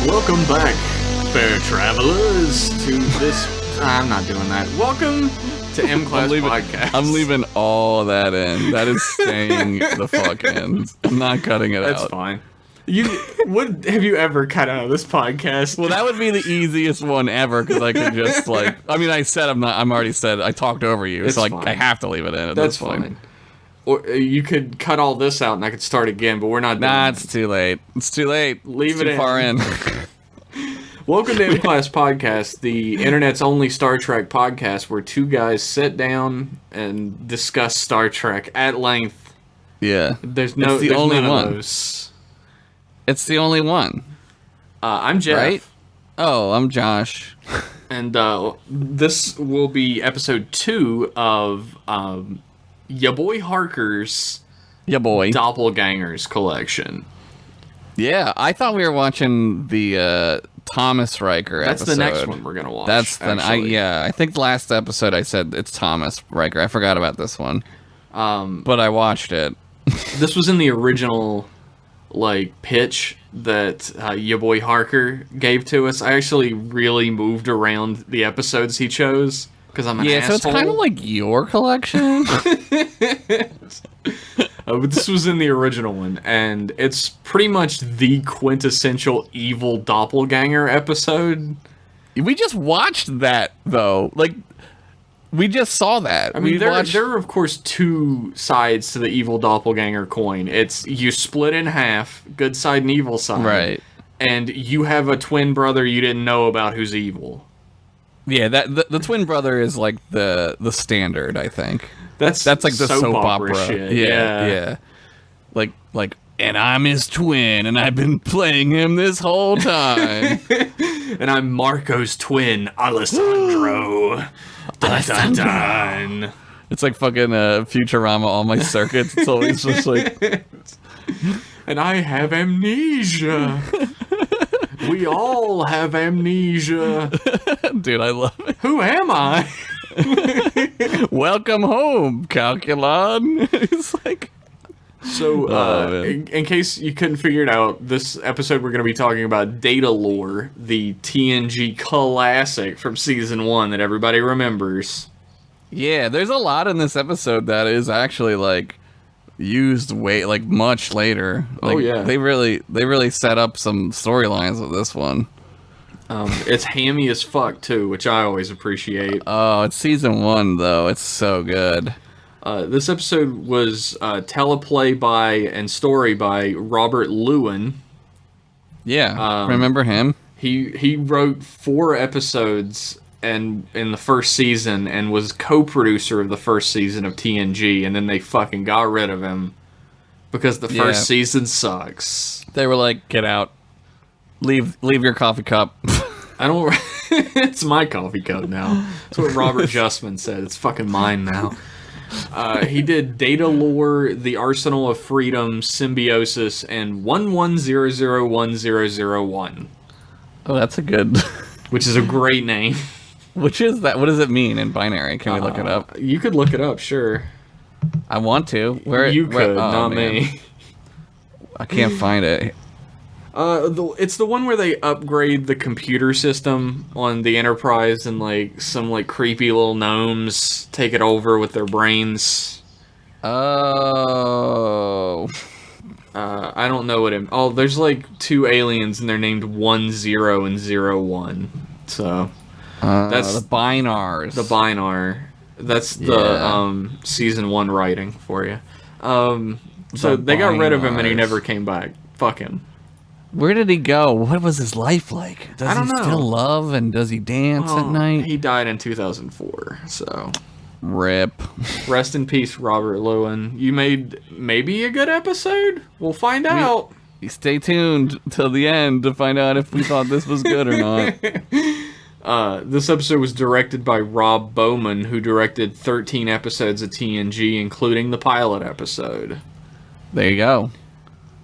Welcome back, fair travelers, to this... I'm not doing that. Welcome to M-Class Podcast. I'm leaving all that in. That is staying the fuck in. I'm not cutting it out. That's fine. Have you ever cut out of this podcast? Well, that would be the easiest one ever, because I could just, like... I mean, I talked over you, It's so, like, fine. I have to leave it in at That's this point. fine. Or you could cut all this out and I could start again, but we're not doing Nah, that. it's too late. It's too late. Leave it's it too in. far in. Welcome to M-Class Podcast, the internet's only Star Trek podcast where two guys sit down and discuss Star Trek at length. Yeah. There's It's the only none of one. those. It's the only one. I'm Jeff. Right? Oh, I'm Josh. And this will be episode 2 of YaBoyHarker's Yeah, boy. Doppelgangers collection. Yeah, I thought we were watching the Thomas Riker That's episode. the next one we're gonna watch. I think the last episode I said it's Thomas Riker. I forgot about this one. But I watched it. This was in the original pitch that YaBoyHarker gave to us. I actually really moved around the episodes he chose because I'm an asshole. So it's kind of like your collection. But this was in the original one, and it's pretty much the quintessential evil doppelganger episode. We just watched that though. Like, we just saw that. I mean, there are of course two sides to the evil doppelganger coin. It's you split in half, good side and evil side. Right. And you have a twin brother you didn't know about who's evil. Yeah, the twin brother is like the standard, I think. That's like the soap opera shit. Yeah. Like, and I'm his twin, and I've been playing him this whole time. And I'm Marco's twin, Alessandro. Dun, dun, dun. It's like fucking Futurama, all my circuits. It's always just like... And I have amnesia. We all have amnesia. Dude, I love it. Who am I? Welcome home, Calculon. It's like... So, in case you couldn't figure it out, this episode we're going to be talking about Datalore, the TNG classic from Season 1 that everybody remembers. Yeah, there's a lot in this episode that is actually, like, used much later. Like, oh, yeah. They really set up some storylines with this one. It's hammy as fuck, too, which I always appreciate. Oh, it's Season 1, though. It's so good. This episode was teleplay by and story by Robert Lewin. Yeah, remember him? He wrote 4 episodes in the first season and was co-producer of the first season of TNG, and then they fucking got rid of him because the first season sucks. They were like, get out. Leave your coffee cup. I don't... It's my coffee cup now. That's what Robert Justman said. It's fucking mine now. He did Datalore, The Arsenal of Freedom, Symbiosis, and 11001001. Oh, that's a good... Which is a great name. Which is that? What does it mean in binary? Can we look it up? You could look it up, sure. I want to. You could, not me. I can't find it. It's the one where they upgrade the computer system on the Enterprise and some creepy little gnomes take it over with their brains. Oh. I don't know what there's 2 aliens and they're named 10 and 01. So that's the Binars. The Binar. That's the season 1 writing for you. So they got rid of him and he never came back. Fuck him. Where did he go? What was his life like? Does he still love and does he dance at night? He died in 2004, so... RIP. Rest in peace, Robert Lewin. You made maybe a good episode? We'll find out. Stay tuned till the end to find out if we thought this was good or not. This episode was directed by Rob Bowman, who directed 13 episodes of TNG, including the pilot episode. There you go.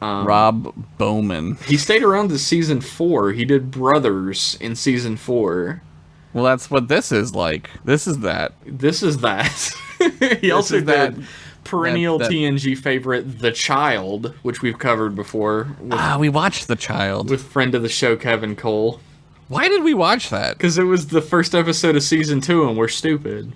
Rob Bowman. He stayed around to season 4. He did Brothers in season 4. Well, that's what this is like. This is that. He also did perennial TNG favorite, The Child, which we've covered before. We watched The Child. With friend of the show, Kevin Cole. Why did we watch that? Because it was the first episode of season 2, and we're stupid.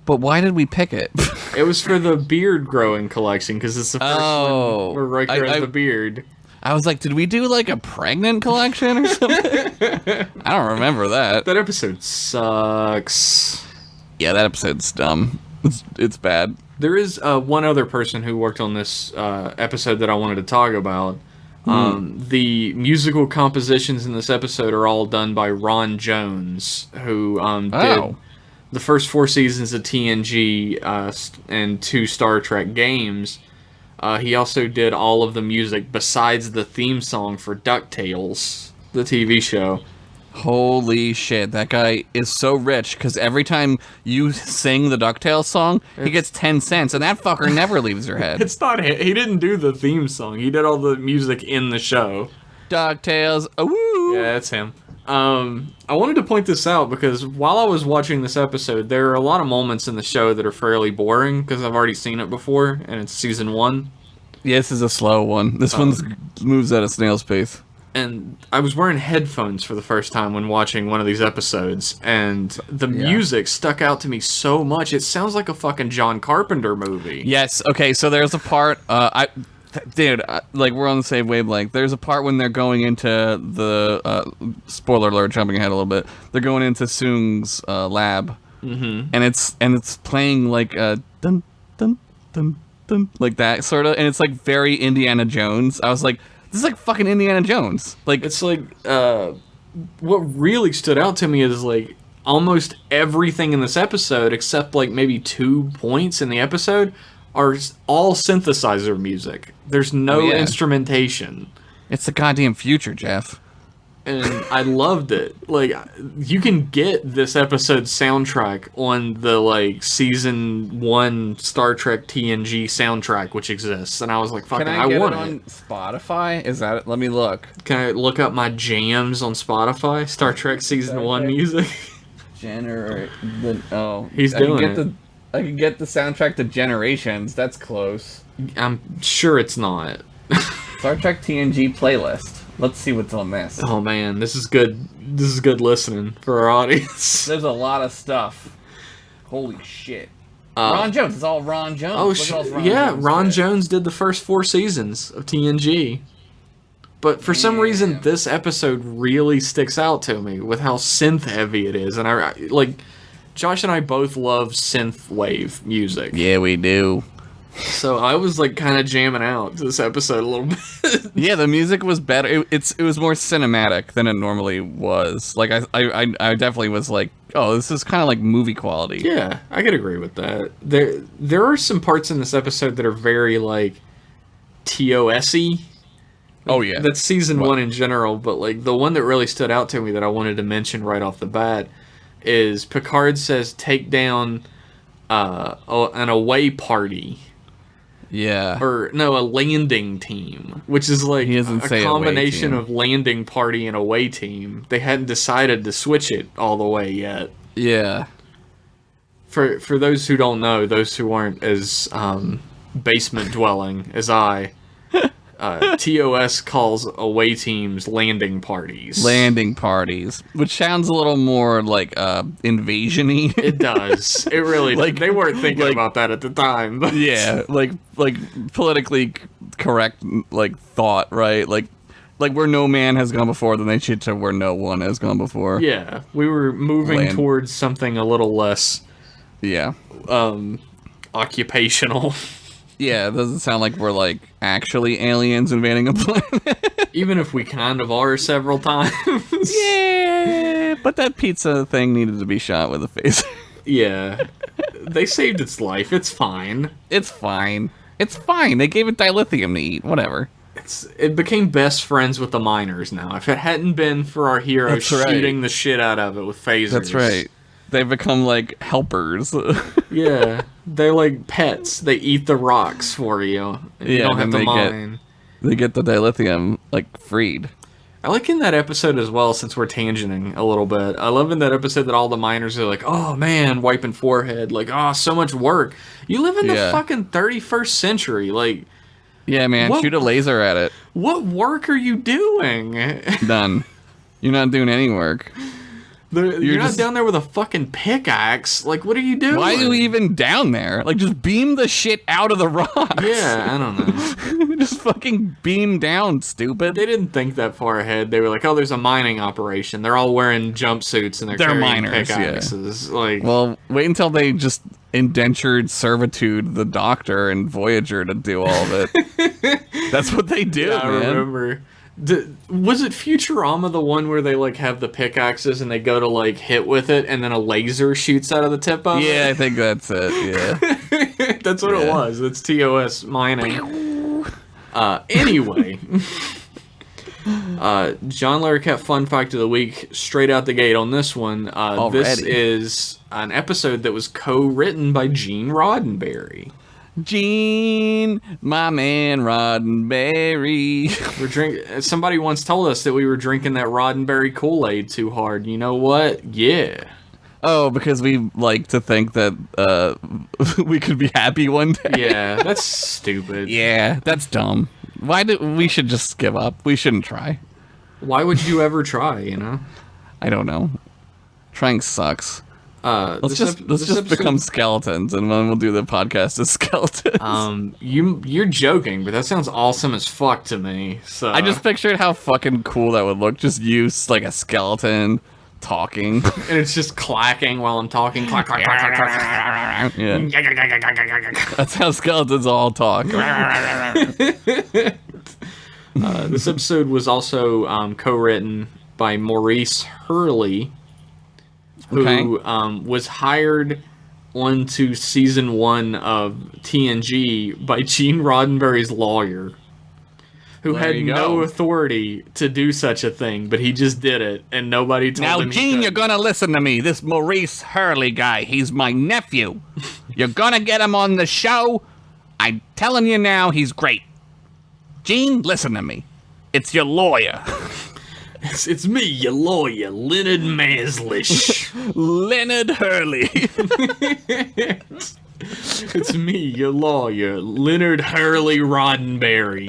But why did we pick it? It was for the beard growing collection, because it's the first one where Riker has the beard. I was like, did we do like a pregnant collection or something? I don't remember that. That episode sucks. Yeah, that episode's dumb. It's bad. There is one other person who worked on this episode that I wanted to talk about. The musical compositions in this episode are all done by Ron Jones, who did the first 4 seasons of TNG and 2 Star Trek games. He also did all of the music besides the theme song for DuckTales, the TV show. Holy shit, that guy is so rich, because every time you sing the DuckTales song, he gets 10 cents, and that fucker never leaves your head. It's not him. He didn't do the theme song. He did all the music in the show. DuckTales, woo! Yeah, that's him. I wanted to point this out, because while I was watching this episode, there are a lot of moments in the show that are fairly boring, because I've already seen it before, and it's season 1. Yeah, this is a slow one. This one moves at a snail's pace. And I was wearing headphones for the first time when watching one of these episodes, and the music stuck out to me so much. It sounds like a fucking John Carpenter movie. Yes, okay, so there's a part, dude, like, we're on the same wavelength. There's a part when they're going into the, spoiler alert, jumping ahead a little bit, they're going into Soong's lab, and it's playing like a dun, dun, dun, dun, like that, sort of, and it's like very Indiana Jones. I was like, this is like fucking Indiana Jones. Like, it's like, what really stood out to me is, like, almost everything in this episode, except, like, maybe 2 points in the episode, are all synthesizer music. There's no instrumentation. It's the goddamn future, Jeff. And I loved it. Like, you can get this episode's soundtrack on the, like, season 1 Star Trek TNG soundtrack, which exists. And I was like, fucking, I want it. On Spotify? Is that it? Let me look. Can I look up my jams on Spotify? Star Trek season 1 music? He's doing it. I can get the soundtrack to Generations. That's close. I'm sure it's not. Star Trek TNG playlist. Let's see what's on this. Oh man, this is good. This is good listening for our audience. There's a lot of stuff. Holy shit. Ron Jones. It's all Ron Jones. Oh shit. Yeah, Ron Jones did the first 4 seasons of TNG. But for some reason, this episode really sticks out to me with how synth heavy it is, and I like. Josh and I both love synth wave music. Yeah, we do. So I was like kind of jamming out to this episode a little bit. Yeah, the music was better. It was more cinematic than it normally was. Like I definitely was like, oh, this is kind of like movie quality. Yeah, I could agree with that. There are some parts in this episode that are very like TOS-y. Oh yeah, that's season 1 in general. But like the one that really stood out to me that I wanted to mention right off the bat is Picard says, "Take down an away party." Yeah. Or, no, a landing team, which is like a combination of landing party and away team. They hadn't decided to switch it all the way yet. Yeah. For those who don't know, those who aren't as basement dwelling as I, TOS calls away teams landing parties. Landing parties, which sounds a little more like invasion-y. It does. It really like they weren't thinking about that at the time. But. Yeah, like politically correct like thought, right? Like where no man has gone before, then they should to where no one has gone before. Yeah, we were moving towards something a little less. Yeah. Occupational. Yeah, it doesn't sound like we're, like, actually aliens invading a planet. Even if we kind of are several times. Yeah, but that pizza thing needed to be shot with a phaser. Yeah. They saved its life. It's fine. It's fine. It's fine. They gave it dilithium to eat. Whatever. It became best friends with the miners now. If it hadn't been for our hero shooting the shit out of it with phasers. That's right. They've become, like, helpers. Yeah. They're like pets. They eat the rocks for you. And you don't have to mine. They get the dilithium, like, freed. I like in that episode as well, since we're tangenting a little bit. I love in that episode that all the miners are like, oh man, wiping forehead. Like, oh, so much work. You live in the fucking 31st century. Like, yeah, man, shoot a laser at it. What work are you doing? None. You're not doing any work. You're not down there with a fucking pickaxe. Like, what are you doing? Why are you even down there? Like, just beam the shit out of the rocks. Yeah, I don't know. Just fucking beam down, stupid. They didn't think that far ahead. They were like, oh, there's a mining operation. They're all wearing jumpsuits and they're carrying miners, pickaxes. Yeah. Like, well, wait until they just indentured servitude the Doctor and Voyager to do all of it. That's what they do, man. I remember. Was it Futurama, the one where they like have the pickaxes and they go to like hit with it and then a laser shoots out of the tip of it? Yeah, I think that's it. Yeah, that's what it was. That's TOS mining. Anyway, John Larroquette fun fact of the week, straight out the gate on this one. This is an episode that was co-written by Gene Roddenberry. Gene, my man Roddenberry. Somebody once told us that we were drinking that Roddenberry Kool-Aid too hard. You know what? Yeah. Oh, because we like to think that we could be happy one day. Yeah, that's stupid. Yeah, that's dumb. We should just give up? We shouldn't try. Why would you ever try? You know? I don't know. Trying sucks. Let's just become skeletons, and then we'll do the podcast as skeletons. You're joking, but that sounds awesome as fuck to me. So I just pictured how fucking cool that would look. Just use like a skeleton talking, and it's just clacking while I'm talking. Clack, clack, clack, clack, clack. Yeah. That's how skeletons all talk. This episode was also co-written by Maurice Hurley, who was hired onto season 1 of TNG by Gene Roddenberry's lawyer, who had no authority to do such a thing, but he just did it, and nobody told him. Now, Gene, you're gonna listen to me. This Maurice Hurley guy, he's my nephew. You're gonna get him on the show. I'm telling you now, he's great. Gene, listen to me. It's your lawyer. It's me, your lawyer, Leonard Maslish. Leonard Hurley. It's me, your lawyer, Leonard Hurley Roddenberry.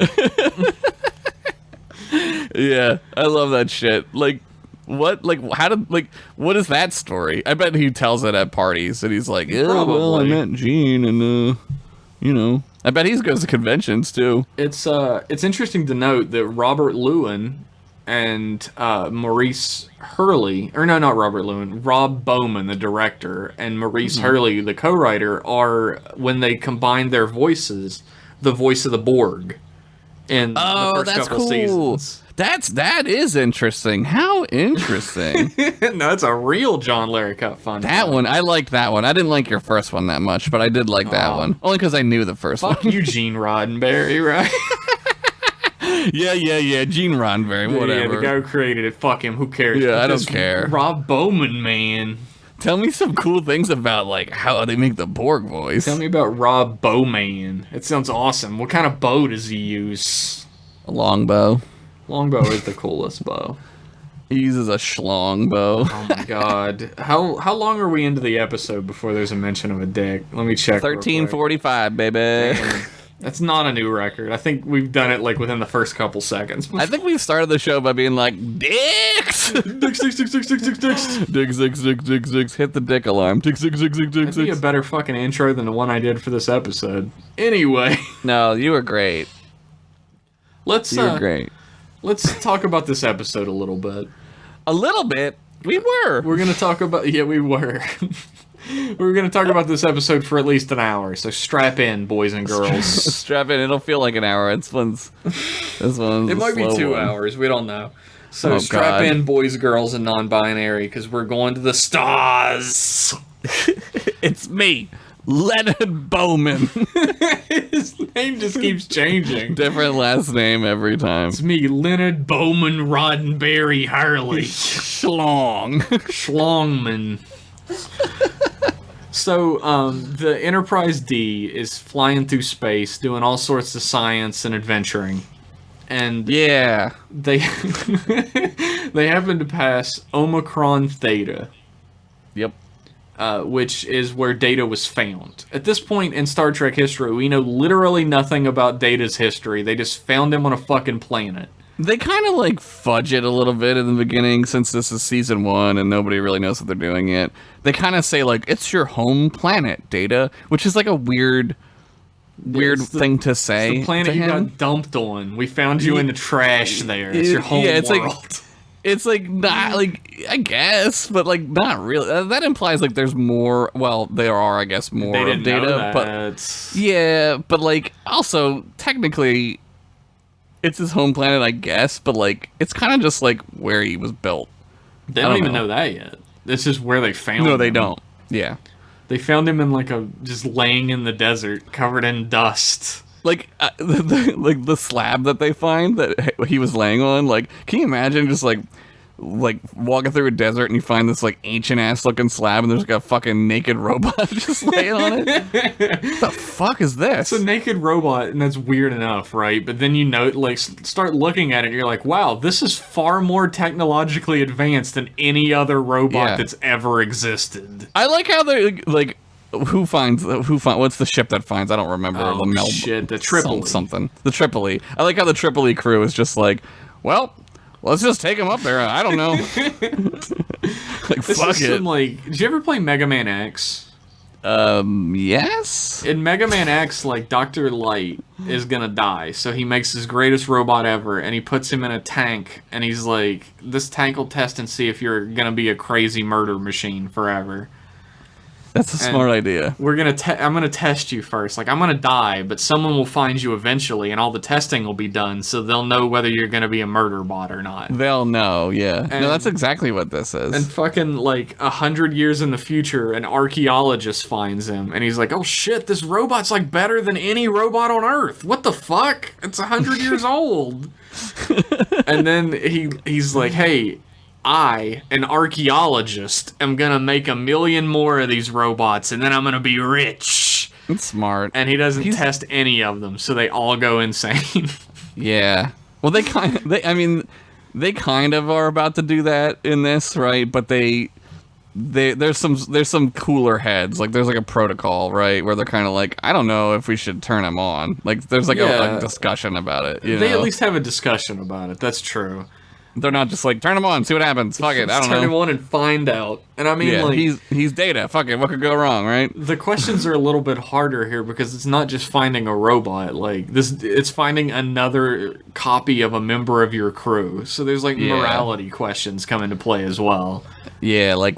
Yeah, I love that shit. Like, what? Like, how did, like, what is that story? I bet he tells it at parties, and he's like, yeah, well, I met Gene, and, you know. I bet he goes to conventions, too. It's interesting to note that Robert Lewin and Maurice Hurley, or no, not Robert Lewin, Rob Bowman, the director, and Maurice Hurley, the co-writer, are, when they combine their voices, the voice of the Borg in the first couple seasons. That is interesting. How interesting. No, it's a real John Larroquette fun. That one, I liked that one. I didn't like your first one that much, but I did like that one. Only because I knew the first one. Fuck you, Gene Roddenberry, right? Yeah, Gene Roddenberry, whatever. Yeah, the guy who created it, fuck him, who cares? Yeah, I don't care. Rob Bowman, man. Tell me some cool things about, like, how they make the Borg voice. Tell me about Rob Bowman. It sounds awesome. What kind of bow does he use? A longbow. Longbow is the coolest bow. He uses a schlong bow. Oh my god. How long are we into the episode before there's a mention of a dick? Let me check. 13:45, baby. Damn. That's not a new record. I think we've done it like within the first couple seconds. I think we started the show by being like, dicks! Dicks. Dicks. Hit the dick alarm. Dicks. That'd be a better fucking intro than the one I did for this episode. Anyway. No, you were great. You were great. Let's talk about this episode a little bit. A little bit? We were. We're going to talk about... Yeah, we were. We're going to talk about this episode for at least an hour, so strap in, boys and girls. Strap in. It'll feel like an hour. This one's it might be 2 hours. We don't know. So strap in, boys, girls, and non-binary, because we're going to the stars. It's me, Leonard Bowman. His name just keeps changing. Different last name every time. It's me, Leonard Bowman Roddenberry Hurley. Schlongman. So, the Enterprise D is flying through space, doing all sorts of science and adventuring. and Yeah. they they happen to pass Omicron Theta, Yep. which is where Data was found. At this point in Star Trek history, we know literally nothing about Data's history. They just found him on a fucking planet. They kind of like fudge it a little bit in the beginning since this is season 1 and nobody really knows what they're doing yet. They kind of say like, it's your home planet, Data, which is like a weird thing to say. It's the planet you him. got dumped on. We found you in the trash there. It's your home it's world. It's like not like I guess, but like not really. That implies like there's more. Well, there are I guess more They of didn't Data, know that. but yeah, but like also technically, it's his home planet, I guess. But like it's kind of just like where he was built. They don't even know that yet. This is where they found him. No, they don't. Yeah. They found him in like just laying in the desert, covered in dust. Like like the slab that they find that he was laying on. Like, can you imagine just like walking through a desert and you find this like ancient ass looking slab and there's like a fucking naked robot just laying on it? What the fuck is this? It's a naked robot, and that's weird enough, right? But then you know, like, start looking at it, and you're like, wow, this is far more technologically advanced than any other robot that's ever existed. I like how they like. Who finds what's the ship that finds? I don't remember. The Tripoli. Something. The Tripoli. I like how the Tripoli crew is just like, well, let's just take him up there. I don't know. Like, fuck it. Like, did you ever play Mega Man X? Yes. In Mega Man X, like, Dr. Light is gonna die, so he makes his greatest robot ever, and he puts him in a tank, and he's like, this tank will test and see if you're gonna be a crazy murder machine forever. That's a smart idea. I'm gonna test you first. Like, I'm gonna die, but someone will find you eventually, and all the testing will be done, so they'll know whether you're gonna be a murder bot or not. They'll know, yeah. No, that's exactly what this is. And fucking, like, 100 years in the future, an archaeologist finds him, and he's like, oh shit, this robot's, like, better than any robot on Earth. What the fuck? It's 100 years old. And then he's like, hey, I, an archaeologist, am gonna make 1 million more of these robots, and then I'm gonna be rich. That's smart. And he doesn't test any of them, so they all go insane. Yeah. Well, they kind of are about to do that in this, right? But there's some cooler heads. Like, there's like a protocol, right, where they're kind of like, I don't know if we should turn him on. Like, there's like a discussion about it. They at least have a discussion about it. That's true. They're not just like, turn him on, see what happens. Fuck it, I don't know. Turn him on and find out. And I mean, like, he's Data. Fuck it, what could go wrong, right? The questions are a little bit harder here because it's not just finding a robot. Like, it's finding another copy of a member of your crew. So there's like morality questions come into play as well. Yeah, like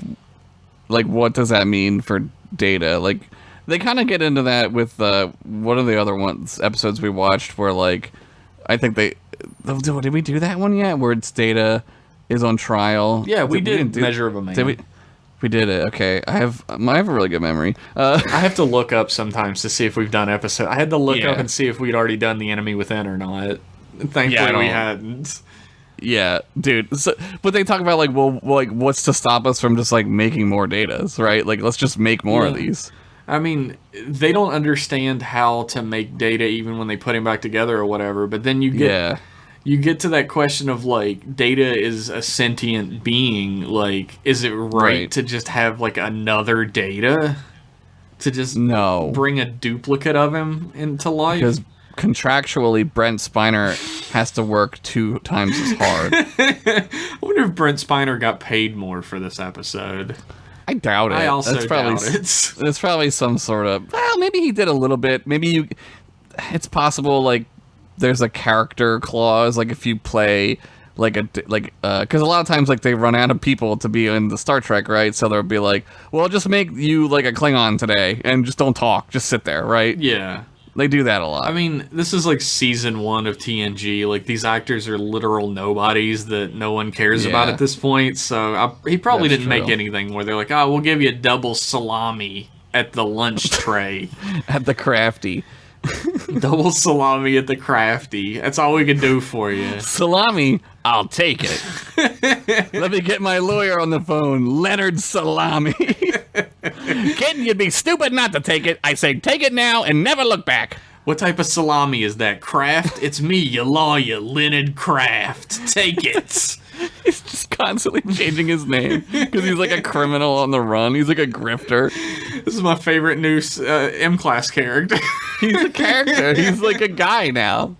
what does that mean for Data? Like, they kind of get into that with what are the other episodes we watched where, like, I think did we do that one yet? Where it's Data is on trial? Yeah, we did Measure of a Man. Did we? We did it. Okay, I have a really good memory. I have to look up sometimes to see if we've done episode. I had to look up and see if we'd already done The Enemy Within or not. Thankfully, we hadn't. Yeah, dude. So, but they talk about like, well, like what's to stop us from just like making more Datas, right? Like, let's just make more of these. I mean, they don't understand how to make Data even when they put him back together or whatever. But then you get to that question of like, Data is a sentient being. Like, is it right to just have like another Data to just bring a duplicate of him into life? Because contractually, Brent Spiner has to work 2 times as hard. I wonder if Brent Spiner got paid more for this episode. I doubt it. I also doubt it. It's probably some sort of... Well, maybe he did a little bit. Maybe it's possible, like, there's a character clause, like, if you play, because a lot of times, like, they run out of people to be in the Star Trek, right? So they'll be like, well, just make you, like, a Klingon today, and just don't talk. Just sit there, right? Yeah. They do that a lot. I mean, this is like season 1 of TNG. Like, these actors are literal nobodies that no one cares about at this point. So he probably didn't make anything where they're like, oh, we'll give you a double salami at the lunch tray. At the Crafty. Double salami at the Crafty. That's all we can do for you. Salami? I'll take it. Let me get my lawyer on the phone. Leonard Salami. Kid, you'd be stupid not to take it. I say take it now and never look back. What type of salami is that? Kraft? It's me, your lawyer, Leonard Kraft. Take it. He's just constantly changing his name because he's like a criminal on the run. He's like a grifter. This is my favorite new M-Class character. He's a character. He's like a guy now.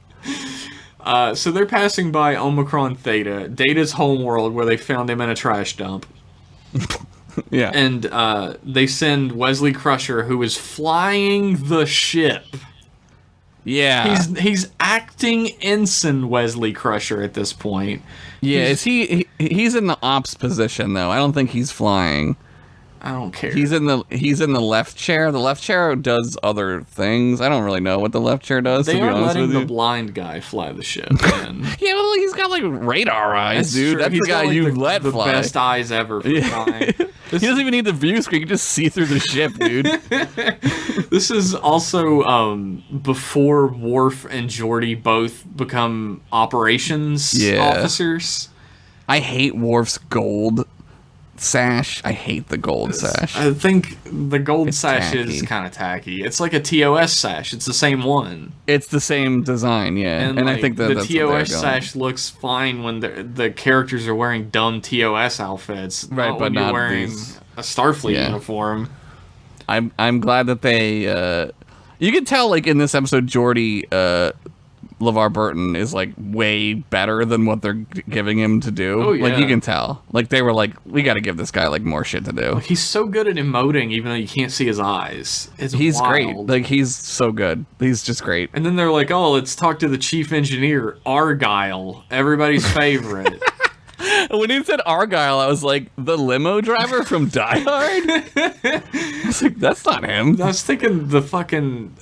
So they're passing by Omicron Theta, Data's homeworld, where they found him in a trash dump. Yeah. And they send Wesley Crusher, who is flying the ship. Yeah. He's acting Ensign Wesley Crusher at this point. Yeah, he's in the ops position though. I don't think he's flying. I don't care. He's in the left chair. The left chair does other things. I don't really know what the left chair does. They to be are honest letting with the you. blind guy fly the ship. Yeah, well, he's got like radar eyes, dude. That's He's the guy got, like, you let the fly. best eyes ever for flying. He doesn't even need the view screen. You can just see through the ship, dude. This is also before Worf and Geordi both become operations officers. I hate Worf's gold sash. I hate the gold sash. I think the gold sash tacky. is kind of tacky. It's like a TOS sash. It's the same one. It's the same design, yeah. And like, I think that the that's TOS what sash looks fine when the characters are wearing dumb TOS outfits. Right, not but when you're not wearing these. a Starfleet uniform. I'm glad that they you can tell like in this episode Geordi LeVar Burton is like way better than what they're giving him to do. Oh, yeah. Like you can tell. Like they were like, we got to give this guy like more shit to do. He's so good at emoting, even though you can't see his eyes. He's wild. great. Like he's so good. He's just great. And then they're like, "Oh, let's talk to the chief engineer, Argyle, everybody's favorite." When he said Argyle, I was like, the limo driver from Die Hard? I was like, that's not him. I was thinking the fucking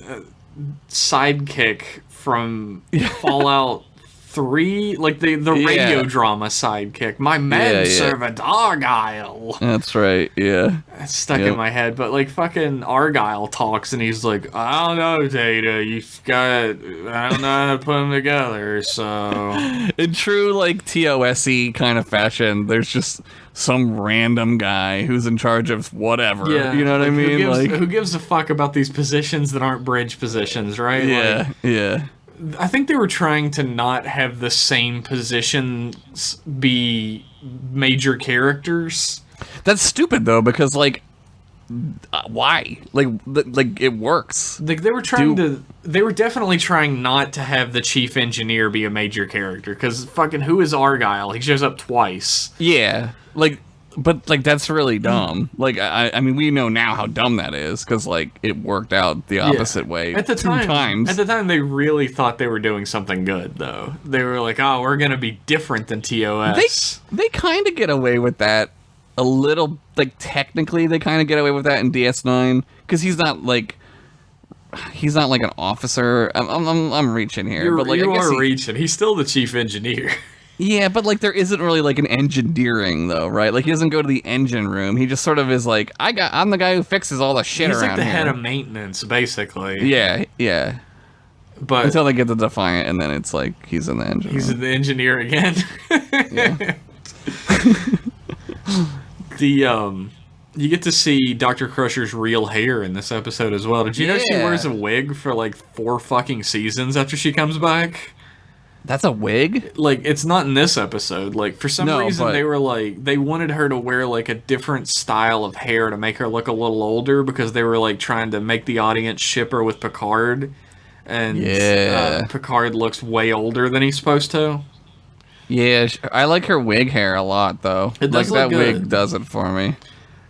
sidekick from Fallout 3, like the radio drama sidekick. My manservant Argyle. That's right, yeah. That's stuck in my head, but like fucking Argyle talks and he's like, I don't know, Data, I don't know how to put them together, so... In true, like, TOS-y kind of fashion, there's just some random guy who's in charge of whatever, you know what I mean? Who gives a fuck about these positions that aren't bridge positions, right? Yeah, yeah. I think they were trying to not have the same positions be major characters. That's stupid though, because like, why? Like it works. Like they were they were definitely trying not to have the chief engineer be a major character. Because fucking who is Argyle? He shows up twice. Yeah, but like that's really dumb. Like I mean we know now how dumb that is because like it worked out the opposite way at the two times. At the time, they really thought they were doing something good, though. They were like, "Oh, we're gonna be different than TOS." They kind of get away with that a little. Like technically, they kind of get away with that in DS9 because he's not like an officer. I'm reaching here, but like you I guess are reaching. He's still the chief engineer. Yeah, but like there isn't really like an engineering though, right? Like he doesn't go to the engine room. He just sort of is like, I'm the guy who fixes all the shit He's around like the here. head of maintenance, basically. Yeah, yeah. But until they get to Defiant, and then it's like he's in the engine room. He's the engineer again. Yeah. You get to see Dr. Crusher's real hair in this episode as well. Did you know she wears a wig for like 4 fucking seasons after she comes back? That's a wig? Like, it's not in this episode. Like, for some reason, they were like, they wanted her to wear like a different style of hair to make her look a little older because they were like trying to make the audience ship her with Picard. And Picard looks way older than he's supposed to. Yeah, I like her wig hair a lot, though. It does like look that good. wig does it for me.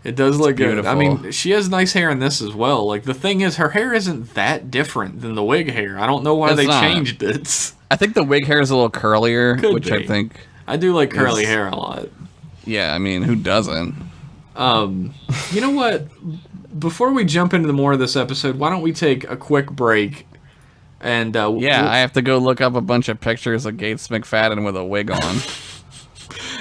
It does look beautiful. good. I mean, she has nice hair in this as well. Like, the thing is, her hair isn't that different than the wig hair. I don't know why they changed it. I think the wig hair is a little curlier, I think... I do like curly hair a lot. Yeah, I mean, who doesn't? You know what? Before we jump into more of this episode, why don't we take a quick break? And I have to go look up a bunch of pictures of Gates McFadden with a wig on.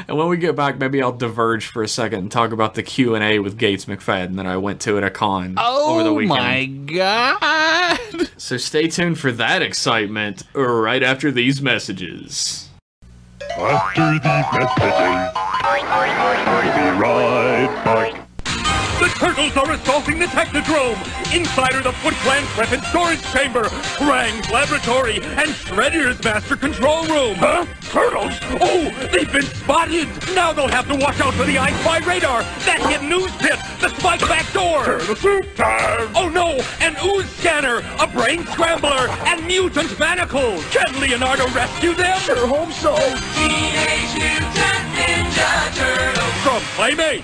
And when we get back, maybe I'll diverge for a second and talk about the Q&A with Gates McFadden that I went to at a con over the weekend. Oh my god! So stay tuned for that excitement right after these messages. After these messages, we'll be right back. The turtles are assaulting the Technodrome! Inside are the Foot Clan's weapon storage chamber, Krang's laboratory, and Shredder's master control room! Huh? Turtles? Oh, they've been spotted! Now they'll have to watch out for the I Spy radar, that hidden ooze pit, the spike back door! Turtle soup time! Oh no, an ooze scanner, a brain scrambler, and mutant manacles! Can Leonardo rescue them? Sure hope so! Teenage Mutant Ninja Turtles! From Playmate!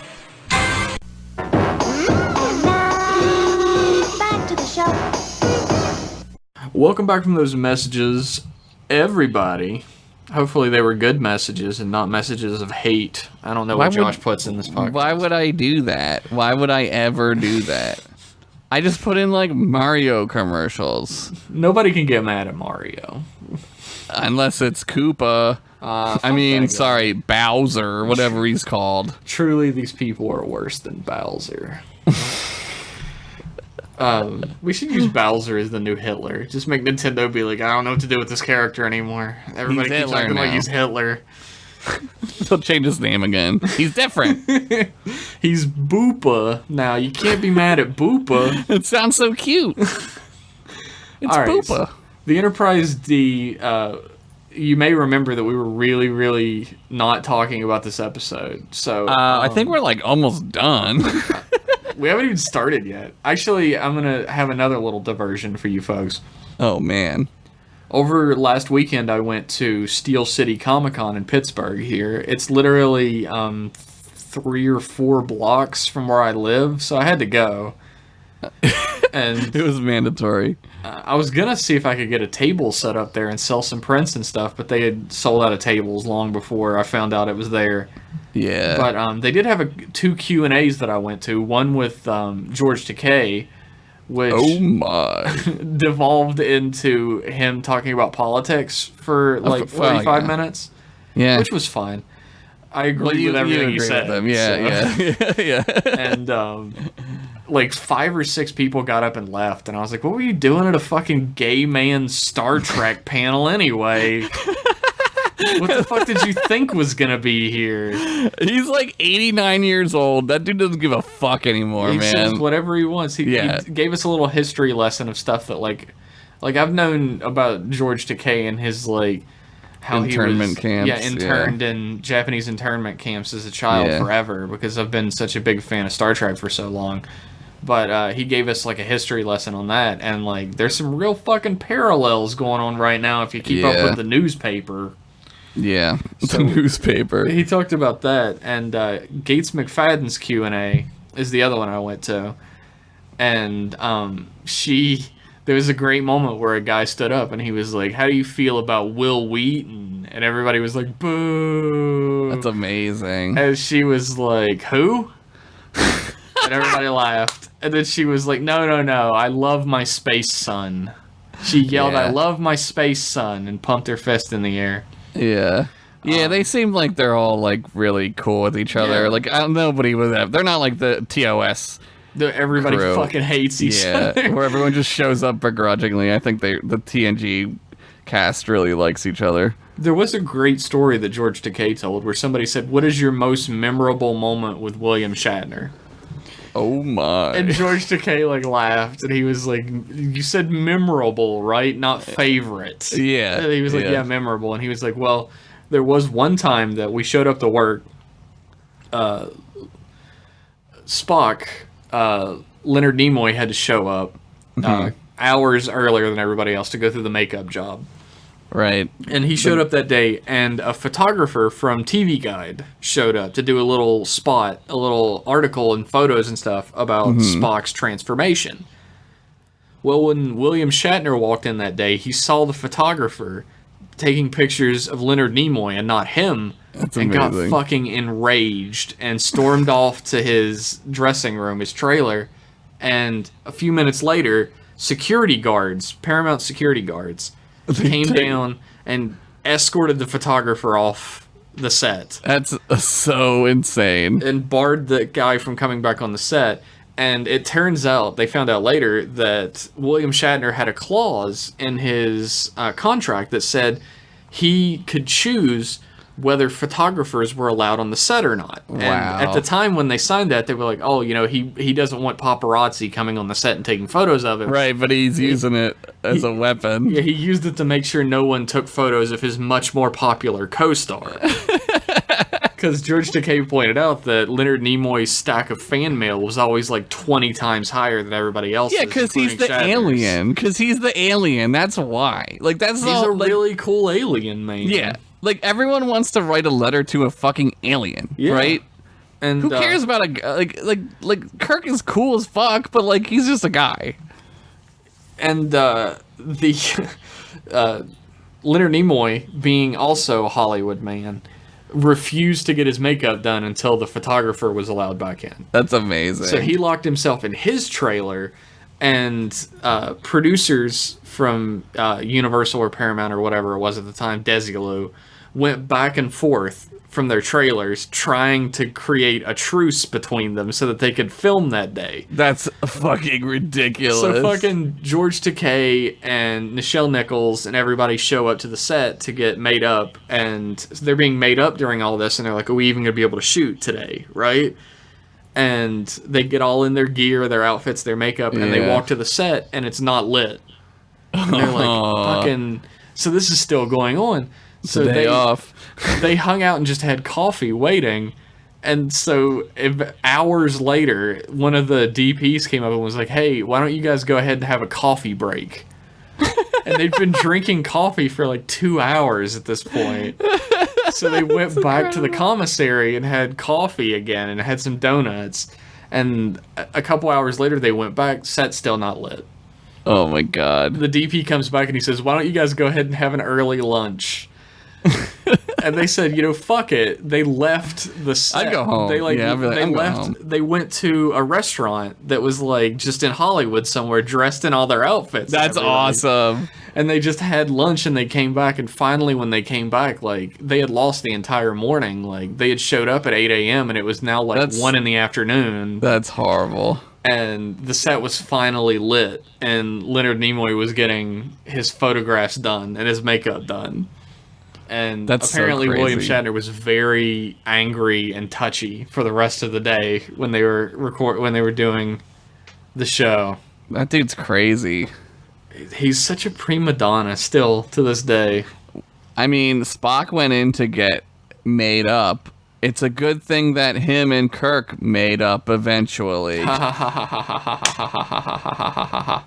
Back to the show. Welcome back from those messages, everybody. Hopefully they were good messages and not messages of hate. I don't know what Josh puts in this podcast. Why would I do that? Why would I ever do that? I just put in, like, Mario commercials. Nobody can get mad at Mario. Unless it's Koopa. Sorry, Bowser, whatever he's called. Truly, these people are worse than Bowser. We should use Bowser as the new Hitler. Just make Nintendo be like, I don't know what to do with this character anymore. Everybody keeps acting like he's Hitler. He'll change his name again. He's different. He's Boopa now. You can't be mad at Boopa. It sounds so cute. It's All right, Boopa. So the Enterprise D, you may remember that we were really, really not talking about this episode. So I think we're, like, almost done. We haven't even started yet. Actually, I'm going to have another little diversion for you folks. Oh, man. Over last weekend, I went to Steel City Comic-Con in Pittsburgh here. It's literally 3 or 4 blocks from where I live, so I had to go. And it was mandatory. I was going to see if I could get a table set up there and sell some prints and stuff, but they had sold out of tables long before I found out it was there. Yeah. But they did have 2 Q&As that I went to. One with George Takei, which devolved into him talking about politics for like 45 minutes. Yeah. Which was fine. I agree with everything he said. With them. Yeah. And like 5 or 6 people got up and left, and I was like, what were you doing at a fucking gay man Star Trek panel anyway? What the fuck did you think was gonna be here? He's like 89 years old. That dude doesn't give a fuck anymore, he man. Says whatever he wants. He gave us a little history lesson of stuff that like I've known about George Takei and his like how internment camps. Yeah, interned in Japanese internment camps as a child forever, because I've been such a big fan of Star Trek for so long. But he gave us like a history lesson on that, and like there's some real fucking parallels going on right now if you keep up with the newspaper. Yeah, so the newspaper. He talked about that, and Gates McFadden's Q&A is the other one I went to, and there was a great moment where a guy stood up and he was like, "How do you feel about Will Wheaton?" And everybody was like, "Boo!" That's amazing. And she was like, "Who?" And everybody laughed, and then she was like, "No, I love my space son." She yelled, "I love my space son," and pumped her fist in the air. Yeah. Yeah, they seem like they're all, like, really cool with each other. Yeah. Like, nobody was that. They're not like the TOS Everybody crew. fucking hates each other. Where everyone just shows up begrudgingly. I think the TNG cast really likes each other. There was a great story that George Takei told where somebody said, "What is your most memorable moment with William Shatner?" Oh my. And George Takei like laughed, and he was like, "You said memorable, right? Not favorite." Yeah. And he was like, "Yeah, memorable." And he was like, "Well, there was one time that we showed up to work. Spock, Leonard Nimoy had to show up hours earlier than everybody else to go through the makeup job." Right. And he showed up that day, and a photographer from TV Guide showed up to do a little spot, a little article and photos and stuff about Spock's transformation. Well, when William Shatner walked in that day, he saw the photographer taking pictures of Leonard Nimoy and not him, and got fucking enraged and stormed off to his dressing room, his trailer, and a few minutes later, Paramount security guards, came down and escorted the photographer off the set. That's so insane. And barred the guy from coming back on the set. And it turns out, they found out later, that William Shatner had a clause in his contract that said he could choose whether photographers were allowed on the set or not. Wow. And at the time when they signed that, they were like, oh, you know, he doesn't want paparazzi coming on the set and taking photos of him. Right, but he's using it as a weapon. Yeah, he used it to make sure no one took photos of his much more popular co-star. Because George Takei pointed out that Leonard Nimoy's stack of fan mail was always like 20 times higher than everybody else's. Yeah, because he's the alien. Because he's the alien. That's why. Like, that's He's all, a like, really cool alien, man. Yeah. Like, everyone wants to write a letter to a fucking alien, Yeah. right? And Who cares about a like Kirk is cool as fuck, but like he's just a guy. And the Leonard Nimoy, being also a Hollywood man, refused to get his makeup done until the photographer was allowed back in. That's amazing. So he locked himself in his trailer, and producers from Universal or Paramount or whatever it was at the time, Desilu, went back and forth from their trailers trying to create a truce between them so that they could film that day. That's fucking ridiculous. So fucking George Takei and Nichelle Nichols and everybody show up to the set to get made up, and they're being made up during all this, and they're like, are we even going to be able to shoot today, right? And they get all in their gear, their outfits, their makeup, and they Yeah. walk to the set, and it's not lit. And they're like, fucking... So this is still going on. So Day off. they hung out and just had coffee waiting. And so hours later, one of the DPs came up and was like, hey, why don't you guys go ahead and have a coffee break? And they'd been drinking coffee for like 2 hours at this point. So they went back to the commissary and had coffee again and had some donuts. And a couple hours later, they went back, set still not lit. Oh my god. The DP comes back and he says, why don't you guys go ahead and have an early lunch? And they said, you know, fuck it. They left the set. I'd go home. They like, Yeah, I'd be like, they I'm going left. home. They went to a restaurant that was like just in Hollywood somewhere, dressed in all their outfits. and That's everything. awesome. And they just had lunch and they came back. And finally, when they came back, like they had lost the entire morning. Like they had showed up at 8 a.m. and it was now like 1 in the afternoon. That's horrible. And the set was finally lit, and Leonard Nimoy was getting his photographs done and his makeup done. And That's so apparently William crazy. Shatner was very angry and touchy for the rest of the day when they were doing the show. That dude's crazy. He's such a prima donna still to this day. I mean, Spock went in to get made up. It's a good thing that him and Kirk made up eventually. God,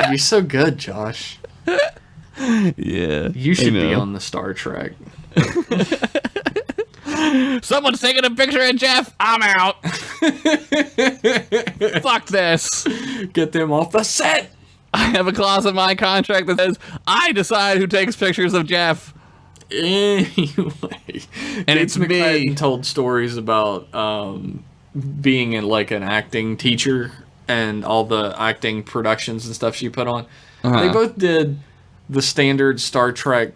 you're so good, Josh. Yeah. You should I be know. on the Star Trek. Someone's taking a picture of Jeff. I'm out. Fuck this. Get them off the set. I have a clause in my contract that says I decide who takes pictures of Jeff. Anyway, And it's me. McFadden told stories about being in like an acting teacher and all the acting productions and stuff she put on. They both did the standard Star Trek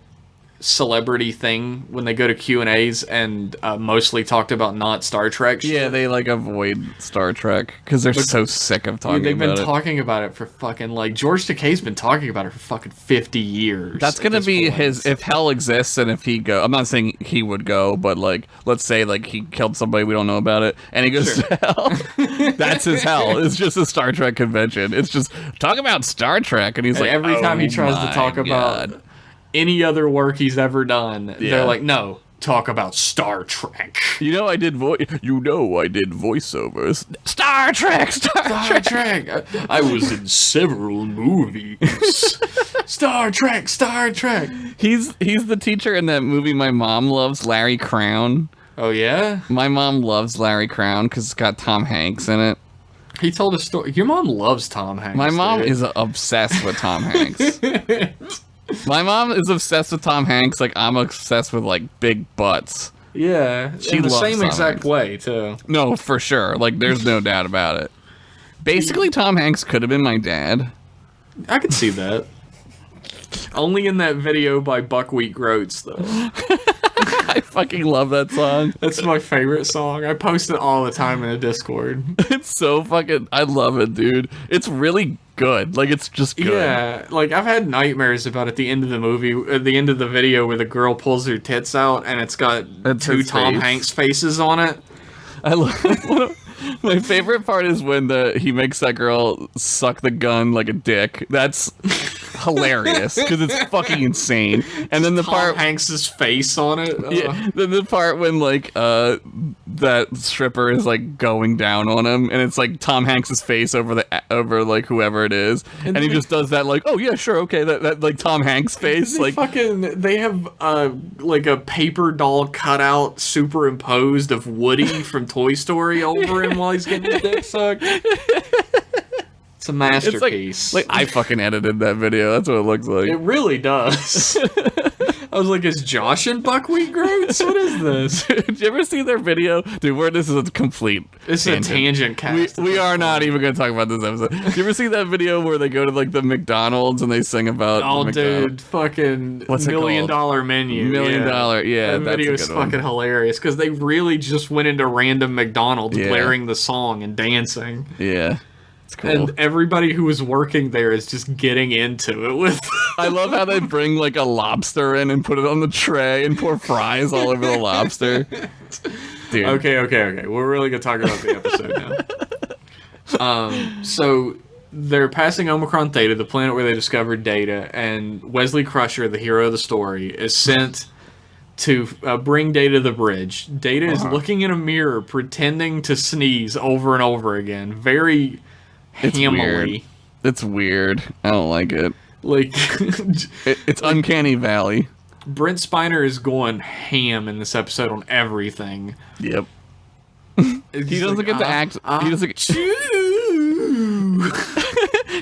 celebrity thing when they go to Q&As and mostly talked about not Star Trek shit. Yeah, they like avoid Star Trek because they're so sick of talking Dude, they've about been it. talking about it for fucking, like, George Takei's been talking about it for fucking 50 years. That's at gonna this be point. his, if hell exists and if he go, I'm not saying he would go, but like, let's say like he killed somebody, we don't know about it, and he goes to hell. That's his hell. It's just a Star Trek convention. It's just, talk about Star Trek, and he's And like, every time he "Oh tries to my talk God." about any other work he's ever done, Yeah. they're like, no, talk about Star Trek. You know I did voiceovers. Star Trek, Star Trek. I was in several movies. Star Trek, Star Trek. He's the teacher in that movie my mom loves, Larry Crown. Oh, yeah? My mom loves Larry Crown because it's got Tom Hanks in it. He told a story. Your mom loves Tom Hanks. My mom dude. is obsessed with Tom Hanks. My mom is obsessed with Tom Hanks like I'm obsessed with like big butts. Yeah, She in the loves same Tom exact Hanks. way, too. No, for sure. Like there's no doubt about it. Basically, Tom Hanks could have been my dad. I could see that. Only in that video by Buckwheat Groats, though. I fucking love that song. That's my favorite song. I post it all the time in a Discord. It's so fucking... I love it, dude. It's really good. Like, it's just good. Yeah, like, I've had nightmares about at the end of the movie, at the end of the video where the girl pulls her tits out and it's got That's two his Tom face. Hanks faces on it. I love... My favorite part is when he makes that girl suck the gun like a dick. That's hilarious because it's fucking insane. And then the Tom part Hanks's face on it. yeah, then the part when like that stripper is like going down on him and it's like Tom Hanks's face over like whoever it is and he just does that like, oh yeah, sure, okay, that like Tom Hanks face like They have like a paper doll cutout superimposed of Woody from Toy Story over him while he's getting his dick sucked. It's a masterpiece. like I fucking edited that video. That's what it looks like. It really does. I was like, is Josh in Buckwheat Groats? What is this? Did you ever see their video? Dude, this is a complete It's a tangent cast. We are not even going to talk about this episode. Did you ever see that video where they go to like the McDonald's and they sing about Oh, the dude, fucking What's it $1 million called? menu. $1 million, yeah, That that's video a is good one. fucking hilarious because they really just went into random McDonald's Yeah. blaring the song and dancing. Yeah. It's cool. And everybody who was working there is just getting into it with. I love how they bring like a lobster in and put it on the tray and pour fries all over the lobster. Dude. Okay. We're really gonna talk about the episode now. So they're passing Omicron Theta, the planet where they discovered Data, and Wesley Crusher, the hero of the story, is sent to bring Data to the bridge. Data is looking in a mirror, pretending to sneeze over and over again. Very It's hamily. weird. It's weird. I don't like it. Like It's Uncanny Valley. Brent Spiner is going ham in this episode on everything. Yep. It's He doesn't like, get to act. He doesn't. Choo.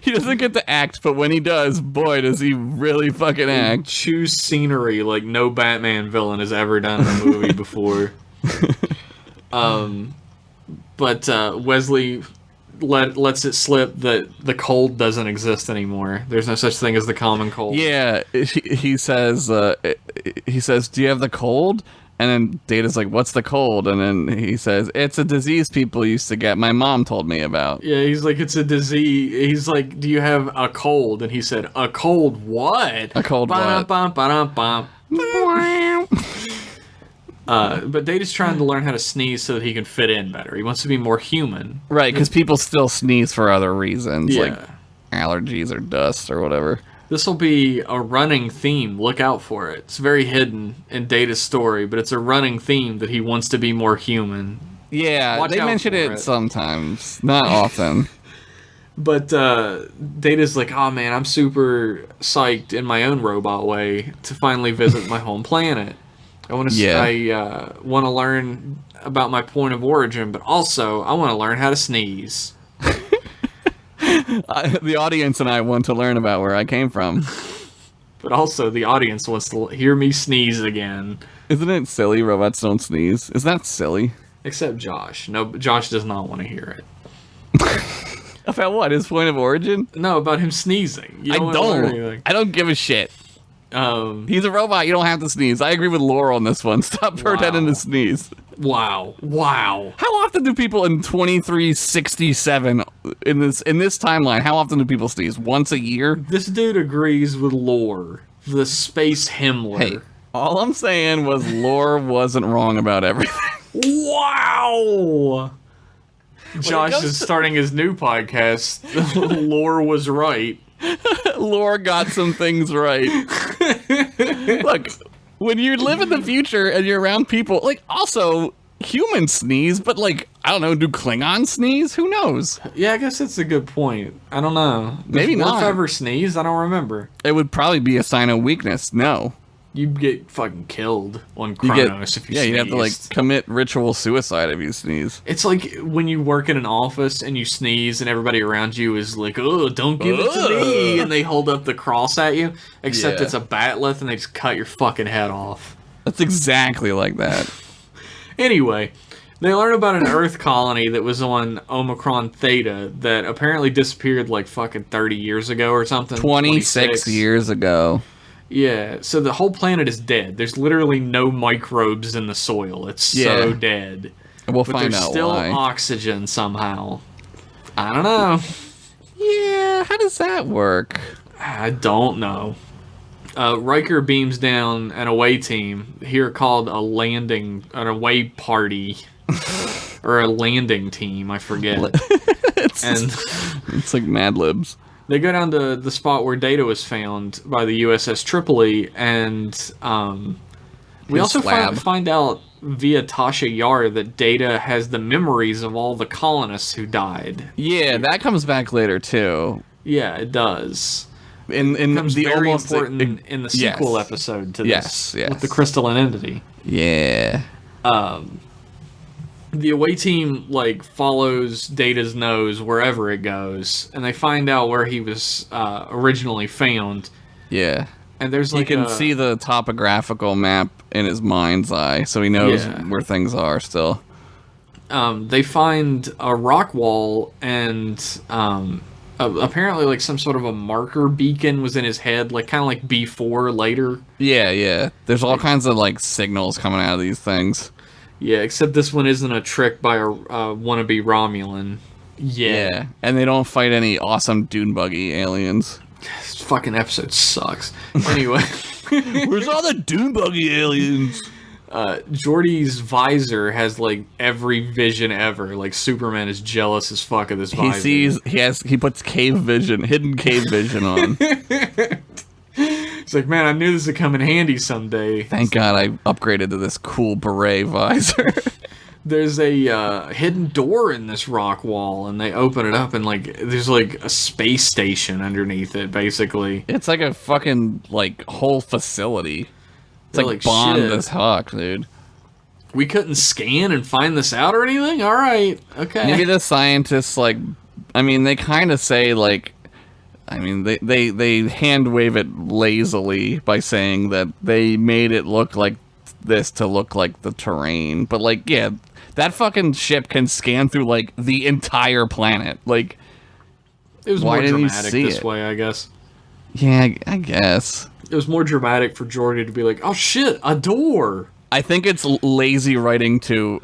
He doesn't get to act, but when he does, boy, does he really fucking act. Choose scenery like no Batman villain has ever done in a movie before. But Wesley lets it slip that the cold doesn't exist anymore. There's no such thing as the common cold. Yeah, he says, "Do you have the cold?" And then Data's like, "What's the cold?" And then he says, "It's a disease people used to get. My mom told me about." Yeah, he's like, it's a disease. He's like, do you have a cold? And he said, a cold what? A cold what? Ba-dum-bum. But Data's trying to learn how to sneeze so that he can fit in better. He wants to be more human. Right, because people still sneeze for other reasons, Yeah. like allergies or dust or whatever. This will be a running theme. Look out for it. It's very hidden in Data's story, but it's a running theme that he wants to be more human. Yeah, Watch they out mention for it it. sometimes, not often. But Data's like, oh man, I'm super psyched in my own robot way to finally visit my home planet. I want to want to learn about my point of origin, but also I want to learn how to sneeze. The audience and I want to learn about where I came from. But also the audience wants to hear me sneeze again. Isn't it silly robots don't sneeze? Is that silly? Except Josh. No, Josh does not want to hear it. About what? His point of origin? No, about him sneezing. You I wanna learn don't. anything. I don't give a shit. He's a robot. You don't have to sneeze. I agree with Laura on this one. Stop pretending to sneeze. Wow. How often do people in 2367 in this timeline? How often do people sneeze? Once a year? This dude agrees with Lore, the space Himmler. Hey, all I'm saying was Laura wasn't wrong about everything. Wow! Josh comes is to- starting his new podcast. Lore was right. Laura got some things right. Look, when you live in the future and you're around people, like, also, humans sneeze, but, like, I don't know, do Klingons sneeze? Who knows? Yeah, I guess that's a good point. I don't know. Maybe Does Worf not. ever sneeze? I don't remember. It would probably be a sign of weakness. No. You'd get fucking killed on You Kronos if you yeah, sneezed. you'd have to, like, commit ritual suicide if you sneeze. It's like when you work in an office and you sneeze and everybody around you is like, oh, don't give it to me. And they hold up the cross at you. Except Yeah. it's a batleth and they just cut your fucking head off. That's exactly like that. Anyway, they learn about an Earth colony that was on Omicron Theta that apparently disappeared like fucking 30 years ago or something. 26 years ago. Yeah, so the whole planet is dead. There's literally no microbes in the soil. It's so dead. We'll but find there's out still why. oxygen somehow. I don't know. Yeah, how does that work? I don't know. Riker beams down an away team, here called an away party, or a landing team, I forget. And It's like Mad Libs. they go down to the spot where Data was found by the USS Tripoli, and we His also lab. find out via Tasha Yar that Data has the memories of all the colonists who died. Yeah, that comes back later too. Yeah, it does. In Becomes the very almost important in the sequel yes. episode to this, Yes, yes. with the crystalline entity. Yeah. The away team like follows Data's nose wherever it goes, and they find out where he was originally found. Yeah. And there's He like can see the topographical map in his mind's eye, so he knows where things are still. they find a rock wall, and apparently like some sort of a marker beacon was in his head, like kind of like B4 later. Yeah, yeah. There's all kinds of like signals coming out of these things. Yeah, except this one isn't a trick by a wannabe Romulan. Yeah. And they don't fight any awesome dune buggy aliens. This fucking episode sucks. Anyway, Where's all the dune buggy aliens? Geordi's visor has like every vision ever. Like Superman is jealous as fuck of this visor. He puts hidden cave vision on. It's like, man, I knew this would come in handy someday. Thank God I upgraded to this cool beret visor. There's a hidden door in this rock wall, and they open it up, and like there's like a space station underneath it, basically. It's like a fucking like whole facility. It's They're like like, Bond shit. as Huck, dude. We couldn't scan and find this out or anything? All right, okay. Maybe the scientists like, I mean, they kind of say like, I mean, they hand wave it lazily by saying that they made it look like this to look like the terrain, but like, yeah, that fucking ship can scan through like the entire planet. Like, It was why more didn't you dramatic see this it? way, I guess. yeah, I guess. It was more dramatic for Geordi to be like, oh shit, a door! I think it's lazy writing to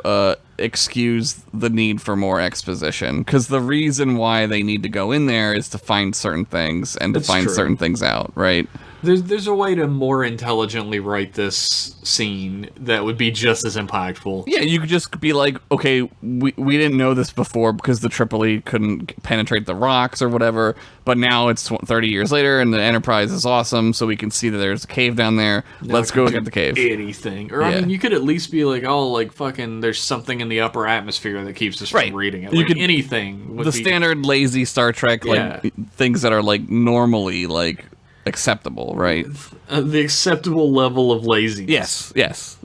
excuse the need for more exposition, because the reason why they need to go in there is to find certain things and to That's find true. certain things out, right? There's a way to more intelligently write this scene that would be just as impactful. Yeah, you could just be like, okay, we didn't know this before because the Tripoli couldn't penetrate the rocks or whatever, but now it's 30 years later and the Enterprise is awesome, so we can see that there's a cave down there. Let's go look at the cave. Anything. Or, I Yeah. mean, you could at least be like, oh, like, fucking, there's something in the upper atmosphere that keeps us Right. from reading it. You Like, could- anything would The be... standard lazy Star Trek, like, Yeah. things that are, like, normally, like, acceptable, right? the acceptable level of laziness. Yes.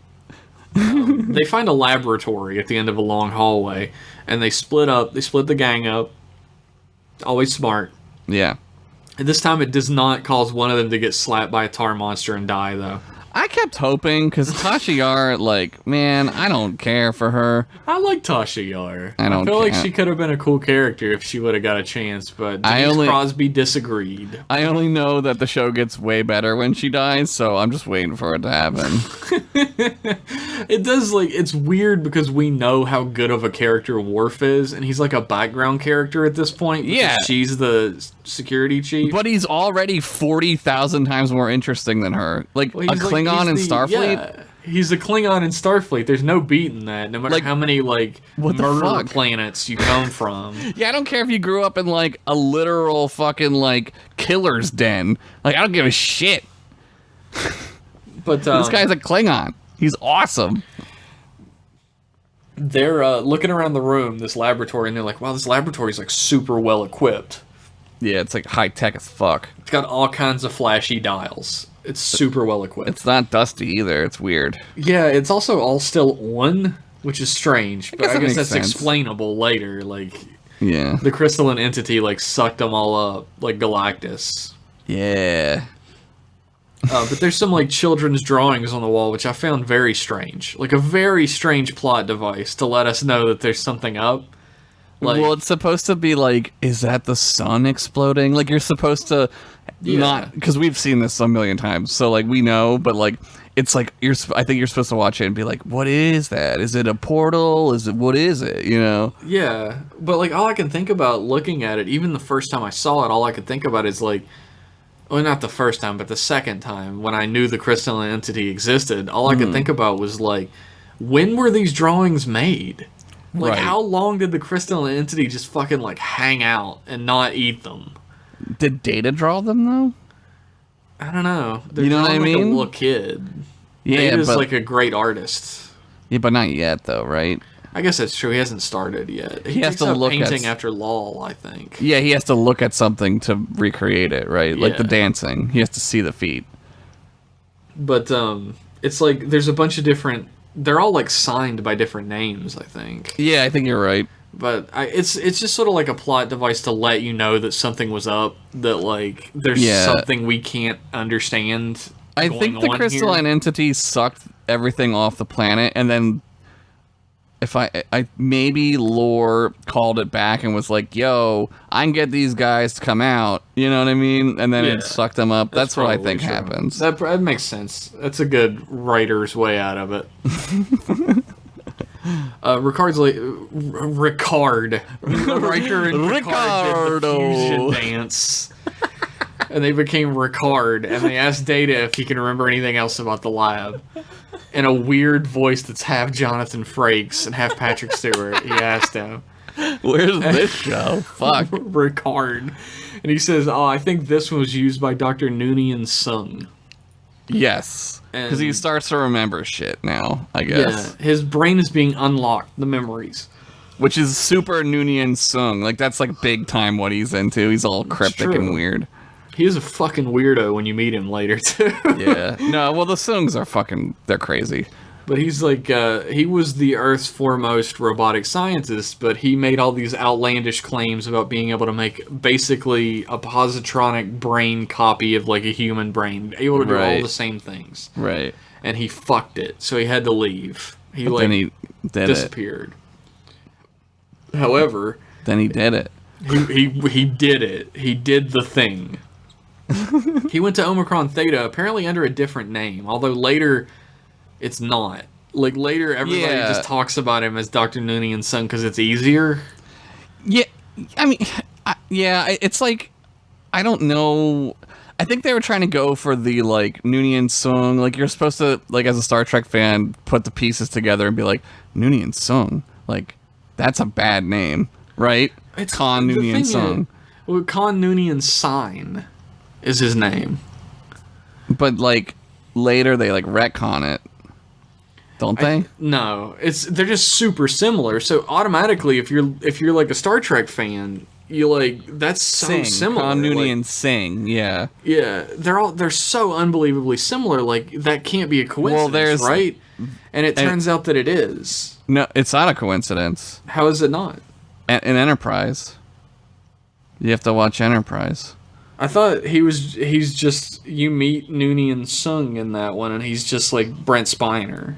They find a laboratory at the end of a long hallway, and they split up. They split the gang up. Always smart. Yeah. And this time it does not cause one of them to get slapped by a tar monster and die, though. I kept hoping, because Tasha Yar, like, man, I don't care for her. I like Tasha Yar. I don't feel like care. she could have been a cool character if she would have got a chance, but I Denise only- Crosby disagreed. I only know that the show gets way better when she dies, so I'm just waiting for it to happen. It does, like, it's weird because we know how good of a character Worf is, and he's like a background character at this point. because Yeah. she's the security chief. But he's already 40,000 times more interesting than her. Like, Well, a he's like- Klingon in he's the- Starfleet? yeah, he's a Klingon in Starfleet. There's no beating that, no matter Like, how many, like, what the murder fuck? planets you come from. Yeah, I don't care if you grew up in, like, a literal fucking, like, killer's den. Like, I don't give a shit. But This guy's a Klingon. He's awesome. they're looking around the room, this laboratory, and they're like, wow, this laboratory's, like, super well equipped. Yeah, it's, like, high-tech as fuck. It's got all kinds of flashy dials. It's super well equipped. It's not dusty either. It's weird. Yeah, it's also all still on, which is strange. But guess I that guess makes that's sense. explainable later. Like, Yeah. the crystalline entity, like, sucked them all up, like Galactus. Yeah. But there's some, like, children's drawings on the wall, which I found very strange. Like, a very strange plot device to let us know that there's something up. Like, well, it's supposed to be like, is that the sun exploding? Like, you're supposed to not, because we've seen this a million times, so like we know, but like it's like I think you're supposed to watch it and be like, what is that? Is it a portal? What is it? You know? yeah, but like all I can think about looking at it, even the first time I saw it, all I could think about is like, well, not the first time, but the second time when I knew the crystalline entity existed. All I could think about was like, when were these drawings made? Like, Right. how long did the crystalline entity just fucking like hang out and not eat them? Did Data draw them though? I don't know. They're You know what drawing I like mean? a little kid. Yeah, Data's but like a great artist. yeah, but not yet though, right? I guess that's true. He hasn't started yet. He has takes to up look at painting after LOL, I think. Yeah, he has to look at something to recreate it, right? Like the Yeah. dancing, he has to see the feet. But it's like there's a bunch of different. They're all like signed by different names, I think. Yeah, I think you're right. But it's just sort of like a plot device to let you know that something was up. That like there's Yeah. something we can't understand. I going think the on crystalline here. entity sucked everything off the planet, and then if I maybe Lore called it back and was like, "Yo, I can get these guys to come out," you know what I mean? And then Yeah. it sucked them up. That's what I probably think true. happens. That makes sense. That's a good writer's way out of it. Ricard's like Ricard. Riker and Ricard did the Ricardo. fusion dance. And they became Ricard, and they asked Data if he can remember anything else about the lab. In a weird voice that's half Jonathan Frakes and half Patrick Stewart, he asked him, Where's this show? Fuck. Ricard. And he says, oh, I think this one was used by Dr. Noonien Sung. Yes, because he And- starts to remember shit now, I guess. Yeah, his brain is being unlocked, the memories. Which is super Noonien Sung. Like, that's like big time what he's into. He's all cryptic and true. weird. He is a fucking weirdo when you meet him later, too. Yeah. No, well, the Sungs are fucking, they're crazy. But he's like, he was the Earth's foremost robotic scientist, but he made all these outlandish claims about being able to make basically a positronic brain copy of like a human brain, able to do all Right. the same things. Right. And he fucked it, so he had to leave. He But like then he did disappeared. However, it. Then he did it. he did it. He did the thing. He went to Omicron Theta apparently under a different name, although later it's not. Like later, everybody Yeah. just talks about him as Dr. Noonien Sung because it's easier. Yeah. I mean, yeah, it's like, I don't know. I think they were trying to go for the, like, Noonien Sung. Like, you're supposed to, like, as a Star Trek fan, put the pieces together and be like, Noonien Sung. Like, that's a bad name, right? Khan the Noonien thing Sung. Well, Khan Noonien Sign is his name. But, like, later they, like, retcon it. Don't they? No, they're just super similar. So automatically, if you're like a Star Trek fan, you like that's so Sing. similar. Khan like, Noonien Sing, yeah. Yeah, they're so unbelievably similar. Like that can't be a coincidence, there's- right? And it turns out that it is. No, it's not a coincidence. How is it not? In Enterprise. You have to watch Enterprise. I thought he's just you meet Noonien Sung in that one, and he's just like Brent Spiner.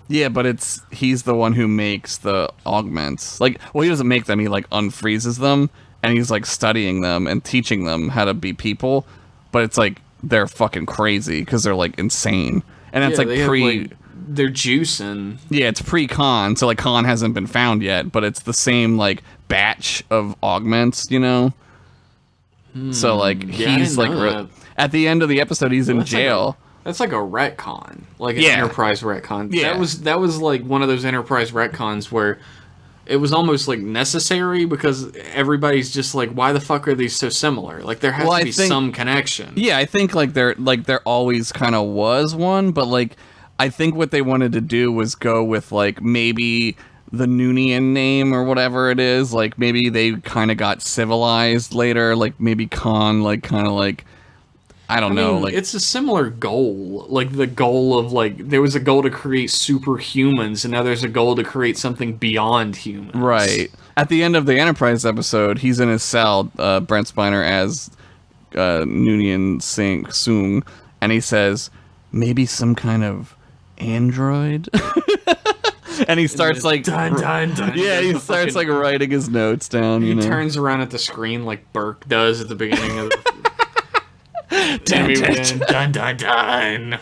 Yeah, but he's the one who makes the augments. Like, well, he doesn't make them, he like unfreezes them, and he's like studying them and teaching them how to be people. But it's like they're fucking crazy because they're like insane, and that's Yeah, like they have, pre. like, they're juicing. Yeah, it's pre-Khan, so like Khan hasn't been found yet, but it's the same like batch of augments, you know. So like Yeah, I he's didn't like know that. at the end of the episode, he's in That's like jail. That's like a retcon, like an Yeah. Enterprise retcon. Yeah. That was like one of those Enterprise retcons where it was almost like necessary because everybody's just like, why the fuck are these so similar? Like there has Well, to I be think- some connection. Yeah, I think like there always kind of was one, but like I think what they wanted to do was go with like maybe the Noonien name or whatever it is. Like maybe they kind of got civilized later. Like maybe Khan like kind of like I don't know. mean, Like it's a similar goal. Like the goal of like there was a goal to create superhumans, and now there's a goal to create something beyond humans. right at the end of the Enterprise episode, he's in his cell, Brent Spiner as Noonien Sung, and he says maybe some kind of android. And he starts like dun, dun, dun, yeah, he dun, starts like fucking- writing his notes down. You He know, turns around at the screen like Burke does at the beginning of the dun, dun, dun, dun.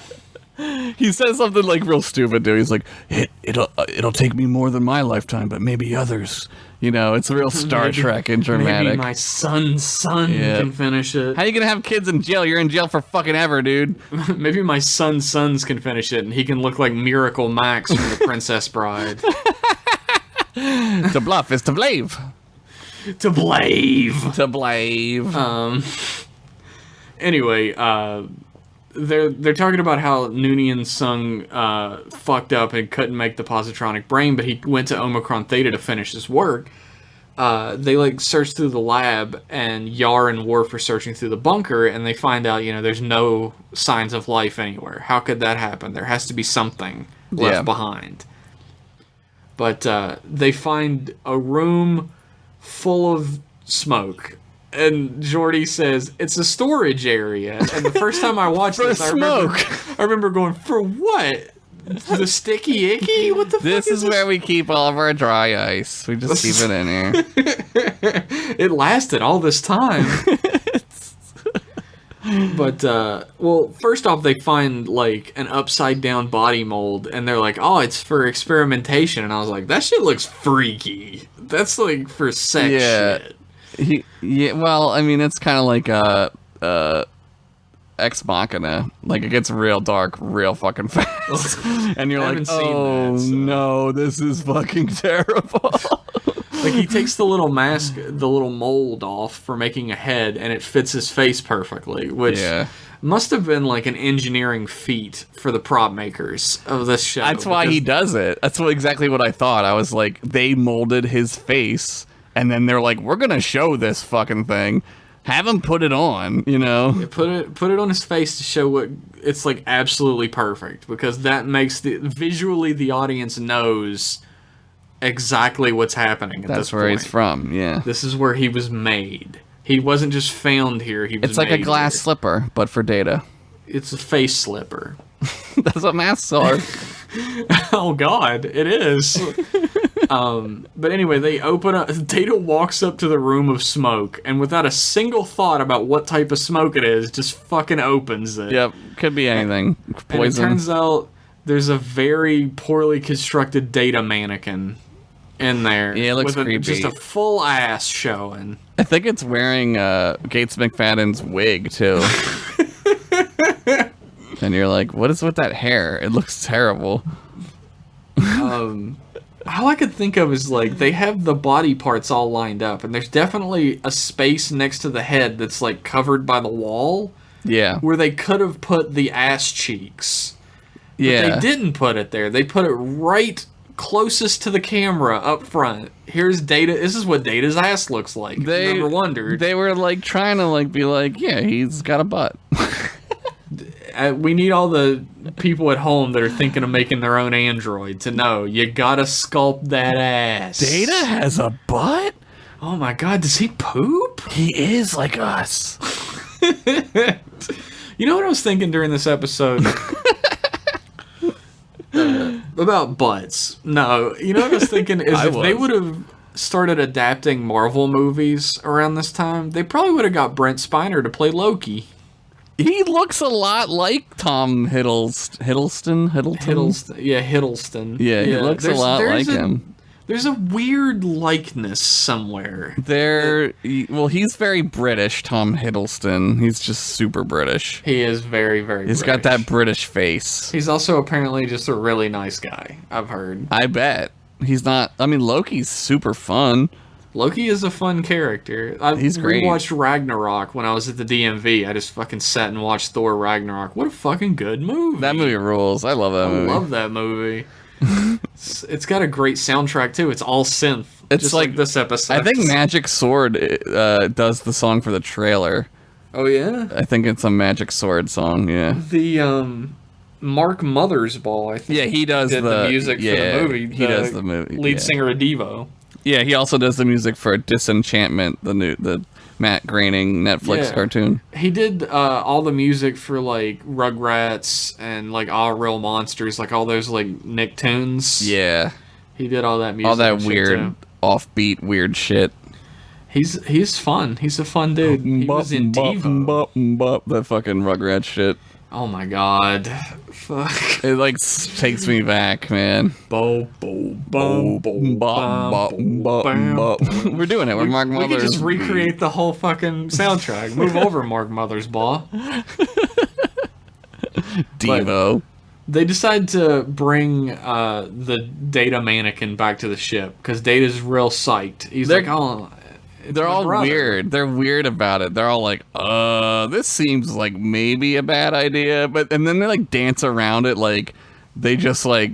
he says something like real stupid too. He's like, it'll take me more than my lifetime, but maybe others. You know, it's real Star Trek and dramatic. Maybe my son's son can finish it. How you gonna have kids in jail? You're in jail for fucking ever, dude. Maybe my son's sons can finish it, and he can look like Miracle Max from The Princess Bride. To bluff is to blave. To blave. To blave. Anyway, they're talking about how Noonien Sung fucked up and couldn't make the positronic brain, but he went to Omicron Theta to finish his work. They like search through the lab, and Yar and Worf are searching through the bunker, and they find out, there's no signs of life anywhere. How could that happen? There has to be something left behind. But they find a room full of smoke. And Geordi says, it's a storage area. And the first time I watched this, I remember going, for what? The sticky icky? What the This fuck is where we keep all of our dry ice. We just keep it in here. It lasted all this time. But, well, first off, they find, like, an upside-down body mold, and they're like, oh, it's for experimentation. And I was like, that shit looks freaky. That's, like, for sex shit. Well, I mean, it's kind of like Ex Machina. Like, it gets real dark real fucking fast. And you're like, oh, no, this is fucking terrible. Like, he takes the little mask, the little mold off for making a head, and it fits his face perfectly, which must have been, like, an engineering feat for the prop makers of this show. That's why he does it. That's exactly what I thought. I was like, they molded his face, and then they're like, we're going to show this fucking thing. Have him put it on, Yeah, put it on his face to show what it's, like, absolutely perfect, because that makes visually the audience knows exactly what's happening at this point. That's where he's from, yeah. This is where he was made. He wasn't just found here, he was It's like a glass slipper, but for Data. It's a face slipper. That's what masks are. Oh god, it is. But anyway, they open up. Data walks up to the room of smoke, and without a single thought about what type of smoke it is, just fucking opens it. Yep, could be anything. Poison. And it turns out there's a very poorly constructed Data mannequin in there. Yeah, it looks with creepy. Just a full ass showing. I think it's wearing Gates McFadden's wig, too. And you're like, what is with that hair? It looks terrible. All I could think of is, like, they have the body parts all lined up, and there's definitely a space next to the head that's, like, covered by the wall. Yeah. Where they could have put the ass cheeks. But Yeah. they didn't put it there. They put it right closest to the camera up front. Here's Data. This is what Data's ass looks like. If you ever wondered. They were, like, trying to, like, be like, yeah, he's got a butt. We need all the people at home that are thinking of making their own android to know you gotta sculpt that ass. Data has a butt? Oh my god, does he poop? He is like us. You know what I was thinking during this episode? About butts. No, you know what I was thinking is they would have started adapting Marvel movies around this time, they probably would have got Brent Spiner to play Loki. He looks a lot like Tom Hiddleston. Yeah, Hiddleston. Yeah, he looks a lot like him. There's a weird likeness somewhere. He's very British, Tom Hiddleston. He's just super British. He is very, very He's got that British face. He's also apparently just a really nice guy, I've heard. I bet. He's not... I mean, Loki's super fun. Loki is a fun character. He's great. I rewatched Ragnarok when I was at the DMV. I just fucking sat and watched Thor Ragnarok. What a fucking good movie. That movie rules. I love that movie. I love that movie. It's got a great soundtrack, too. It's all synth. It's just like this episode. I think Magic Sword does the song for the trailer. Oh, yeah? I think it's a Magic Sword song, yeah. The, Mark Mothersbaugh, I think. Yeah, he does did the music for the movie. He does the movie. Lead singer of Devo. Yeah, he also does the music for Disenchantment, the Matt Groening Netflix cartoon. He did all the music for like Rugrats and like All Real Monsters, like all those like Nicktoons. Yeah. He did all that music. All that and shit, weird, too. offbeat, weird shit. He's fun. He's a fun dude. He was in Devo. That fucking Rugrat shit. Oh my god. Fuck. It like takes me back, man. Bo, bo, bum, bo, bum, bo, bam. We're doing it. We're Mark We Mothers. could just recreate the whole fucking soundtrack. Move over, Mark Mothers Bois. Devo. They decide to bring the Data mannequin back to the ship because Data's real psyched. He's They're- like, oh, it's They're my all brother. weird. They're weird about it. They're all like, this seems like maybe a bad idea, and then they like dance around it like they just like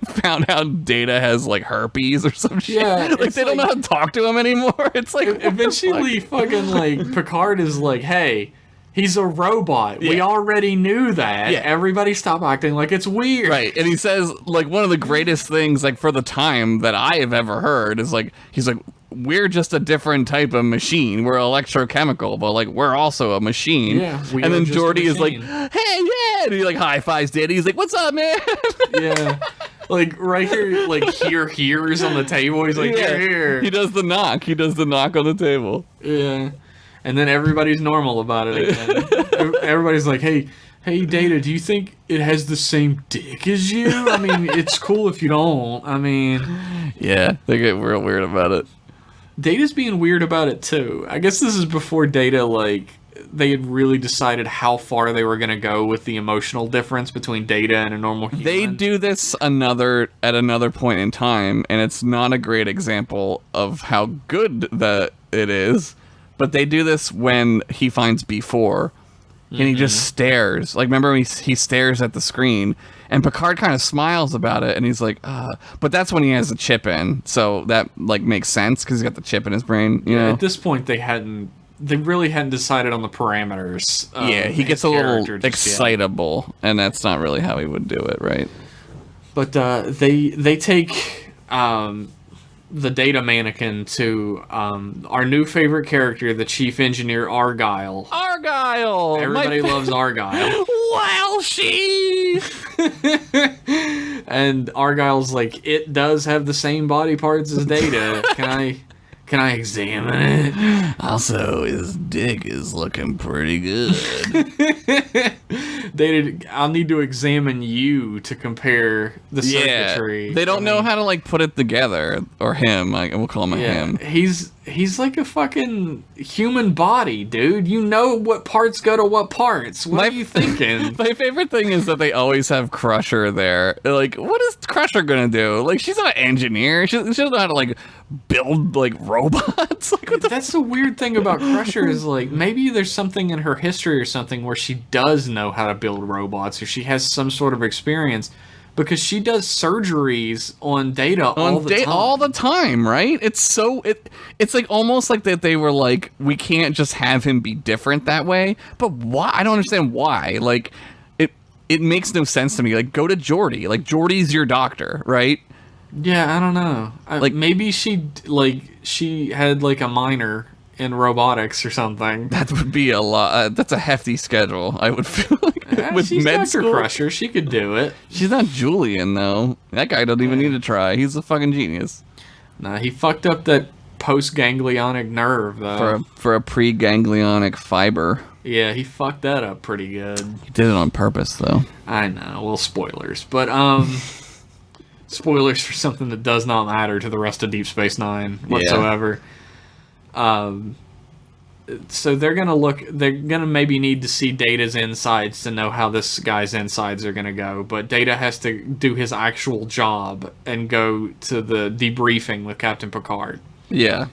found out Data has like herpes or some shit. Yeah, like it's they don't know like- how to talk to him anymore. It's like what the Eventually, fuck? fucking like Picard is like, hey. He's a robot. We Yeah. already knew that. Yeah. Everybody stop acting like it's weird. Right, and he says like one of the greatest things like for the time that I have ever heard is like he's like we're just a different type of machine. We're electrochemical, but like we're also a machine. Yeah, we and are then just a Geordi is like, machine. hey yeah, and he like high fives Daddy. He's like, what's up, man? Yeah. Like right here, like here's on the table. He's like, Yeah. here. He does the knock. He does the knock on the table. Yeah. And then everybody's normal about it again. Everybody's like, hey, Data, do you think it has the same dick as you? I mean, it's cool if you don't. I mean, Yeah, they get real weird about it. Data's being weird about it too. I guess this is before Data, like, they had really decided how far they were going to go with the emotional difference between Data and a normal human. They do this at another point in time, and it's not a great example of how good that it is. But they do this when he finds B4, and he just stares. Like, remember when he stares at the screen, and Picard kind of smiles about it, and he's like, But that's when he has the chip in, so that, like, makes sense, because he's got the chip in his brain, you know? At this point, they really hadn't decided on the parameters. Of Yeah, he his gets a little character just yet. excitable, and that's not really how he would do it, right? But they take the Data mannequin to our new favorite character, the chief engineer Argyle. Argyle! Everybody loves Argyle. Well, she... And Argyle's like, it does have the same body parts as Data. Can I examine it? Also, his dick is looking pretty good. Data, I'll need to examine you to compare the circuitry. They don't know how to, like, put it together. Or him. Like, we'll call him a him. He's like a fucking human body, dude. You know what parts go to what parts. What are you thinking? My favorite thing is that they always have Crusher there. Like, what is Crusher gonna do? Like, she's not an engineer. She doesn't know how to, like, build, like, robots. Like, what the That's the weird thing about Crusher is, like, maybe there's something in her history or something where she does know how to build robots, or she has some sort of experience, because she does surgeries on Data all the time. all the time, right? It's like almost like that they were like, we can't just have him be different that way. But why? I don't understand why. Like, it makes no sense to me. Like, go to Geordi. Like, Geordi's your doctor, right? Yeah, I don't know. Like- Maybe she had, like, a minor in robotics or something. That would be a lot. That's a hefty schedule. I would feel like Yeah, with she's med Dr. school. Crusher. She could do it. She's not Julian though. That guy doesn't even need to try. He's a fucking genius. Nah, he fucked up that post-ganglionic nerve, though. For a pre-ganglionic fiber. Yeah, he fucked that up pretty good. He did it on purpose though. I know. Well, spoilers. But, spoilers for something that does not matter to the rest of Deep Space Nine whatsoever. So they're gonna maybe need to see Data's insides to know how this guy's insides are gonna go, but Data has to do his actual job and go to the debriefing with Captain Picard. Yeah.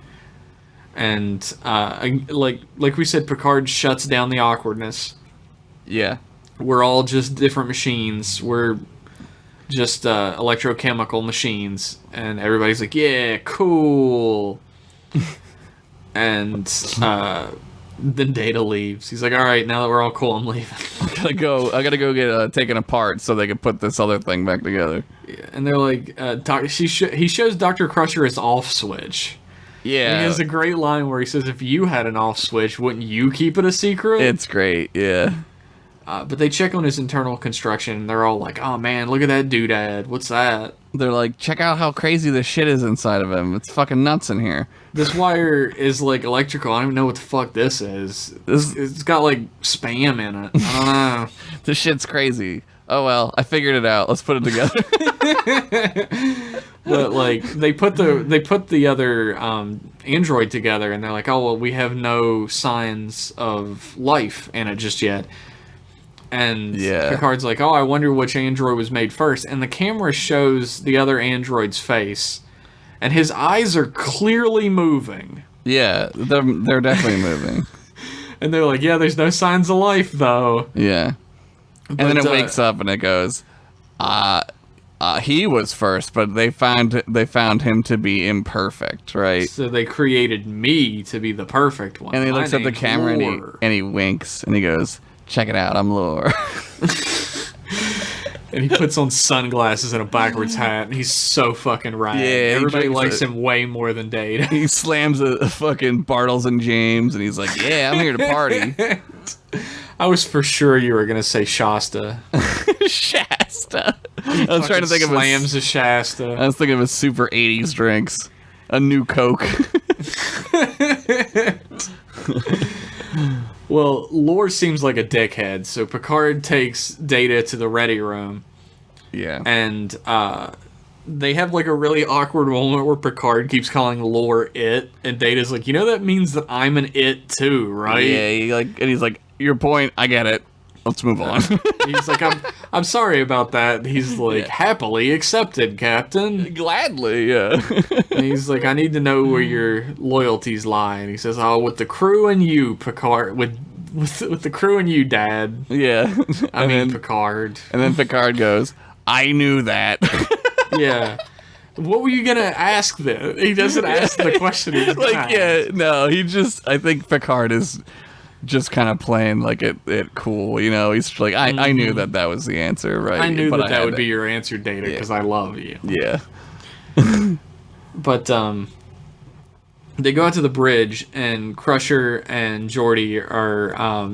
And like we said, Picard shuts down the awkwardness. Yeah. We're all just different machines. We're just electrochemical machines, and everybody's like, yeah, cool. And then Data leaves. He's like, all right, now that we're all cool, I'm leaving. I gotta go get taken apart so they can put this other thing back together. And they're like, he shows Dr. Crusher his off switch. Yeah. And he has a great line where he says, if you had an off switch, wouldn't you keep it a secret? It's great, yeah. But they check on his internal construction, and they're all like, oh man, look at that doodad. What's that? They're like, check out how crazy this shit is inside of him. It's fucking nuts in here. This wire is like electrical. I don't even know what the fuck this is. It's got like spam in it. I don't know. This shit's crazy. Oh well, I figured it out. Let's put it together. But like they put the other android together, and they're like, oh well, we have no signs of life in it just yet. And Picard's like, oh, I wonder which android was made first. And the camera shows the other android's face, and his eyes are clearly moving. Yeah, they're definitely moving. And they're like, yeah, there's no signs of life though. Yeah. And then it wakes up and it goes, he was first, but they found him to be imperfect, right? So they created me to be the perfect one. And he looks at the camera and he winks and he goes, check it out, I'm Lore. And he puts on sunglasses and a backwards hat, and he's so fucking rad. Yeah, everybody likes him way more than Data. He slams a fucking Bartles and James, and he's like, yeah, I'm here to party. I was for sure you were gonna say Shasta. Shasta. I was trying to think of slams a Shasta. I was thinking of a super 80s drinks. A new Coke. Well, Lore seems like a dickhead, so Picard takes Data to the ready room. Yeah. And they have like a really awkward moment where Picard keeps calling Lore it, and Data's like, you know that means that I'm an it too, right? Yeah, he's like, your point, I get it. Let's move on. He's like, I'm sorry about that. He's like, happily accepted, Captain. Gladly, yeah. And he's like, I need to know where your loyalties lie. And he says, oh, with the crew and you, Picard. With the crew and you, Dad. Yeah. I mean, Picard. And then Picard goes, I knew that. Yeah. What were you gonna ask then? He doesn't ask the question. He I think Picard is just kind of playing like it cool, you know. He's like, I knew that was the answer, right? I knew that would be your answer, Data, because I love you. Yeah. But they go out to the bridge, and Crusher and Geordi are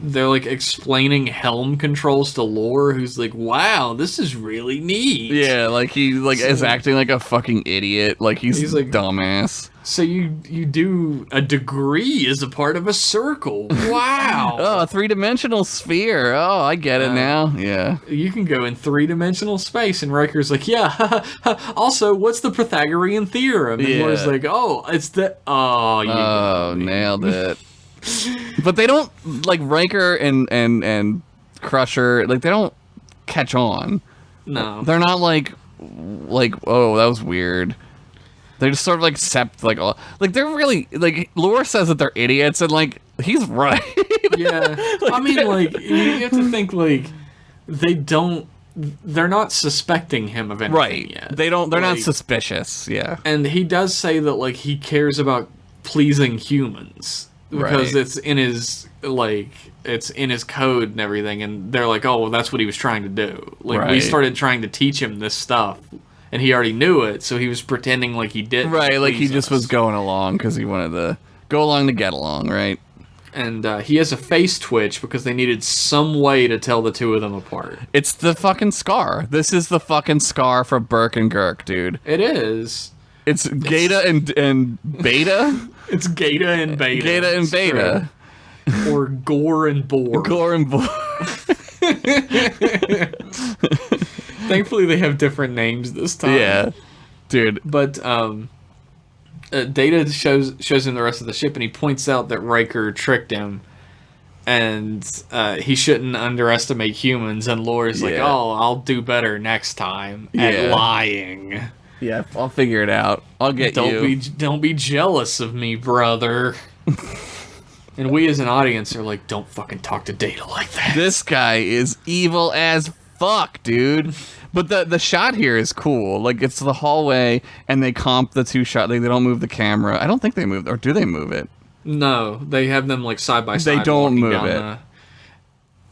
they're like explaining helm controls to Lore, who's like, wow, this is really neat. Yeah, like he is acting like a fucking idiot, like he's like dumbass. So you do a degree as a part of a circle. Wow. Oh, a 3-dimensional sphere. Oh, I get it now. Yeah. You can go in 3-dimensional space, and Riker's like, yeah. Also, what's the Pythagorean theorem? And Lore's like, oh, it's the nailed it. But they don't, like, Riker and Crusher, like, they don't catch on. No. They're not like, oh, that was weird. They just sort of like accept, like they're really, like, Lore says that they're idiots, and like, he's right. Yeah. I mean, like, you have to think, like, they're not suspecting him of anything yet. They're not suspicious, yeah. And he does say that, like, he cares about pleasing humans. Because it's in his, like, it's in his code and everything, and they're like, oh, well, that's what he was trying to do. Like, we started trying to teach him this stuff, and he already knew it, so he was pretending like he didn't. Right, like he just was going along because he wanted to go along to get along, right? And he has a face twitch because they needed some way to tell the two of them apart. It's the fucking scar. This is the fucking scar for Burke and Girk, dude. It is. It's Gata and Beta? It's Gata and Beta. Gata and Beta. Or Gore and Boar. Gore and Boar. Thankfully, they have different names this time. Yeah. Dude. But Data shows him the rest of the ship, and he points out that Riker tricked him, and he shouldn't underestimate humans. And Lore's like, oh, I'll do better next time at lying. Yeah, I'll figure it out. I'll get you. Don't be jealous of me, brother. And we as an audience are like, don't fucking talk to Data like that. This guy is evil as fuck, dude. But the shot here is cool. Like, it's the hallway, and they comp the two shots. Like, they don't move the camera. I don't think they move, or do they move it? No, they have them like side by side. They don't move it.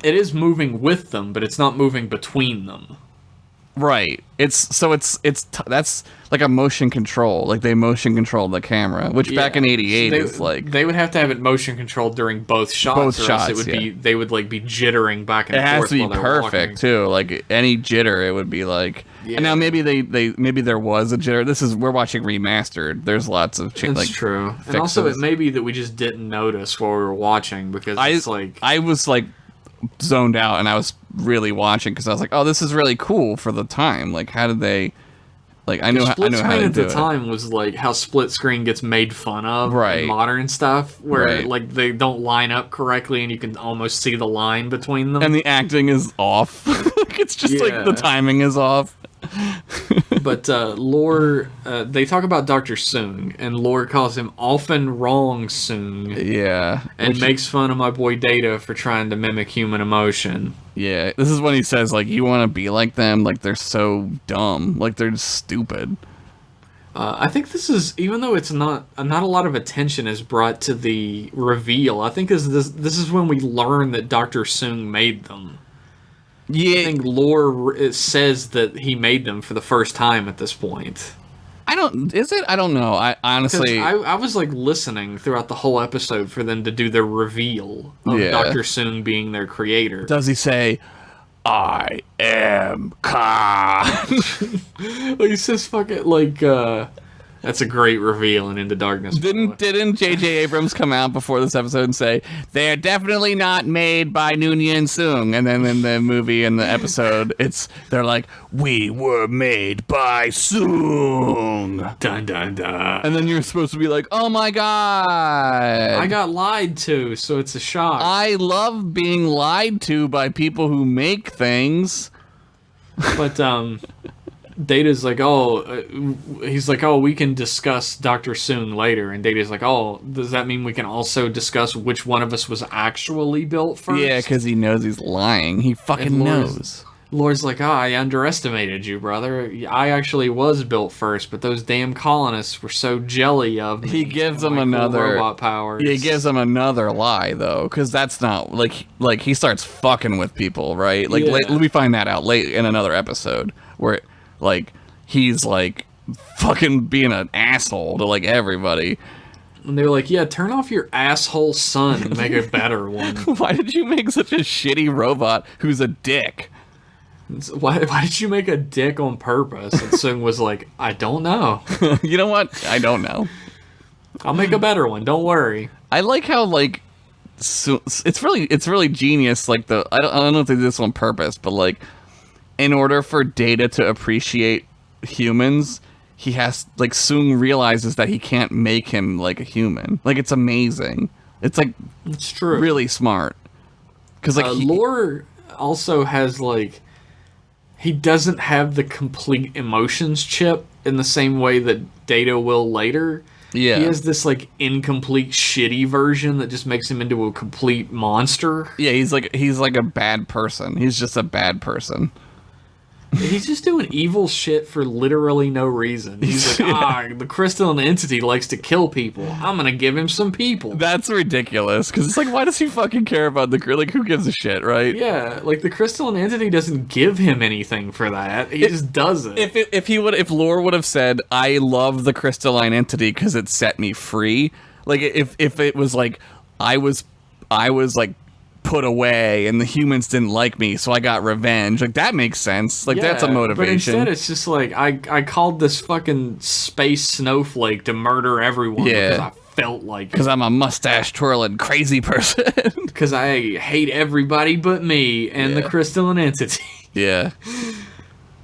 It is moving with them, but it's not moving between them. Right. That's like a motion control. Like they motion control the camera, which back in '88 is like they would have to have it motion controlled during both shots. Both or shots, else it would be they would like be jittering back and it has forth. to be while they're perfect walking. too. Like any jitter, it would be like. Yeah. And now maybe maybe there was a jitter. We're watching remastered. There's lots of That's true. And also, it may be that we just didn't notice while we were watching because it's like I was like zoned out and I was really watching because I was like, oh, this is really cool for the time. Like, how did they? Like, I knew how split to screen at do the it. time was like how split screen gets made fun of Right. in modern stuff, where Right. like they don't line up correctly and you can almost see the line between them. And the acting is off. It's just like the Yeah. timing is off. But Lore, they talk about Dr. Soong, and Lore calls him often wrong Soong, Yeah. and makes fun of my boy Data for trying to mimic human emotion. Yeah. This is when he says, like, you want to be like them? Like, they're so dumb. Like, they're just stupid. I think this is, even though it's not a lot of attention is brought to the reveal, I think this is when we learn that Dr. Soong made them. Yeah. I think Lore it says that he made them for the first time at this point. Is it? I don't know. I 'Cause honestly. I was like listening throughout the whole episode for them to do their reveal of Yeah. Dr. Soong being their creator. Does he say, I am Khan? Like, he says fucking like that's a great reveal in Into Darkness. Didn't J.J. Abrams come out before this episode and say, they're definitely not made by Noonien and Soong? And then in the movie and the episode, they're like, we were made by Soong. Dun dun dun. And then you're supposed to be like, oh my god. I got lied to, so it's a shock. I love being lied to by people who make things. But Data's like, he's like, we can discuss Dr. Soong later, and Data's like, does that mean we can also discuss which one of us was actually built first? Yeah, because he knows he's lying. He fucking And Laura's- knows. Lord's like, I underestimated you, brother. I actually was built first, but those damn colonists were so jelly of me. He gives and him my cool another robot powers. He gives him another lie though, because that's not like he starts fucking with people, right? Like Yeah. we find that out late in another episode where like he's like fucking being an asshole to like everybody. And they're like, yeah, turn off your asshole son and make a better one. Why did you make such a shitty robot who's a dick? Why did you make a dick on purpose? And Soong was like, I don't know. You know what? I don't know. I'll make a better one. Don't worry. I like how like it's really genius. Like I don't know if they did this on purpose, but like in order for Data to appreciate humans, he has like Soong realizes that he can't make him like a human. Like it's amazing. It's like It's true. really smart. Because like Lore also has like he doesn't have the complete emotions chip in the same way that Data will later. Yeah. He has this like incomplete shitty version that just makes him into a complete monster. yeah, he's like a bad person. He's just a bad person. He's just doing evil shit for literally no reason. He's like, the crystalline entity likes to kill people. I'm gonna give him some people. That's ridiculous. Because it's like, why does he fucking care about like who gives a shit, right? Yeah, like the crystalline entity doesn't give him anything for that. He just does it. If Lore would have said, I love the crystalline entity because it set me free, like if it was like I was like put away and the humans didn't like me, so I got revenge, like that makes sense. Like that's a Yeah, motivation. But instead, it's just like I called this fucking space snowflake to murder everyone Yeah. because I felt like Because I'm a mustache twirling crazy person. because I hate everybody but me and the Yeah. crystalline entity. Yeah.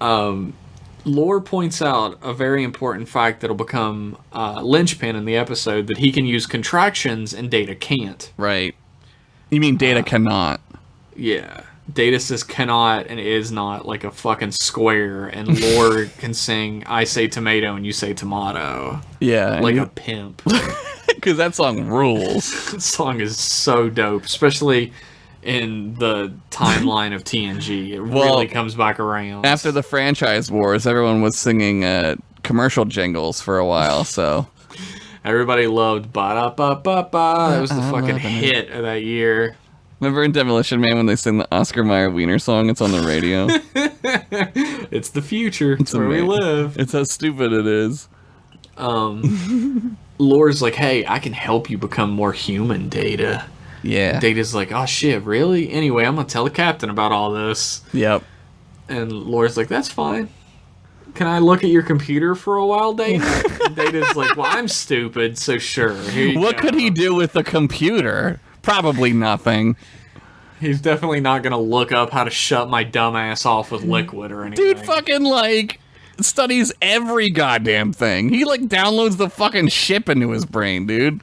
Lore points out a very important fact that'll become linchpin in the episode, that he can use contractions and Data can't. Right. You mean Data cannot? Yeah. Data says cannot and is not like a fucking square, and Lore can sing I say tomato and you say tomato. Yeah. Like a pimp. Because that song rules. That song is so dope, especially in the timeline of TNG. It really comes back around. After the franchise wars, everyone was singing commercial jingles for a while, so... Everybody loved ba da ba ba ba. That was the I'm fucking loving it. hit of that year. Remember in Demolition Man when they sing the Oscar Mayer Wiener song? It's on the radio. It's the future. It's where we live. It's how stupid it is. Lore's like, hey, I can help you become more human, Data. Yeah. Data's like, oh shit, really? Anyway, I'm gonna tell the captain about all this. Yep. And Lore's like, that's fine. Can I look at your computer for a while, Data? And Data's like, well, I'm stupid, so sure. What could he do with the computer? Probably nothing. He's definitely not gonna look up how to shut my dumb ass off with liquid or anything. Dude fucking, like, studies every goddamn thing. He, like, downloads the fucking ship into his brain, dude.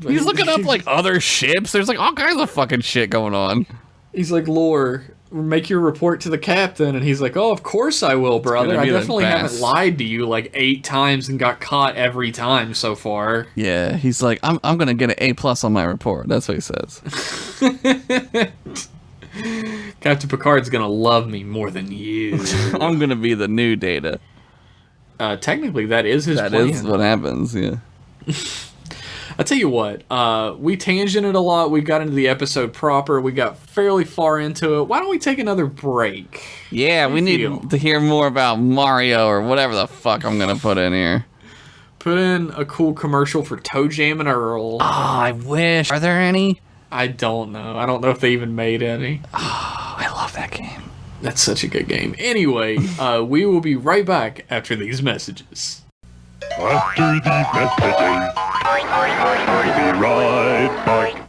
He's looking up, like, other ships. There's, like, all kinds of fucking shit going on. He's like, Lore, make your report to the captain. And he's like, oh, of course I will, brother. I definitely haven't lied to you, like, 8 times and got caught every time so far. Yeah, he's like, I'm gonna get an A+ on my report. That's what he says. Captain Picard's gonna love me more than you. I'm gonna be the new Data. Technically, that is his plan. That is what happens, yeah. I'll tell you what, we tangented a lot. We got into the episode proper. We got fairly far into it. Why don't we take another break? Yeah, we need to hear more about Mario or whatever the fuck I'm gonna put in here. Put in a cool commercial for Toe Jam and Earl. Oh, I wish. Are there any? I don't know. I don't know if they even made any. Oh, I love that game. That's such a good game. Anyway, we will be right back after these messages. After these messages, we'll be right back.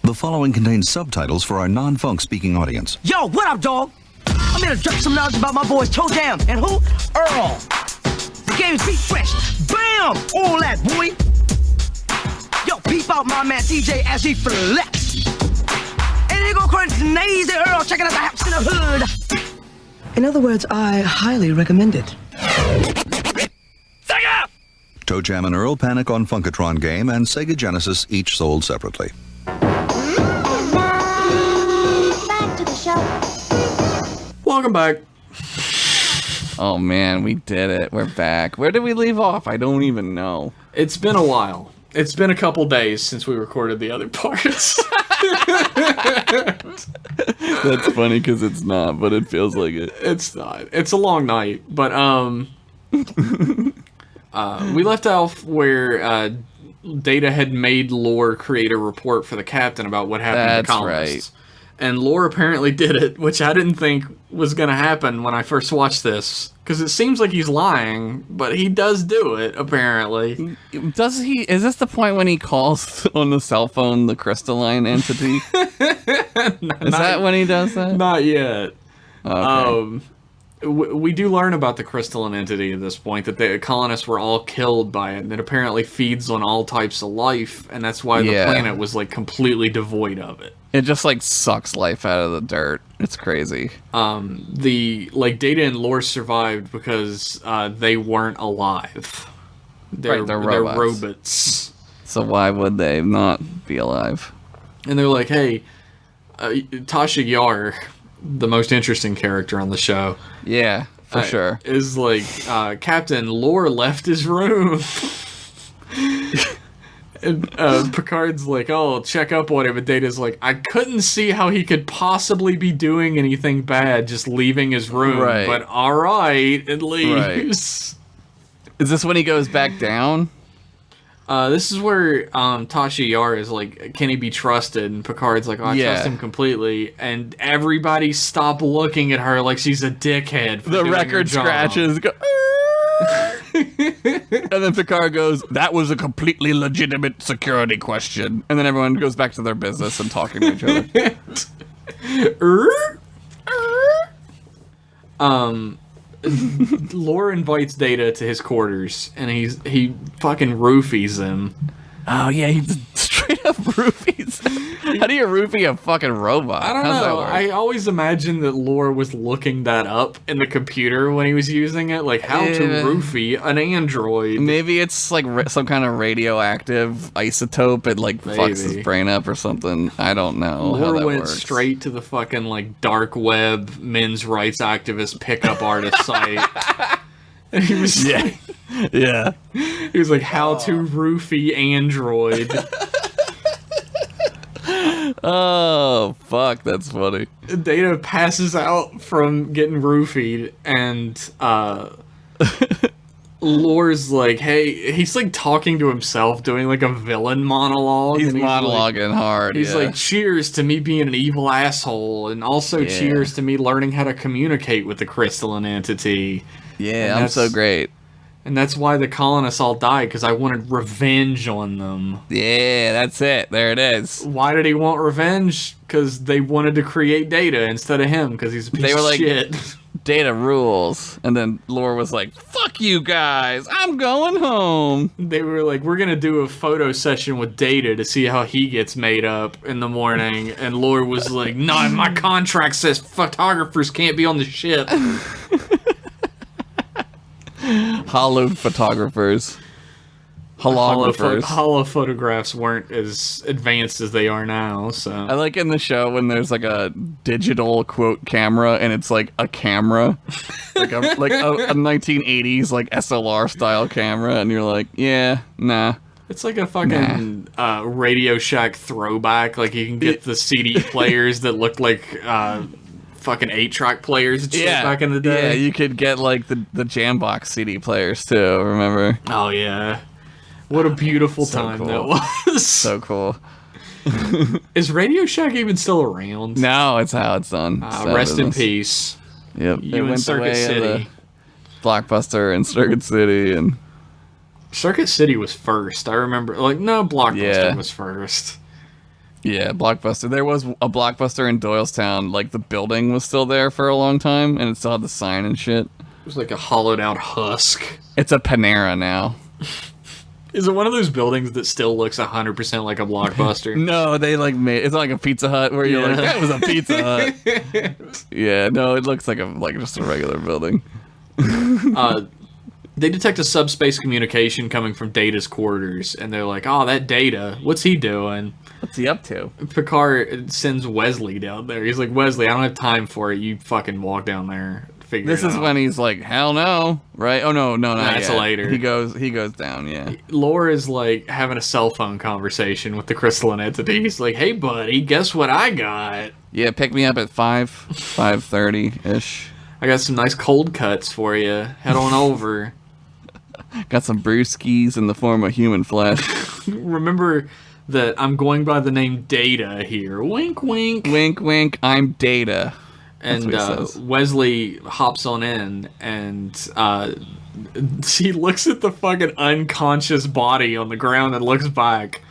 The following contains subtitles for our non-funk speaking audience. Yo, what up, dog? I'm here to drop some knowledge about my boys Toe Jam and who? Earl. The game's beat fresh. Bam! All that, boy. Yo, peep out my man TJ as he flex. And here go crazy Earl checking out the house in the hood. In other words, I highly recommend it. Sega! Toe Jam and Earl Panic on Funkatron Game and Sega Genesis, each sold separately. And now, back to the show. Welcome back. Oh man, we did it. We're back. Where did we leave off? I don't even know. It's been a while. It's been a couple days since we recorded the other parts. That's funny because it's not, but it feels like it. It's not. It's a long night, but we left off where Data had made Lore create a report for the captain about what happened to the colonists. Right. And Lore apparently did it, which I didn't think was going to happen when I first watched this. Because it seems like he's lying, but he does do it, apparently. Does he? Is this the point when he calls on the cell phone the crystalline entity? Is that when he does that? Not yet. Okay. We do learn about the crystalline entity at this point, that the colonists were all killed by it, and it apparently feeds on all types of life, and that's why the planet was, like, completely devoid of it. It just, like, sucks life out of the dirt. It's crazy. Data and Lore survived because they weren't alive. They're robots. So why would they not be alive? And they're like, hey, Tasha Yar, the most interesting character on the show. Yeah, for sure. Is like, Captain, Lore left his room. And Picard's like, oh, check up on him. And Data's like, I couldn't see how he could possibly be doing anything bad just leaving his room. Right. But alright, and leaves. Right. Is this when he goes back down? This is where Tasha Yar is like, can he be trusted? And Picard's like, oh, I trust him completely. And everybody stop looking at her like she's a dickhead. The record scratches. And then Picard goes, that was a completely legitimate security question. And then everyone goes back to their business and talking to each other. Lore invites Data to his quarters, and he fucking roofies him. Oh yeah, he straight up roofies. How do you roofie a fucking robot? I don't know. I always imagined that Lore was looking that up in the computer when he was using it, like how to roofie an android. Maybe it's like some kind of radioactive isotope. It like fucks his brain up or something. I don't know. Lore went straight to the fucking like dark web men's rights activist pickup artist site. And he was like, he was like, how to roofie android. Oh, fuck, that's funny. Data passes out from getting roofied, and Lore's like, hey, he's like talking to himself, doing like a villain monologue. He's and monologuing hard. He's yeah. like, cheers to me being an evil asshole, and also cheers to me learning how to communicate with the crystalline entity. Yeah, I'm so great. And that's why the colonists all died, because I wanted revenge on them. Yeah, that's it. There it is. Why did he want revenge? Because they wanted to create Data instead of him, because he's a piece of shit. Data rules. And then Lore was like, fuck you guys, I'm going home. They were like, we're going to do a photo session with Data to see how he gets made up in the morning. And Lore was like, no, my contract says photographers can't be on the ship. Hollow photographers. Holographers. Hollow photographs weren't as advanced as they are now, so... I like in the show when there's like a digital quote camera and it's like a camera. like a 1980s like SLR style camera, and you're like, yeah, nah. It's like a fucking Radio Shack throwback. Like, you can get the CD players that look like fucking 8-track players and shit back in the day. Yeah, you could get like the Jambox CD players too, remember? Oh, yeah. What a beautiful time that was. So cool. Is Radio Shack even still around? No, it's how it's done. Rest in peace. Yep. You in Circuit City. Blockbuster and Circuit City and... Circuit City was first. I remember, like, no, Blockbuster was first. Yeah, Blockbuster. There was a Blockbuster in Doylestown. Like, the building was still there for a long time, and it still had the sign and shit. It was like a hollowed out husk. It's a Panera now. Is it one of those buildings that still looks 100% like a Blockbuster? No, they like made it's not like a Pizza Hut where you're like, that was a Pizza Hut. Yeah, no, it looks like just a regular building. They detect a subspace communication coming from Data's quarters, and they're like, oh, that Data, what's he doing? What's he up to? Picard sends Wesley down there. He's like, Wesley, I don't have time for it. You fucking walk down there. This is when he's like, hell no, right? Oh no, that's yet. later. He goes down, yeah. Lore is like having a cell phone conversation with the crystalline entity. He's like, hey buddy, guess what I got? Yeah, pick me up at 5:30-ish. I got some nice cold cuts for you. Head on over. Got some brewskis in the form of human flesh. Remember that I'm going by the name Data here. Wink, wink. Wink, wink, I'm Data. And Wesley hops on in, and he looks at the fucking unconscious body on the ground and looks back.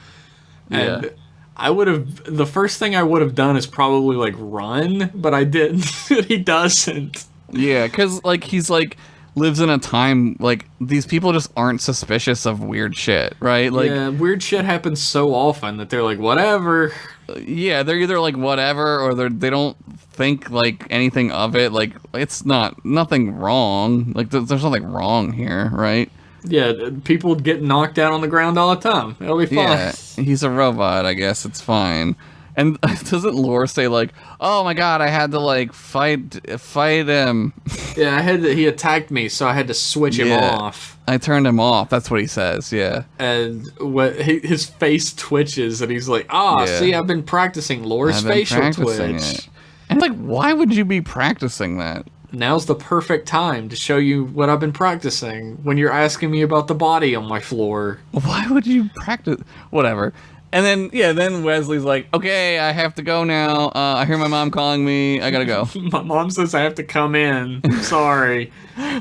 And the first thing I would have done is probably like run, but I didn't. He doesn't. Yeah, because like he's like lives in a time like these people just aren't suspicious of weird shit, right? Like, yeah, weird shit happens so often that they're like, whatever. Yeah, they're either like whatever, or they don't think like anything of it. Like, it's nothing wrong. Like, there's nothing wrong here, right? Yeah, people get knocked out on the ground all the time. It'll be fine. Yeah, he's a robot, I guess. It's fine. And doesn't Lore say like, "Oh my god, I had to like fight him"? Yeah, he attacked me, so I had to switch him off. I turned him off. That's what he says. Yeah. And his face twitches, and he's like, see, I've been practicing Lore's facial twitch. And like, why would you be practicing that? Now's the perfect time to show you what I've been practicing when you're asking me about the body on my floor. Why would you practice? Whatever. And then Wesley's like, okay, I have to go now. I hear my mom calling me. I gotta go. My mom says I have to come in. Sorry.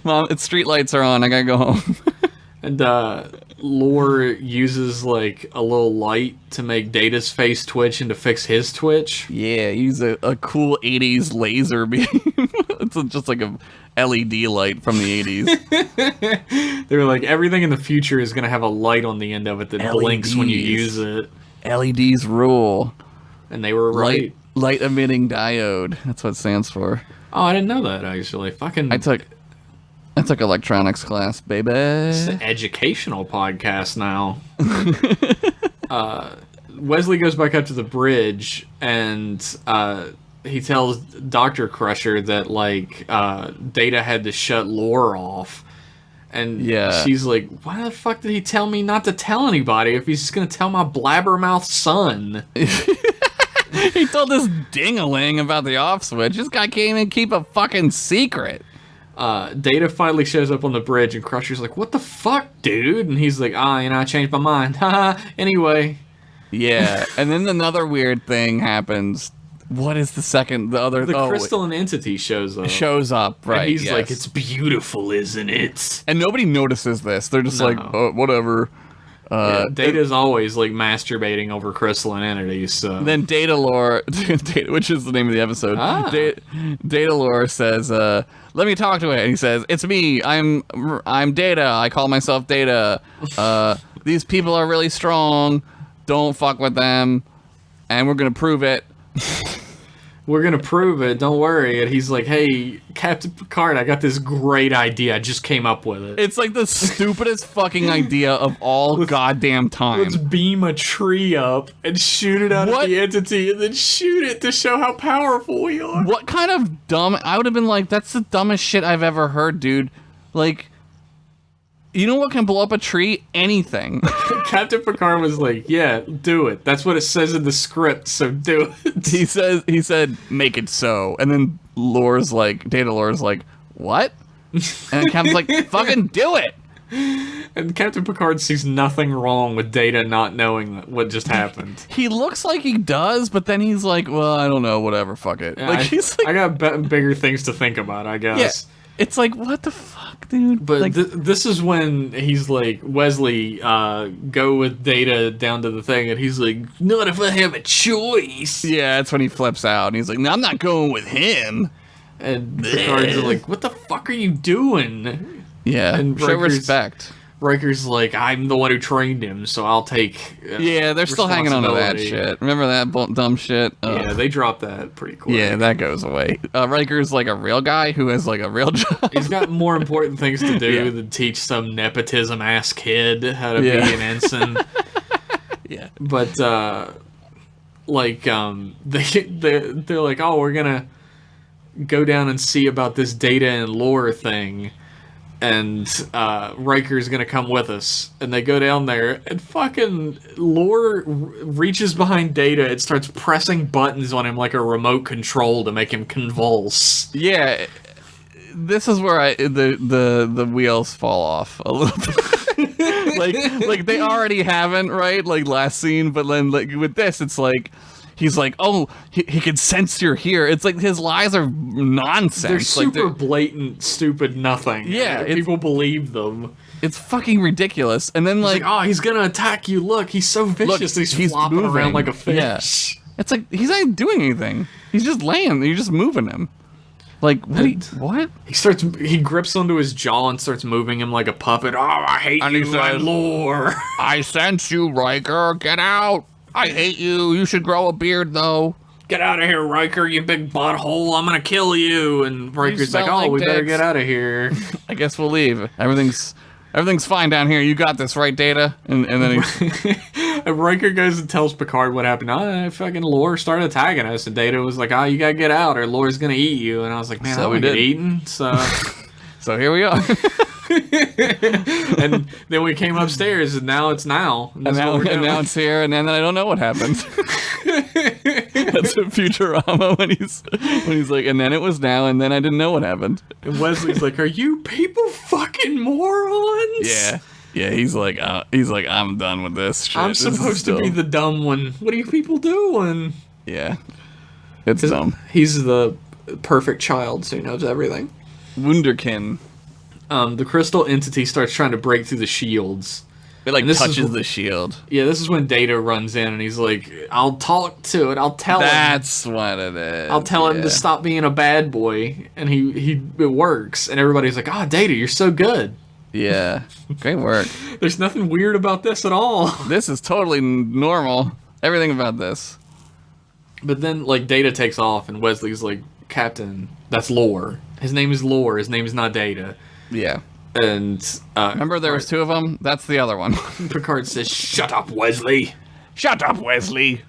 Mom, its street lights are on. I gotta go home. And Lore uses like a little light to make Data's face twitch and to fix his twitch. Yeah, use a cool 80s laser beam. It's just like a LED light from the 80s. They were like, everything in the future is going to have a light on the end of it that blinks when you use it. LEDs rule. And they were right. Light emitting diode. That's what it stands for. Oh, I didn't know that, actually. Fucking... I took electronics class, baby. It's an educational podcast now. Wesley goes back up to the bridge, and he tells Dr. Crusher that, like, Data had to shut Lore off. And she's like, why the fuck did he tell me not to tell anybody if he's just going to tell my blabbermouth son? He told this ding-a-ling about the off switch. This guy can't even keep a fucking secret. Data finally shows up on the bridge, and Crusher's like, "What the fuck, dude?" And he's like, I changed my mind. Haha. Anyway. Yeah, and then another weird thing happens. What is the crystalline entity shows up. Right? And he's like, "It's beautiful, isn't it?" And nobody notices this. They're just like, "Oh, whatever." Data's always like masturbating over crystalline entities. So. Then Datalore, which is the name of the episode, Datalore says, "Let me talk to it." And he says, "It's me. I'm Data. I call myself Data. These people are really strong. Don't fuck with them, and we're gonna prove it." We're gonna prove it, don't worry. And he's like, "Hey, Captain Picard, I got this great idea. I just came up with it." It's like the stupidest fucking idea of all goddamn time. Let's beam a tree up and shoot it out of the entity and then shoot it to show how powerful we are. What kind of dumb... I would have been like, that's the dumbest shit I've ever heard, dude. Like... You know what can blow up a tree? Anything. Captain Picard was like, "Yeah, do it. That's what it says in the script, so do it." He said, "Make it so." And then Datalore's like, "What?" And Captain's like, "Fucking do it." And Captain Picard sees nothing wrong with Data not knowing what just happened. He looks like he does, but then he's like, "Well, I don't know, whatever, fuck it." Yeah, I got bigger things to think about, I guess. Yeah. It's like, what the fuck, dude? But like, this is when he's like, "Wesley, go with Data down to the thing," and he's like, "Not if I have a choice." Yeah, that's when he flips out, and he's like, "No, I'm not going with him." And Picard's like, "What the fuck are you doing?" Yeah, and show respect. Riker's like, "I'm the one who trained him, so I'll take." Yeah, they're still hanging on to that shit. Remember that dumb shit? Yeah, they dropped that pretty quick. Yeah, that goes away. Riker's like a real guy who has like a real job. He's got more important things to do than teach some nepotism ass kid how to be an ensign. Yeah, but they're like, "Oh, we're gonna go down and see about this Data and Lore thing." And Riker's gonna come with us, and they go down there, and fucking Lore reaches behind Data and starts pressing buttons on him like a remote control to make him convulse. Yeah, this is where the wheels fall off a little bit. like they already haven't, right? Like last scene, but then like with this, it's like. He's like, "Oh, he can sense you're here." It's like his lies are nonsense. They're super blatant, stupid nothing. Yeah, people believe them. It's fucking ridiculous. And then like, "Oh, he's gonna attack you. Look, he's so vicious. Look, he's flopping moving around like a fish." Yeah. It's like he's not doing anything. He's just laying. You're just moving him. Like what? He grips onto his jaw and starts moving him like a puppet. "Oh, I hate you, my Lore." "I sense you, Riker. Get out. I hate you. You should grow a beard, though." "Get out of here, Riker, you big butthole. I'm gonna kill you." And Riker's like, "Oh, we better get out of here." "I guess we'll leave. Everything's fine down here. You got this, right, Data?" And then and Riker goes and tells Picard what happened. Fucking Lore started attacking us. And Data was like, "You gotta get out or Lore's gonna eat you." And I was like, "Man, I don't get eaten." So here we are. And then we came upstairs, and now it's now. And now it's here, and then I don't know what happened. That's a Futurama when he's like, "And then it was now, and then I didn't know what happened." And Wesley's like, "Are you people fucking morons?" Yeah. He's like, "I'm done with this shit. I'm supposed to be the dumb one. What are you people doing?" Yeah, it's dumb. He's the perfect child, so he knows everything. Wunderkind. The crystal entity starts trying to break through the shields. It like touches the shield. Yeah, this is when Data runs in and he's like, "I'll talk to it. I'll tell him." That's what it is. I'll tell him to stop being a bad boy, and it works. And everybody's like, "Oh, Data, you're so good." Yeah, great work. There's nothing weird about this at all. This is totally normal. Everything about this. But then, like, Data takes off, and Wesley's like, "Captain, that's Lore. His name is Lore. His name is not Data." Yeah. And remember there was two of them? That's the other one. Picard says, "Shut up, Wesley." "Shut up, Wesley."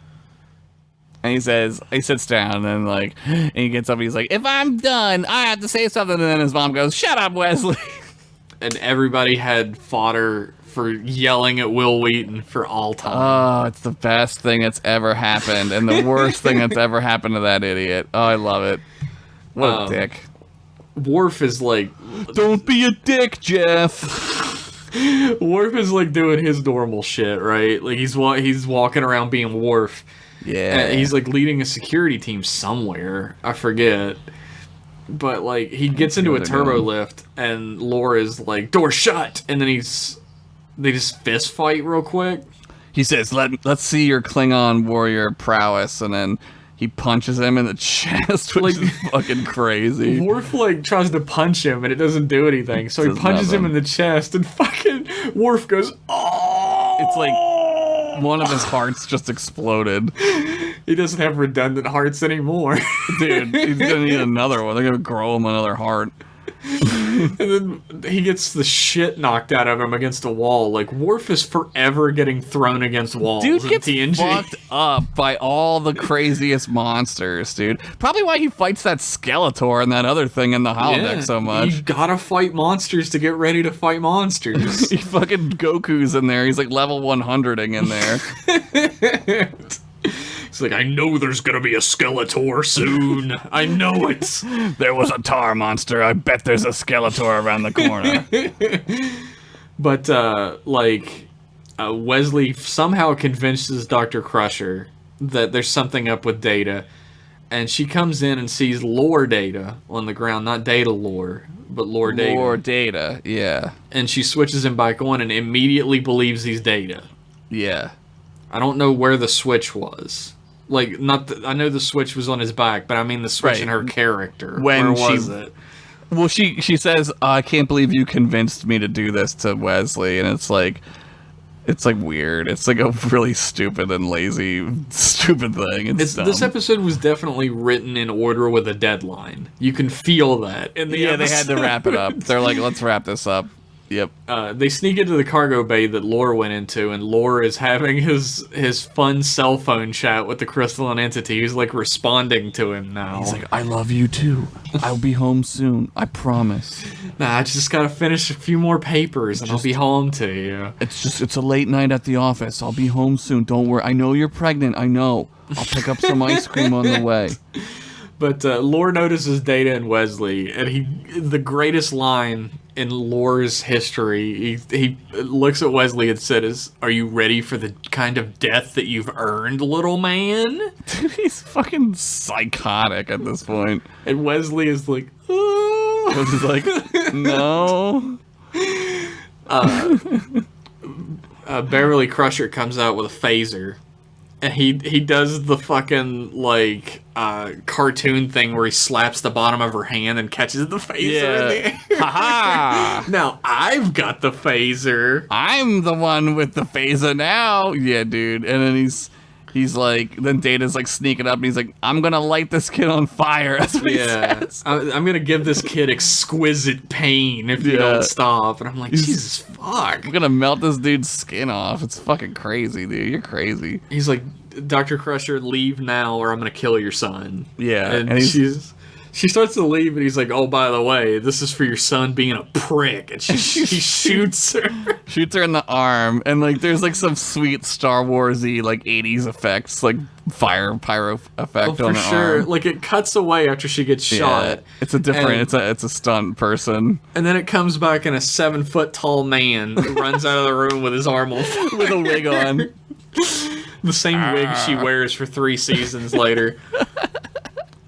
And he sits down and he gets up and he's like, "If I'm done, I have to say something." And then his mom goes, "Shut up, Wesley." and everybody had fodder for yelling at Will Wheaton for all time. Oh, it's the best thing that's ever happened, and the worst thing that's ever happened to that idiot. Oh, I love it. What a dick. Worf is like, don't be a dick, Jeff. Worf is like doing his normal shit, right? Like he's walking around being Worf. Yeah. And he's like leading a security team somewhere. I forget. But like he gets into a turbo lift and Laura's like, door shut, and then they just fist fight real quick. He says, let's see your Klingon warrior prowess, and then he punches him in the chest, which is fucking crazy. Worf like tries to punch him and it doesn't do anything, so he punches him in the chest and fucking Worf goes, oh! It's like one of his hearts just exploded. He doesn't have redundant hearts anymore. Dude, he's gonna need another one. They're gonna grow him another heart. And then he gets the shit knocked out of him against a wall. Like, Worf is forever getting thrown against walls dude in gets TNG. Fucked up by all the craziest monsters, dude. Probably why he fights that Skeletor and that other thing in the holodeck so much. You gotta fight monsters to get ready to fight monsters. He fucking Goku's in there. He's like level 100ing in there. He's like, I know there's gonna be a Skeletor soon. I know it. There was a tar monster. I bet there's a Skeletor around the corner. But, Wesley somehow convinces Dr. Crusher that there's something up with Data. And she comes in and sees Lore Data on the ground. Not Datalore, but Lore Data. Lore Data, yeah. And she switches him back on and immediately believes he's Data. Yeah. I don't know where the switch was. Like, I know the switch was on his back, but I mean the switch in her character. When where was it? Well, she says, I can't believe you convinced me to do this to Wesley, and it's like weird. It's like a really stupid and lazy, stupid thing. This episode was definitely written in order with a deadline. You can feel that in the episode. They had to wrap it up. They're like, let's wrap this up. Yep. They sneak into the cargo bay that Lore went into, and Lore is having his fun cell phone chat with the crystalline entity who's like responding to him now. He's like, I love you too. I'll be home soon. I promise. Nah, I just gotta finish a few more papers and I'll be home to you. It's a late night at the office. I'll be home soon. Don't worry. I know you're pregnant. I know. I'll pick up some ice cream on the way. But Lore notices Data and Wesley, and the greatest line in Lore's history, he looks at Wesley and says, "Are you ready for the kind of death that you've earned, little man?" Dude, he's fucking psychotic at this point. And Wesley is like, "Oh." Wesley's like, no. Beverly Crusher comes out with a phaser. And he does the fucking, cartoon thing where he slaps the bottom of her hand and catches the phaser in the air. Ha-ha! Now, I've got the phaser. I'm the one with the phaser now. Yeah, dude. And then he's like, then Data's like sneaking up and he's like, I'm gonna light this kid on fire. That's what he says. I'm gonna give this kid exquisite pain if you don't stop. And I'm like, Jesus fuck. I'm gonna melt this dude's skin off. It's fucking crazy, dude. You're crazy. He's like, Dr. Crusher, leave now or I'm gonna kill your son. Yeah. And she starts to leave, and he's like, "Oh, by the way, this is for your son being a prick." And he shoots her. Shoots her in the arm, and there's some sweet Star Warsy 80s effects, pyro effect on her arm. Like it cuts away after she gets shot. It's a different. It's a stunt person. And then it comes back, and a 7-foot tall man runs out of the room with his arm on fire. With a wig on. The same wig she wears for 3 seasons later.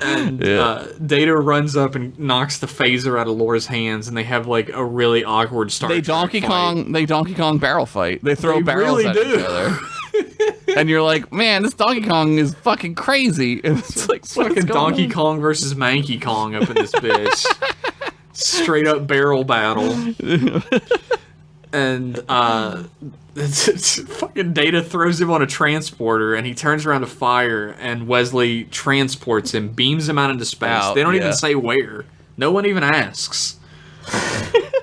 And Data runs up and knocks the phaser out of Lore's hands, and they have a really awkward Star Trek fight. They Donkey Kong barrel fight. They throw barrels at each other. And you're like, man, this Donkey Kong is fucking crazy. And it's fucking Donkey Kong versus Manky Kong up in this bitch. Straight up barrel battle. And fucking Data throws him on a transporter, and he turns around to fire, and Wesley transports him, beams him out into space. They don't even say where. No one even asks.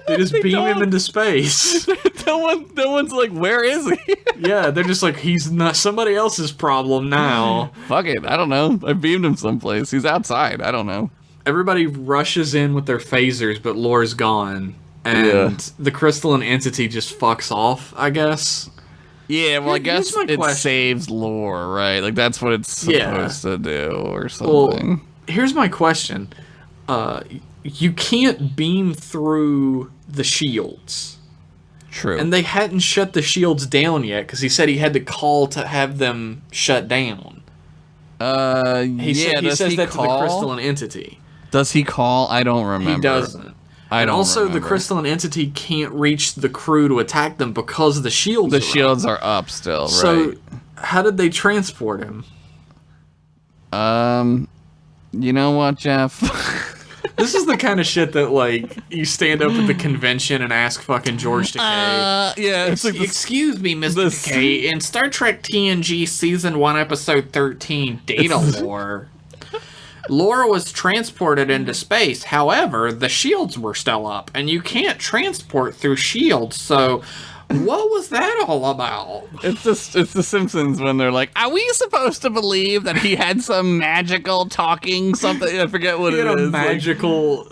They just beam him into space. No one's like, where is he? Yeah, they're just like, he's not somebody else's problem now. Fuck it, I don't know. I beamed him someplace. He's outside. I don't know. Everybody rushes in with their phasers, but Lore's gone. and the crystalline entity just fucks off, I guess. Yeah, well, I guess Here's my it question. saves lore, right? Like, that's what it's supposed to do, or something. Well, here's my question. You can't beam through the shields. True. And they hadn't shut the shields down yet, because he said he had to call to have them shut down. He says that to the crystalline entity. Does he call? I don't remember. He doesn't. And also, the crystalline entity can't reach the crew to attack them because the shields are up still, right? So, how did they transport him? You know what, Jeff? This is the kind of shit that, like, you stand up at the convention and ask fucking George Takei. Yeah, it's like Excuse me, Mr. Takei, in Star Trek TNG Season 1, Episode 13, Datalore, Laura was transported into space. However, the shields were still up, and you can't transport through shields, so what was that all about? It's the Simpsons when they're like, are we supposed to believe that he had some magical talking something? I forget what He it had is. a magical,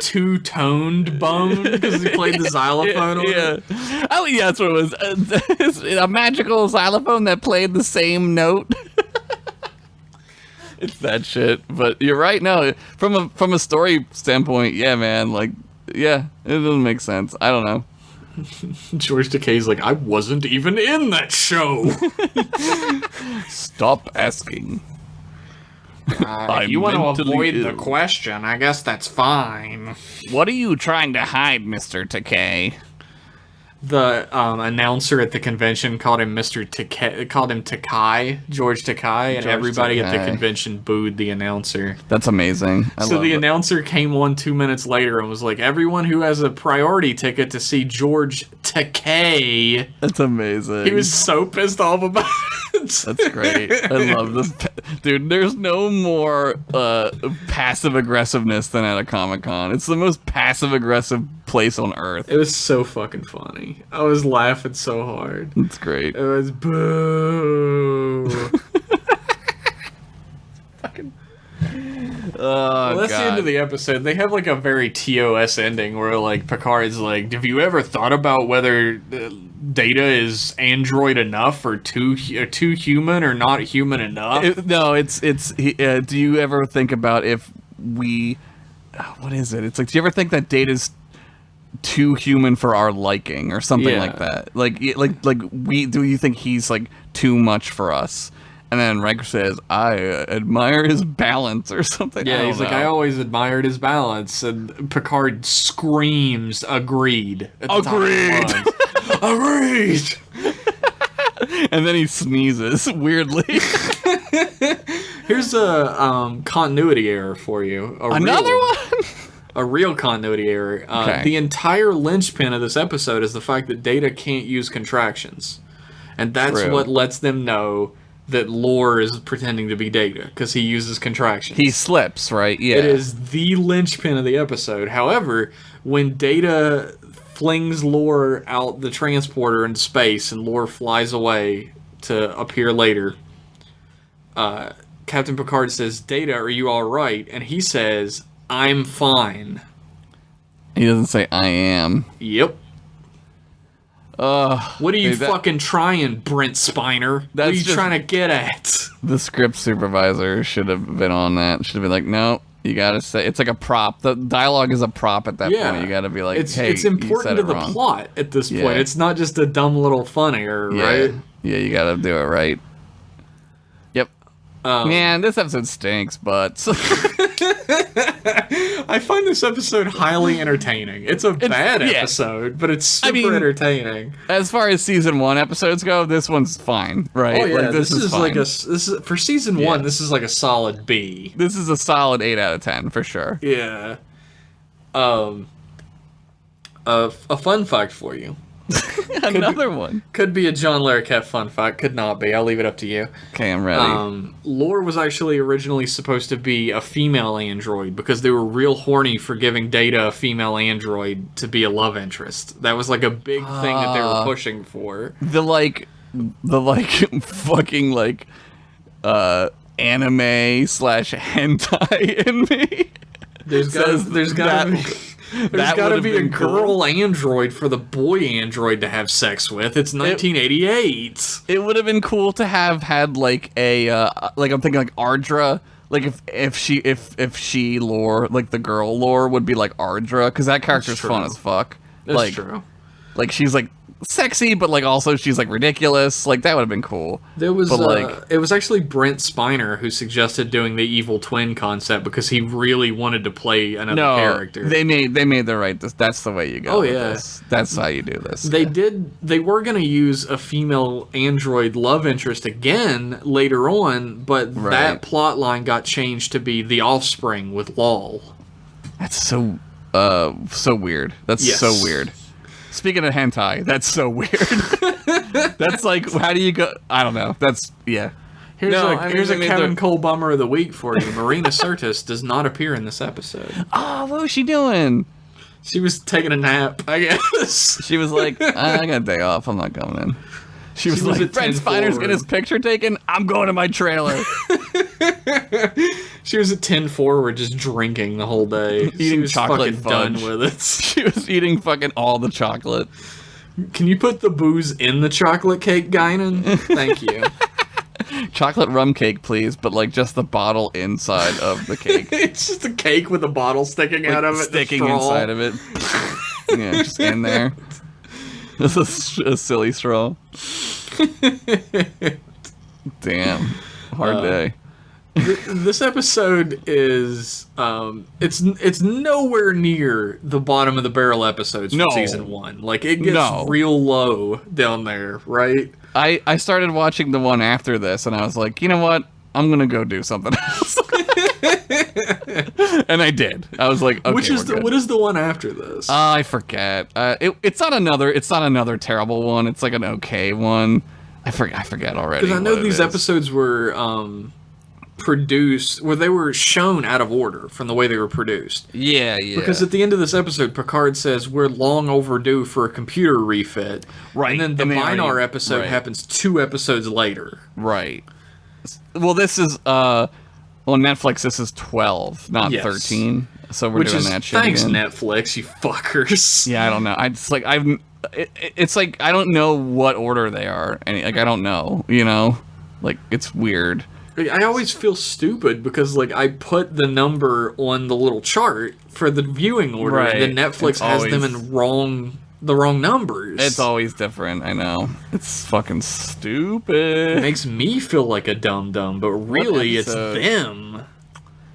two-toned bone because he played the xylophone on it. Oh, yeah, that's what it was. A magical xylophone that played the same note. It's that shit. But you're right. No, from a story standpoint, yeah, man. Like, yeah, it doesn't make sense. I don't know. George Takei's like, I wasn't even in that show. Stop asking. If you want to avoid the question, I guess that's fine. What are you trying to hide, Mr. Takei? The announcer at the convention called him Mr. Takei, called him Takai, George Takai, and everybody at the convention booed the announcer. That's amazing. So the announcer came on 2 minutes later and was like, everyone who has a priority ticket to see George Takei. That's amazing. He was so pissed off about it. That's great. I love this. Dude, there's no more passive aggressiveness than at a Comic-Con. It's the most passive aggressive place on earth. It was so fucking funny. I was laughing so hard. It's great. It was boo. Fucking. Well, that's the end of the episode. They have like a very TOS ending where like Picard's like, have you ever thought about whether Data is android enough or too human or not human enough? Do you ever think about if we, what is it? It's like, do you ever think that Data's too human for our liking or something like that? Like do you think he's like too much for us? And then Riker says, I admire his balance or something. Yeah, he's like, I always admired his balance. And Picard screams, agreed. Agreed. Agreed. And then he sneezes weirdly. Here's a continuity error for you. Another one? A real continuity error. Okay. The entire linchpin of this episode is the fact that Data can't use contractions. And that's what lets them know that Lore is pretending to be Data, because he uses contractions. He slips, right? Yeah. It is the linchpin of the episode. However, when Data flings Lore out the transporter into space and Lore flies away to appear later, Captain Picard says, Data, are you alright? And he says, I'm fine. He doesn't say I am. Yep. What are you fucking trying, Brent Spiner? What are you trying to get at? The script supervisor should have been on that. Should have been like, no, you gotta say, it's like a prop. The dialogue is a prop at that point. You gotta be like, hey, it's important to the plot at this point. It's not just a dumb little fun error, right? Yeah, you gotta do it right. Yep. Man, this episode stinks, but I find this episode highly entertaining. It's a bad episode, but it's super entertaining. As far as season 1 episodes go, this one's fine, right? Oh yeah, like, this is fine. like this is for season 1. This is like a solid B. This is a solid 8 out of 10 for sure. Yeah. A fun fact for you. Another one. Could be a John Larroquette fun fact. Could not be. I'll leave it up to you. Okay, I'm ready. Lore was actually originally supposed to be a female android because they were real horny for giving Data a female android to be a love interest. That was like a big thing that they were pushing for. The fucking anime / hentai in me. There's gotta be There's got to be a girl android for the boy android to have sex with. It's 1988. It would have been cool to have had like a like I'm thinking like Ardra. Like if she lore, like the girl lore would be like Ardra, because that character's fun as fuck. That's true. Like she's like sexy, but like also she's like ridiculous. Like that would have been cool. There was but, it was actually Brent Spiner who suggested doing the evil twin concept because he really wanted to play another character. They made the right. That's the way you go. Oh with yeah, this. That's how you do this. They were gonna use a female android love interest again later on, but that plot line got changed to be the offspring with Lol. That's so weird. That's so weird. Speaking of hentai, that's so weird. That's like, how do you go? I don't know. That's, yeah. Here's a Kevin Cole bummer of the week for you. Marina Sirtis does not appear in this episode. Oh, what was she doing? She was taking a nap, I guess. She was like, I got a day off. I'm not going in. She was like, Brent Spiner's getting his picture taken. I'm going to my trailer. She was at 10 forward just drinking the whole day. Eating she was chocolate fucking fudge. done with it. She was eating fucking all the chocolate. Can you put the booze in the chocolate cake, Guinan? Thank you. Chocolate rum cake, please, but like just the bottle inside of the cake. It's just a cake with a bottle sticking out of it. Sticking inside of it. Yeah, just in there. This is a silly straw. Damn. Hard day. This episode is it's nowhere near the bottom of the barrel episodes from season 1. Like it gets real low down there, right? I started watching the one after this and I was like, you know what? I'm gonna go do something else. And I did. I was like, okay, what is the one after this? I forget. It's not another terrible one. It's like an okay one. I forget already. Because I know these episodes were produced, where they were shown out of order from the way they were produced. Yeah. Because at the end of this episode, Picard says we're long overdue for a computer refit. Right. And then the Minar episode happens 2 episodes later. Right. Well, this is on Netflix. This is 12, not 13. So we're doing that shit. Thanks, again. Netflix, you fuckers. Yeah, I don't know. It's like I don't know what order they are. Like I don't know. You know, like it's weird. I always feel stupid because like I put the number on the little chart for the viewing order, and then Netflix has them in the wrong numbers. It's always different. I know. It's fucking stupid. It makes me feel like a dum-dum, but really it's them.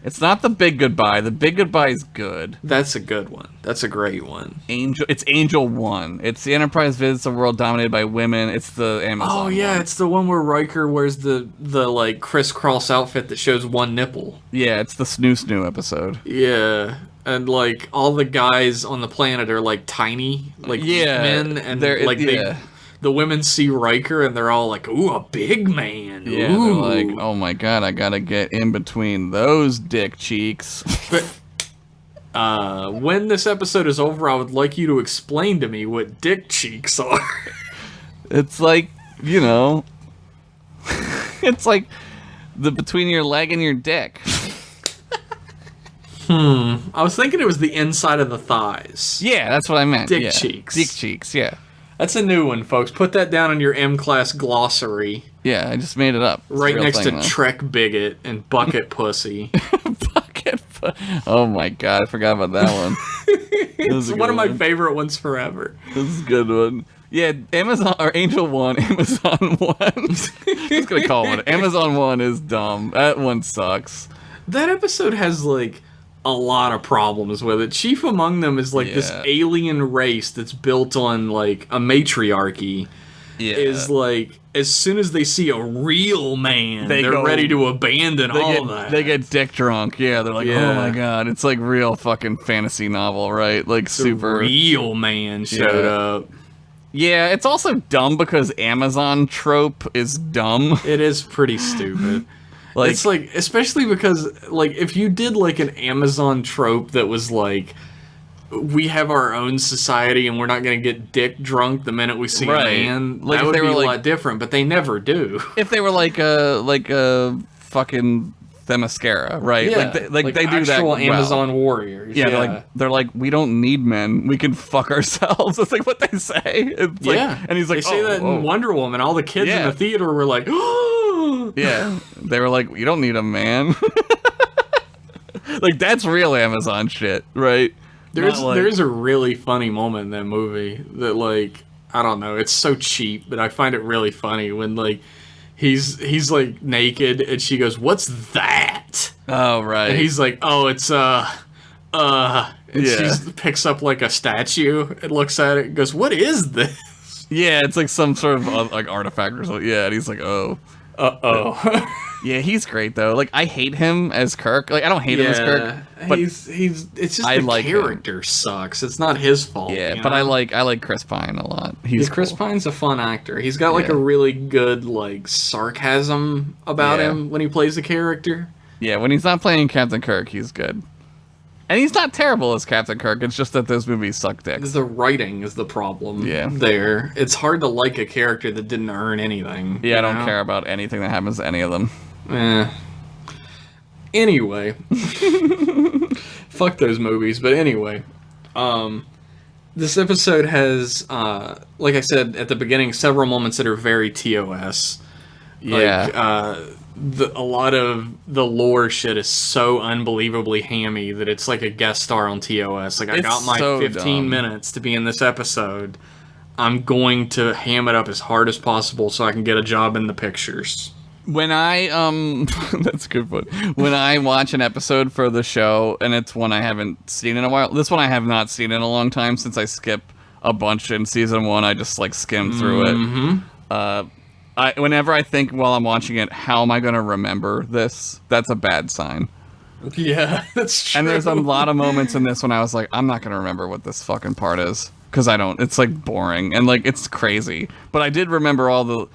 It's not The Big Goodbye. The Big Goodbye is good. That's a good one. That's a great one. It's Angel 1. It's the Enterprise visits a world dominated by women. It's the Amazon. Oh yeah, one. it's the one where Riker wears the like crisscross outfit that shows one nipple. Yeah, it's the Snoo episode. Yeah. And like all the guys on the planet are like tiny, like men, and the women see Riker and they're all like, "Ooh, a big man." Yeah, ooh. they're like, "Oh my god, I gotta get in between those dick cheeks." But when this episode is over, I would like you to explain to me what dick cheeks are. It's like, you know, it's like the between your leg and your dick. I was thinking it was the inside of the thighs. Yeah, that's what I meant. Dick cheeks. Dick cheeks, yeah. That's a new one, folks. Put that down in your M-class glossary. Yeah, I just made it up. It's right next to Trek Bigot and Bucket Pussy. Oh my god, I forgot about that one. It's one of my favorite ones forever. This is a good one. Yeah, Amazon or Angel 1, Amazon 1. Just gonna call it. Amazon 1 is dumb. That one sucks. That episode has like a lot of problems with it. Chief among them is like this alien race that's built on like a matriarchy. Yeah. Is like as soon as they see a real man, they're ready to abandon all that. They get dick drunk. Yeah, they're like, oh my god, it's like real fucking fantasy novel, right? Like super real man showed up. Yeah, it's also dumb because Amazon trope is dumb. It is pretty stupid. Like, it's like, especially because like if you did like an Amazon trope that was like, we have our own society and we're not going to get dick drunk the minute we see a man, like, that would be a lot different, but they never do. If they were like a fucking Themyscira, right? Yeah, Like they do that actual well. Amazon warriors. Yeah, they're like, we don't need men. We can fuck ourselves. That's like what they say. It's like, and he's like, they say that in Wonder Woman. All the kids in the theater were like, oh. Yeah, they were like, you don't need a man. Like that's real Amazon shit, right? There's a really funny moment in that movie that like I don't know, it's so cheap, but I find it really funny when like he's like naked and she goes, "What's that?" Oh right. And he's like, "Oh, it's and she picks up like a statue and looks at it and goes, "What is this?" Yeah, it's like some sort of like artifact or something. Yeah, and he's like, "Oh." Yeah, he's great though. Like I hate him as Kirk. Like I don't hate him as Kirk, but he's it's just the character sucks. It's not his fault. Yeah, but I like Chris Pine a lot. Chris Pine's a fun actor. He's got like a really good like sarcasm about him when he plays the character. Yeah, when he's not playing Captain Kirk, he's good. And he's not terrible as Captain Kirk. It's just that those movies suck dicks. The writing is the problem. Yeah. There, it's hard to like a character that didn't earn anything. Yeah, I don't care about anything that happens to any of them. Anyway, fuck those movies. But anyway, this episode has, like I said at the beginning, several moments that are very TOS. Yeah. A lot of the lore shit is so unbelievably hammy that it's like a guest star on TOS. Like I got my 15 minutes to be in this episode. I'm going to ham it up as hard as possible so I can get a job in the pictures. When I that's a good point. When I watch an episode for the show and it's one I haven't seen in a while. This one I have not seen in a long time since I skip a bunch in season 1. I just like skim through it. Whenever I think while I'm watching it, how am I going to remember this? That's a bad sign. Yeah, that's true. And there's a lot of moments in this when I was like, I'm not going to remember what this fucking part is. Because I don't. It's like boring. And like, it's crazy. But I did remember all the,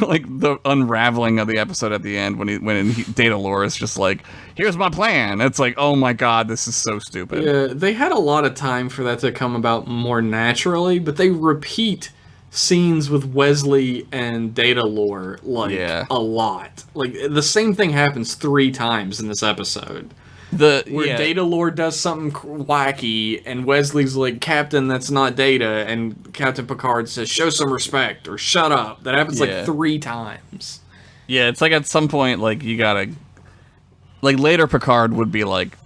like, the unraveling of the episode at the end when Datalore is just like, here's my plan. It's like, oh my god, this is so stupid. Yeah, they had a lot of time for that to come about more naturally, but they repeat scenes with Wesley and Datalore a lot. Like the same thing happens 3 times in this episode. Datalore does something wacky and Wesley's like, "Captain, that's not Data," and Captain Picard says, "Show some respect" or "Shut up." That happens like 3 times. Yeah, it's like at some point like you gotta, like later Picard would be like,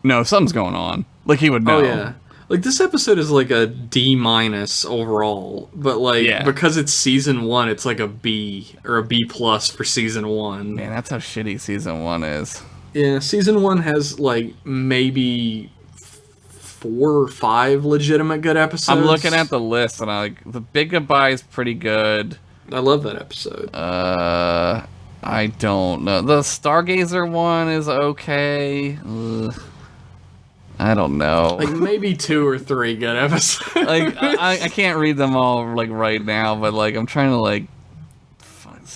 "No, something's going on." Like he would know. Oh yeah. Like, this episode is, like, a D- overall, but, like, because it's season 1, it's, like, a B, or a B+ for season 1. Man, that's how shitty season 1 is. Yeah, season 1 has, like, maybe 4 or 5 legitimate good episodes. I'm looking at the list, and The Big Goodbye is pretty good. I love that episode. I don't know. The Stargazer one is okay. Ugh. I don't know. Like, maybe 2 or 3 good episodes. Like, I can't read them all, like, right now, but, like, I'm trying to, like...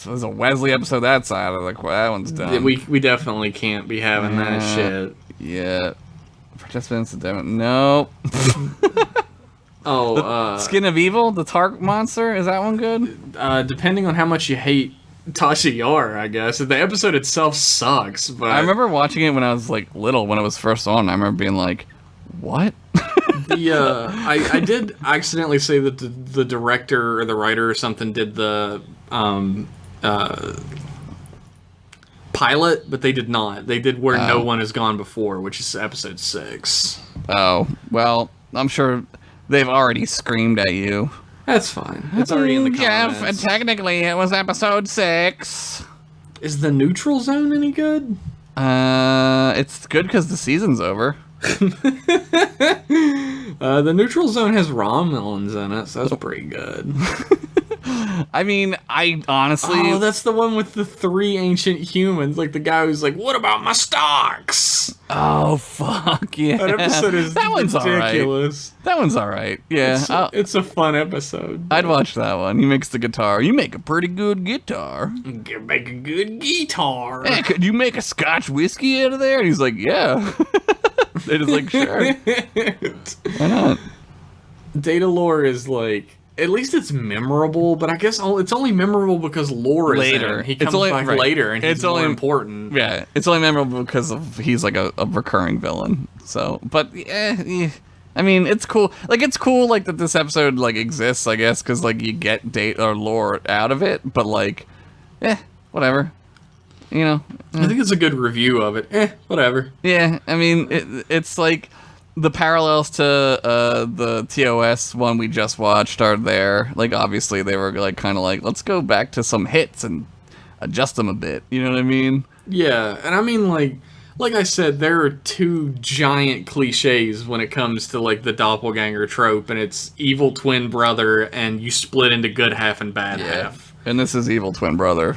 There's a Wesley episode that side of the... That one's done. We definitely can't be having that shit. Yeah. Participants... Nope. Skin of Evil? The Tark monster? Is that one good? Depending on how much you hate Tasha Yar, I guess. The episode itself sucks, but... I remember watching it when I was, like, little, when it was first on. I remember being like, what? I did accidentally say that the director or the writer or something did the pilot, but they did not. They did Where No One Has Gone Before, which is episode 6. Oh, well, I'm sure they've already screamed at you. That's fine. It's already in the comments. Jeff, technically it was episode 6. Is the Neutral Zone any good? It's good because the season's over. The Neutral Zone has Romulans in it, so that's pretty good. I mean, I honestly... Oh, that's the one with the 3 ancient humans. Like, the guy who's like, "What about my stocks?" Oh, fuck, yeah. That episode is ridiculous. Alright. That one's alright, yeah. It's a fun episode. I'd watch that one. He makes the guitar. You make a pretty good guitar. You make a good guitar. Hey, could you make a Scotch whiskey out of there? And he's like, yeah. They're just like, sure. Why not? Datalore is like... at least it's memorable, but I guess it's only memorable because Lore is Later. in. He comes back later, and he's more important. Yeah, it's only memorable because he's like a recurring villain. So, but I mean, it's cool. Like, it's cool like that this episode like exists, I guess, because like you get date or Lore out of it. But like, whatever. You know, I think it's a good review of it. Whatever. Yeah, I mean, it's like the parallels to the TOS one we just watched are there. Like, obviously, they were like kind of like, let's go back to some hits and adjust them a bit. You know what I mean? Yeah, and I mean, like I said, there are two giant cliches when it comes to like the doppelganger trope, and it's evil twin brother, and you split into good half and bad half. And this is evil twin brother.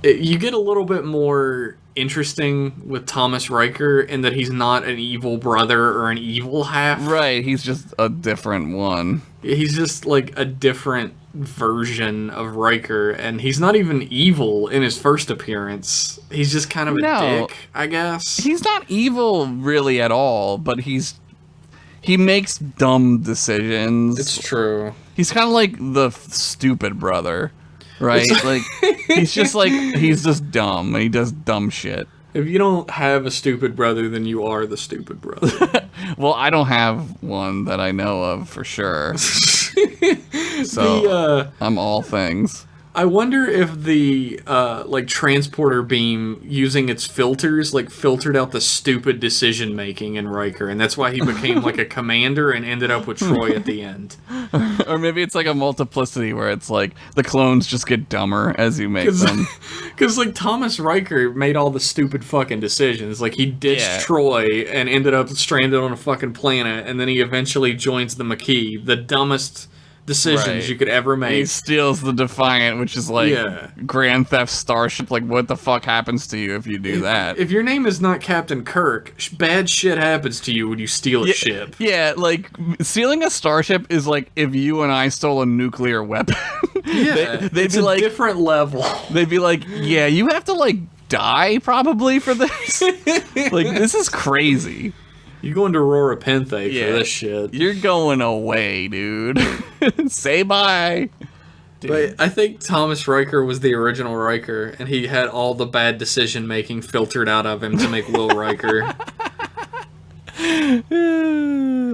You get a little bit more interesting with Thomas Riker in that he's not an evil brother or an evil half. Right, he's just a different one. He's just like a different version of Riker, and he's not even evil in his first appearance. He's just kind of a dick, I guess. He's not evil really at all, but he makes dumb decisions. It's true. He's kind of like the stupid brother. Right? Like, he's just dumb, and he does dumb shit. If you don't have a stupid brother, then you are the stupid brother. Well, I don't have one that I know of for sure. So, I'm all things. I wonder if the like transporter beam using its filters like filtered out the stupid decision making in Riker, and that's why he became like a commander and ended up with Troy at the end. Or maybe it's like a multiplicity where it's like the clones just get dumber as you make them. Because like Thomas Riker made all the stupid fucking decisions. Like he ditched Troy and ended up stranded on a fucking planet, and then he eventually joins the Maquis, the dumbest decisions you could ever make. He steals the Defiant, which is like Grand Theft Starship. Like, what the fuck happens to you if you do that? If your name is not Captain Kirk, bad shit happens to you when you steal a ship. Yeah, like, stealing a starship is like if you and I stole a nuclear weapon. Yeah, they'd be like, different level. They'd be like, yeah, you have to, like, die, probably, for this. Like, this is crazy. You're going to Aurora Penthe for this shit. You're going away, dude. Say bye. Dude. But I think Thomas Riker was the original Riker, and he had all the bad decision-making filtered out of him to make Will Riker.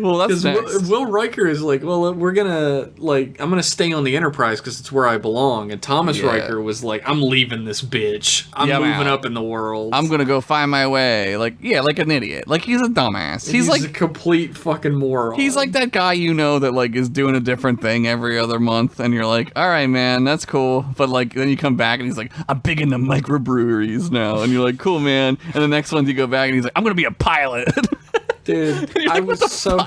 Well, that's nice. Will Riker is like, well, we're gonna, like, I'm gonna stay on the Enterprise because it's where I belong. And Thomas Riker was like, I'm leaving this bitch. I'm moving up in the world. I'm gonna go find my way. Like, yeah, like an idiot. Like, he's a dumbass. He's like a complete fucking moron. He's like that guy you know that, like, is doing a different thing every other month. And you're like, all right, man, that's cool. But, like, then you come back and he's like, I'm big into microbreweries now. And you're like, cool, man. And the next month you go back and he's like, I'm gonna be a pilot. Dude, I was so...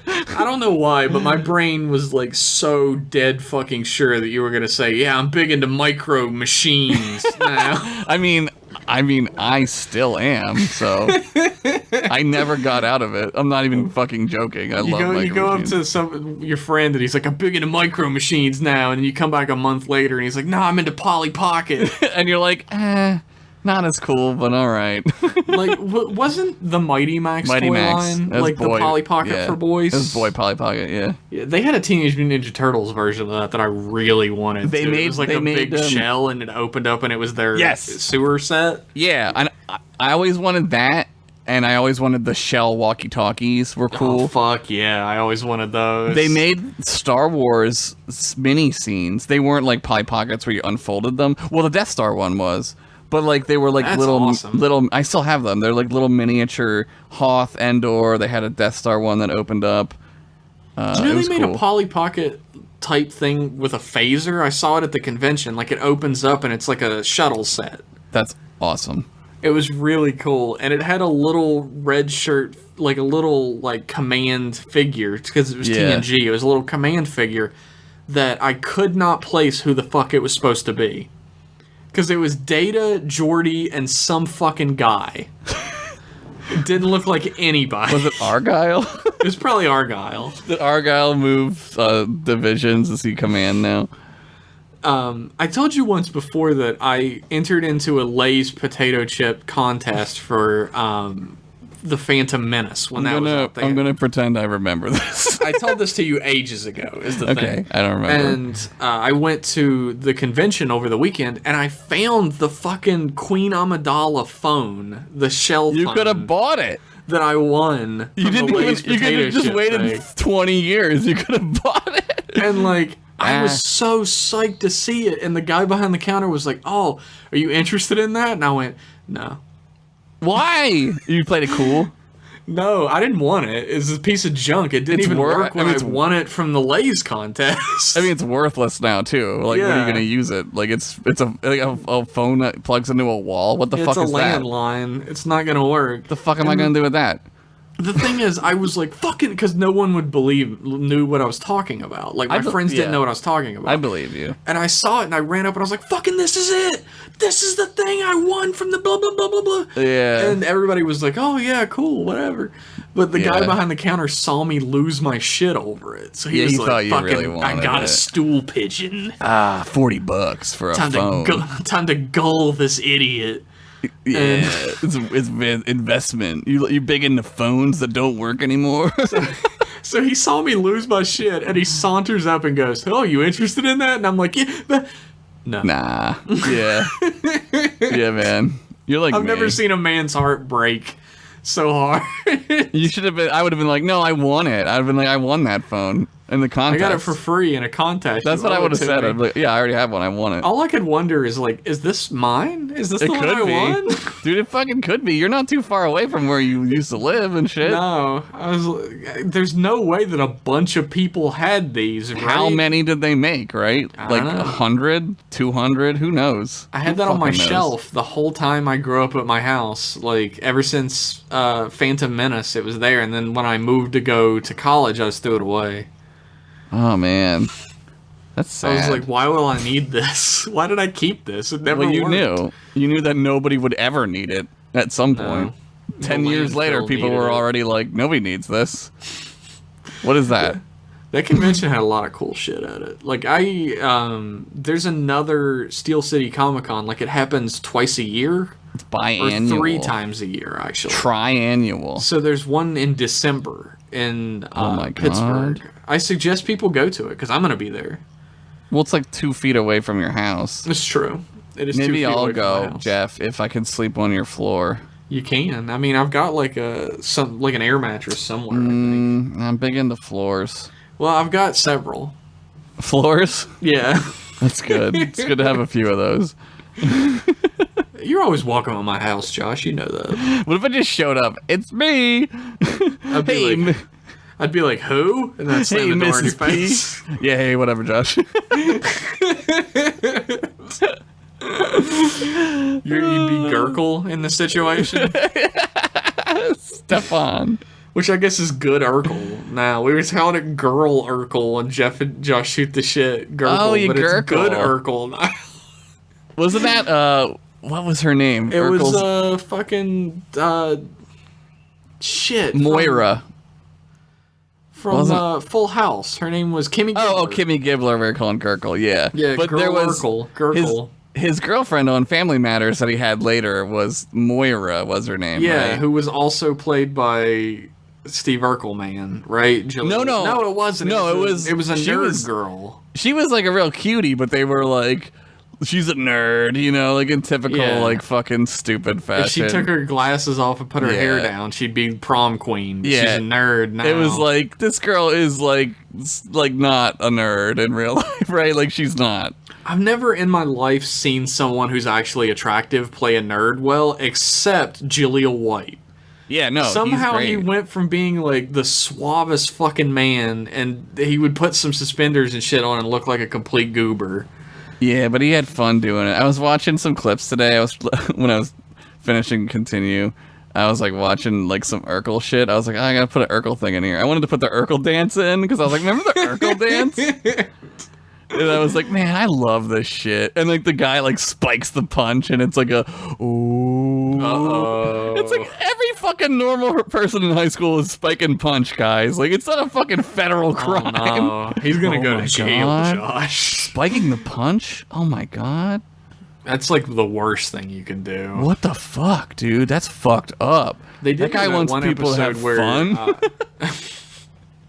I don't know why, but my brain was like so dead fucking sure that you were gonna say, yeah, I'm big into micro machines now. I mean, I still am, so I never got out of it. I'm not even fucking joking. I love micro machines. You go up to your friend and he's like, I'm big into micro machines now, and then you come back a month later and he's like, no, I'm into Polly Pocket. And you're like, not as cool, but all right. Like, wasn't the Mighty Max toy line like the Polly Pocket for boys? It was boy Polly Pocket, yeah. They had a Teenage Mutant Ninja Turtles version of that I really wanted. It was like a big shell, and it opened up, and it was their sewer set. Yeah, and I always wanted that, and I always wanted the shell walkie-talkies. Were cool. Oh, fuck yeah, I always wanted those. They made Star Wars mini scenes. They weren't like Polly Pockets where you unfolded them. Well, the Death Star one was. But, like, they were, like, little... I still have them. They're, like, little miniature Hoth, Endor. They had a Death Star one that opened up. Do you know they made a Polly Pocket type thing with a phaser? I saw it at the convention. Like, it opens up and it's like a shuttle set. That's awesome. It was really cool. And it had a little red shirt, like a little, like, command figure. Because it was TNG. It was a little command figure that I could not place who the fuck it was supposed to be. Because it was Data, Geordi, and some fucking guy. It didn't look like anybody. Was it Argyle? It was probably Argyle. Did Argyle move divisions? Is he command now? I told you once before that I entered into a Lay's potato chip contest for the Phantom Menace when that was out there. I'm gonna pretend I remember this. I told this to you ages ago. Is the thing? Okay, I don't remember. And I went to the convention over the weekend, and I found the fucking Queen Amidala phone, the shell phone. You could have bought it. That I won. You didn't even. You could have just waited 20 years. You could have bought it. And like, I was so psyched to see it, and the guy behind the counter was like, "Oh, are you interested in that?" And I went, "No." Why? You played it cool? No, I didn't want it. It's a piece of junk. It didn't even work when I won it from the Lay's contest. I mean, it's worthless now too. Like, what are you gonna use it? Like, it's a phone that plugs into a wall. What the fuck is that? It's a landline. It's not gonna work. The fuck am I gonna do with that? The thing is, I was like, fucking, because no one knew what I was talking about. Like, my friends didn't know what I was talking about. I believe you. And I saw it, and I ran up, and I was like, fucking, this is it! This is the thing I won from the blah, blah, blah, blah, blah. Yeah. And everybody was like, oh, yeah, cool, whatever. But the guy behind the counter saw me lose my shit over it. So he was like, fucking, really I got a stool pigeon. $40 for a phone. Time to gull this idiot. Yeah, it's investment. You big into phones that don't work anymore? So he saw me lose my shit, and he saunters up and goes, "Oh, you interested in that?" And I'm like, "Yeah, but no." Nah. Yeah. Yeah, man. You're like I've never seen a man's heart break so hard. You should have been. I would have been like, "No, I won it." I'd have been like, "I won that phone." In the contest. I got it for free in a contest. That's what I would have said. I'd be like, yeah, I already have one. I won it. All I could wonder is like, is this mine? Is this the one I won? Dude, it fucking could be. You're not too far away from where you used to live and shit. No, there's no way that a bunch of people had these. Right? How many did they make? Right, like 100, 200. Who knows? I had that on my shelf the whole time I grew up at my house. Like ever since Phantom Menace, it was there. And then when I moved to go to college, I just threw it away. Oh man, that's sad. I was like, why will I need this? Why did I keep this? It never worked. You knew that nobody would ever need it at some point. 10 years later, people were already like, nobody needs this. What is that? That convention had a lot of cool shit at it. Like there's another Steel City Comic Con. Like it happens twice a year. It's biannual. Or 3 times a year, actually. Triannual. So there's one in December in my Pittsburgh. God. I suggest people go to it because I'm going to be there. Well, it's like 2 feet away from your house. It's true. It is. Maybe 2 feet I'll away go, from my house. Jeff, if I can sleep on your floor. You can. I mean, I've got like an air mattress somewhere. I think. I'm big into floors. Well, I've got several. Floors? Yeah. That's good. It's good to have a few of those. You're always welcome at my house, Josh. You know that. What if I just showed up? It's me. I'd be like, who? And then I'd slam the door in your face. Yeah, hey, whatever, Josh. You'd be Gurkle in the situation. Stefan. Which I guess is good Urkel now. We were calling it Girl Urkel when Jeff and Josh shoot the shit. Gurkle, Oh, you but Gurkle. It's good Urkel now. Wasn't that, what was her name? It was, fucking, shit. Moira. From Full House. Her name was Kimmy Gibbler. Oh, Kimmy Gibbler, we were calling Gurkle, yeah. Yeah, but Girl there was Gurkle. His girlfriend on Family Matters that he had later was Moira, was her name, Yeah, right? who was also played by Steve Urkel, man, right? No, it wasn't. No, it was a nerd girl. girl. She was like a real cutie, but they were like, she's a nerd, you know, like in typical like fucking stupid fashion. If she took her glasses off and put her hair down, she'd be prom queen. Yeah. She's a nerd now. It was like, this girl is like not a nerd in real life, right? Like she's not. I've never in my life seen someone who's actually attractive play a nerd well, except Jaleel White. Yeah, no. Somehow he's he great. went from being like the suavest fucking man, and he would put some suspenders and shit on and look like a complete goober. Yeah, but he had fun doing it. I was watching some clips today. When I was finishing Continue, I was like watching like some Urkel shit. I was like, I gotta put an Urkel thing in here. I wanted to put the Urkel dance in because I was like, remember the Urkel dance? And I was like, man, I love this shit. And like the guy like spikes the punch, and it's like a ooh. Uh-oh. It's like every fucking normal person in high school is spiking punch, guys. Like it's not a fucking federal crime. Oh, no. He's gonna go to jail, God. Josh. Spiking the punch? Oh my god. That's like the worst thing you can do. What the fuck, dude? That's fucked up. They did that guy do that wants one people to have episode where, fun.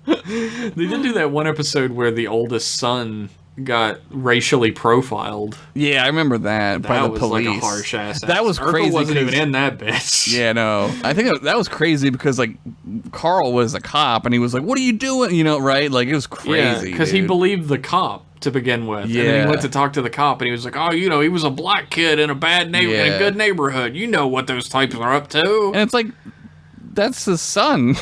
They did do that one episode where the oldest son got racially profiled. Yeah, I remember that by the was police. like a harsh ass. That was Urkel crazy. Wasn't even 'cause- in that bitch. Yeah, no. I think that was crazy because like Carl was a cop and he was like, "What are you doing?" You know, right? Like it was crazy. because he dude. believed the cop to begin with. And then Yeah. he went to talk to the cop and he was like, "Oh, you know, he was a black kid in a bad in Yeah. a good neighborhood. You know what those types are up to." And it's like, that's his son.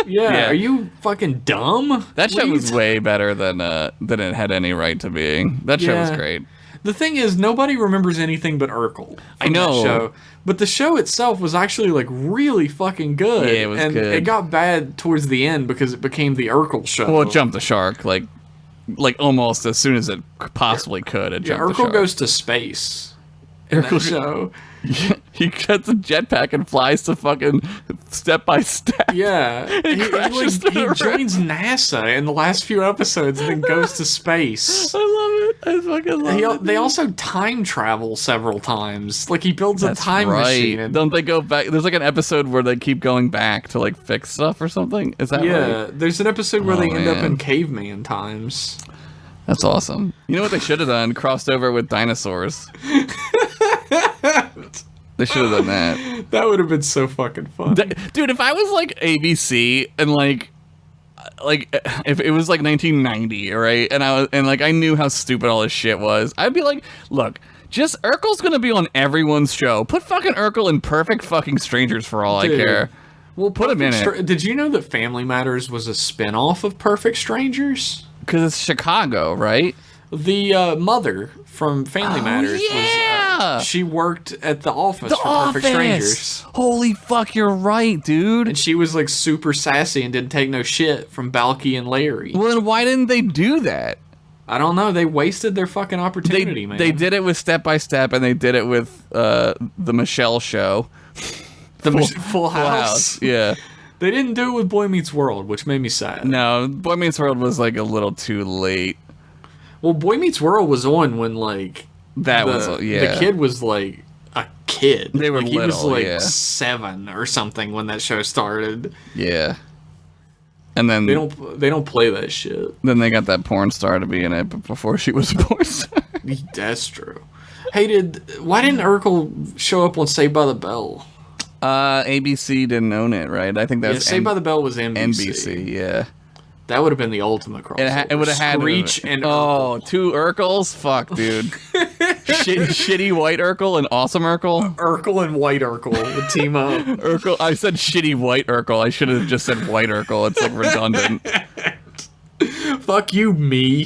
Yeah. Are you fucking dumb? That show What are was you way better than it had any right to being. That show was Yeah. great. The thing is, nobody remembers anything but Urkel. I from that know. show. But the show itself was actually like really fucking good. Yeah, it was and good. it got bad towards the end because it became the Urkel show. Well, it jumped the shark like almost as soon as it possibly could. It Yeah, jumped the Urkel shark. goes to space. In that show. He gets a jetpack and flies to fucking Step by Step. Yeah, he crashes to the earth. joins NASA in the last few episodes and then goes to space. I love it. I fucking love it. They also time travel several times. Like he builds That's a time right. machine. And, Don't they go back? There's like an episode where they keep going back to like fix stuff or something. Is that yeah, right? there's an episode where Oh, they end up man. in caveman times. That's awesome. You know what they should have done? Crossed over with dinosaurs. They should have done that. That would have been so fucking fun. Dude, if I was like ABC and like if it was like 1990, right? And I knew how stupid all this shit was. I'd be like, look, just Urkel's gonna be on everyone's show. Put fucking Urkel in Perfect Fucking Strangers for all Dude. I care. Well, put him in it. Did you know that Family Matters was a spin-off of Perfect Strangers? Because it's Chicago, right? The mother from Family Matters yeah! was she worked at the office The for Office. Perfect Strangers. Holy fuck, you're right, dude. And she was like super sassy and didn't take no shit from Balky and Larry. Well, then why didn't they do that? I don't know. They wasted their fucking opportunity, man. They did it with Step by Step, and they did it with the Michelle Show. Full House. Yeah. They didn't do it with Boy Meets World, which made me sad. No, Boy Meets World was like a little too late. Well, Boy Meets World was on when like the kid was like a kid. They were like, he was little, like yeah. 7 or something when that show started. Yeah. And then They don't play that shit. then they got that porn star to be in it, but before she was a porn star. That's true. Hey, why didn't Urkel show up on Saved by the Bell? ABC didn't own it, right? I think that Yeah, was Saved by the Bell was NBC. NBC, yeah. That would have been the ultimate crossover. It would have had Screech and oh, two Urkels? Fuck, dude. Shitty white Urkel and awesome Urkel. Urkel and White Urkel would team up. Urkel. I said shitty white Urkel. I should have just said white Urkel. It's like redundant. Fuck you, me.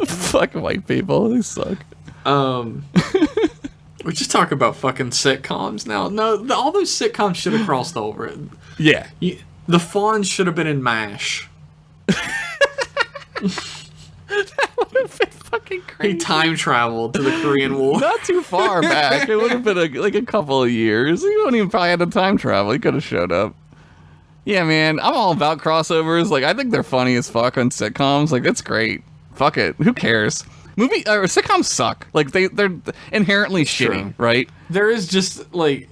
Fuck white people. They suck. We just talk about fucking sitcoms now. No, all those sitcoms should have crossed over it. Yeah. The Fonz should have been in MASH. Fucking crazy. He time traveled to the Korean War. Not too far back. It would have been like a couple of years. He wouldn't even probably had to time travel. He could have showed up. Yeah, man. I'm all about crossovers. Like, I think they're funny as fuck on sitcoms. Like, it's great. Fuck it. Who cares? Sitcoms suck. Like, they're inherently shitty, True. right? There is just like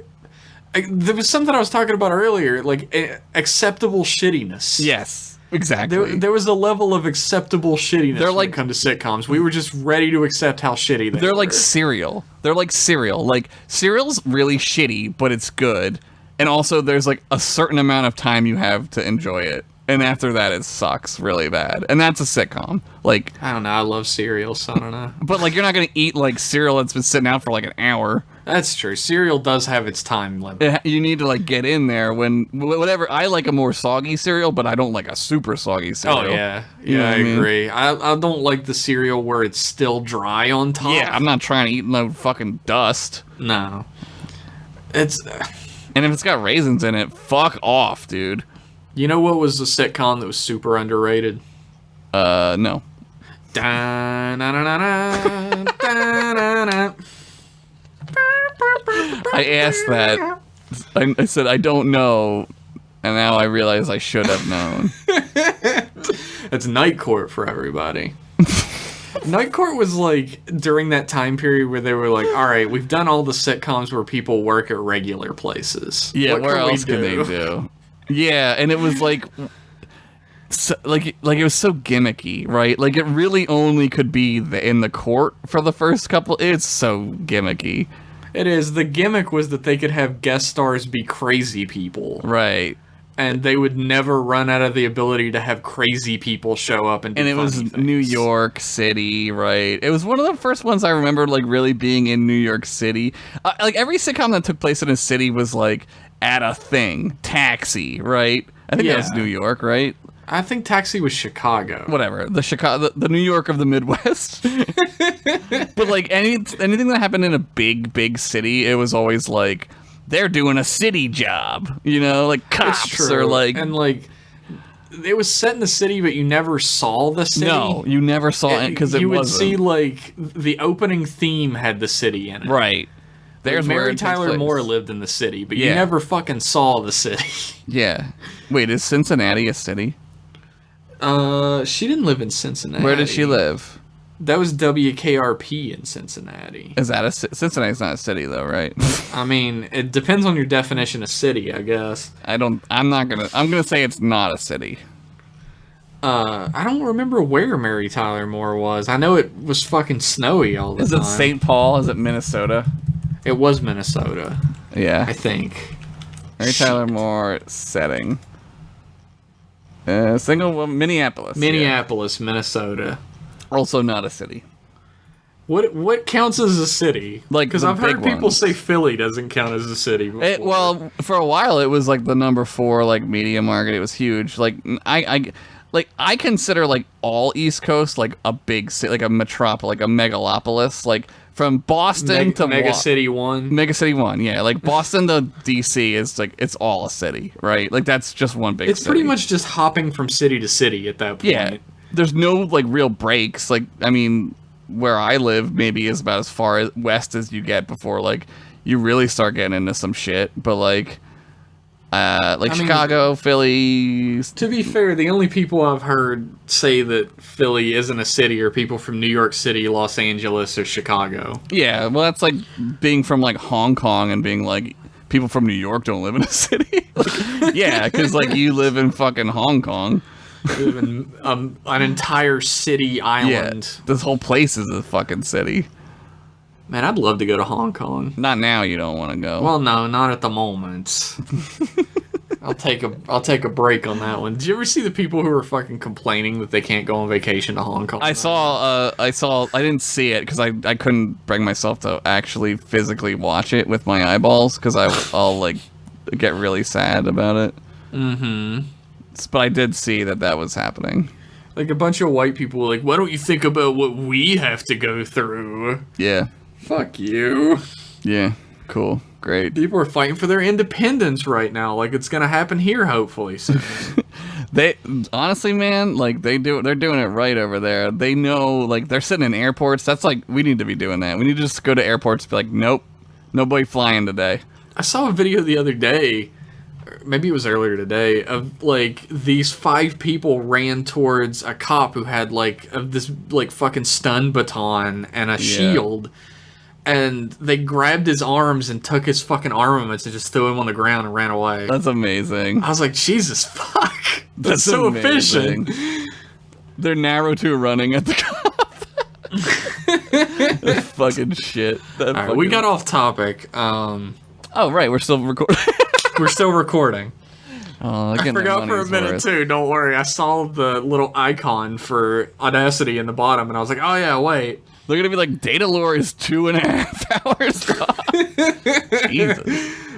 there was something I was talking about earlier, like acceptable shittiness. Yes. Exactly. There was a level of acceptable shittiness They're when like- it comes to sitcoms. We were just ready to accept how shitty they They're were. like cereal. They're like cereal. Like, cereal's really shitty, but it's good. And also, there's like a certain amount of time you have to enjoy it. And after that, it sucks really bad. And that's a sitcom. Like, I don't know. I love cereal, so I don't know. but like, you're not gonna eat like cereal that's been sitting out for like an hour. That's true. Cereal does have its time limit. You need to like get in there when whatever. I like a more soggy cereal, but I don't like a super soggy cereal. Oh yeah, You know yeah, what I I mean? agree. I don't like the cereal where it's still dry on top. Yeah, I'm not trying to eat no fucking dust. No, it's. And if it's got raisins in it, fuck off, dude. You know what was a sitcom that was super underrated? No. Da-na-na-na-na, da-na-na. I asked that. I said I don't know, and now I realize I should have known. It's Night Court for everybody. Night Court was like during that time period where they were like, all right, we've done all the sitcoms where people work at regular places. Yeah, What where can we else could they do? Yeah, and it was like it was so gimmicky, right? Like it really only could be in the court for the first couple. It's so gimmicky. It is. The gimmick was that they could have guest stars be crazy people. Right. And they would never run out of the ability to have crazy people show up and do And it funny was things. New York City, right? It was one of the first ones I remember, like, really being in New York City. Like, every sitcom that took place in a city was, like, at a thing. Taxi, right? I think that was New York, right? I think Taxi was Chicago. Whatever. The New York of the Midwest. But, like, anything that happened in a big city, it was always, like, they're doing a city job, you know, like cops or like, and like it was set in the city, but you never saw the city. No, you never saw it because you would wasn't. see like the opening theme had the city in it. Right. There's where Mary it takes Tyler place. Moore lived in the city, but you Yeah. never fucking saw the city. Yeah. Wait, is Cincinnati a city? She didn't live in Cincinnati. Where did she live? That was WKRP in Cincinnati. Is that Cincinnati's not a city though, right? I mean, it depends on your definition of city, I guess. I'm gonna say it's not a city. I don't remember where Mary Tyler Moore was. I know it was fucking snowy all the Is time. it St. Paul? Is it Minnesota? It was Minnesota, Yeah. I think. Mary Tyler Moore setting. Minneapolis. Minneapolis, Minnesota. Yeah. Also not a city. What counts as a city? Like, because the I've heard big people ones. say Philly doesn't count as a city. Before. Well, for a while it was like the number 4 like media market. It was huge. Like I consider like all East Coast like a big city, like a metropolis, like a megalopolis, like from Boston to Mega City 1. Mega City 1, yeah. Like Boston to DC is like it's all a city, right? Like that's just one big It's city. pretty much just hopping from city to city at that point. Yeah. There's no like real breaks. Like I mean, where I live maybe is about as far west as you get before like you really start getting into some shit. But like I mean, Chicago, Philly. To be fair, the only people I've heard say that Philly isn't a city are people from New York City, Los Angeles, or Chicago. Yeah, well, that's like being from like Hong Kong and being like people from New York don't live in a city. Like, yeah, because like you live in fucking Hong Kong. Live in an entire city island. Yeah, this whole place is a fucking city. Man, I'd love to go to Hong Kong. Not now. You don't want to go. Well, no, not at the moment. I'll take a break on that one. Did you ever see the people who are fucking complaining that they can't go on vacation to Hong Kong? I didn't see it because I couldn't bring myself to actually physically watch it with my eyeballs because I'll like get really sad about it. Mm-hmm. But I did see that was happening. Like a bunch of white people were like, why don't you think about what we have to go through? Yeah. Fuck you. Yeah. Cool. Great. People are fighting for their independence right now. Like it's gonna happen here, hopefully soon. They honestly, man, like they're doing it right over there. They know, like they're sitting in airports. That's like we need to be doing that. We need to just go to airports and be like, nope, nobody flying today. I saw a video the other day, or maybe it was earlier today, of like these 5 people ran towards a cop who had like this like fucking stun baton and a shield. And they grabbed his arms and took his fucking armaments and just threw him on the ground and ran away. That's amazing. I was like, Jesus fuck. That's so amazing. efficient. They're Naruto running at the cop. That's fucking shit. All right, we got off topic. Oh, right. We're still recording. We're still recording. Oh, I forgot for a minute too. Don't worry. I saw the little icon for Audacity in the bottom, and I was like, "Oh yeah, wait." They're gonna be like, Datalore is 2.5 hours long. Jesus.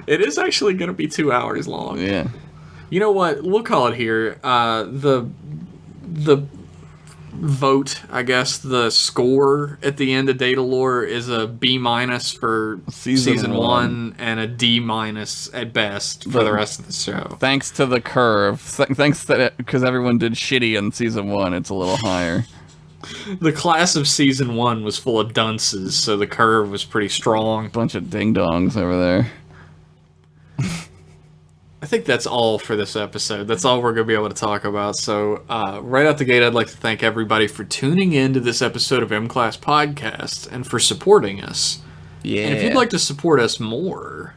It is actually gonna be 2 hours long. Yeah. You know what? We'll call it here. The vote, I guess, the score at the end of Datalore is a B- for season 1 and a D- at best for the rest of the show. Thanks to the curve. Thanks to because everyone did shitty in season 1, it's a little higher. The class of season 1 was full of dunces, so the curve was pretty strong. Bunch of ding dongs over there. I think that's all for this episode. That's all we're going to be able to talk about. So, right out the gate, I'd like to thank everybody for tuning in to this episode of M-Class Podcast and for supporting us. Yeah. And if you'd like to support us more,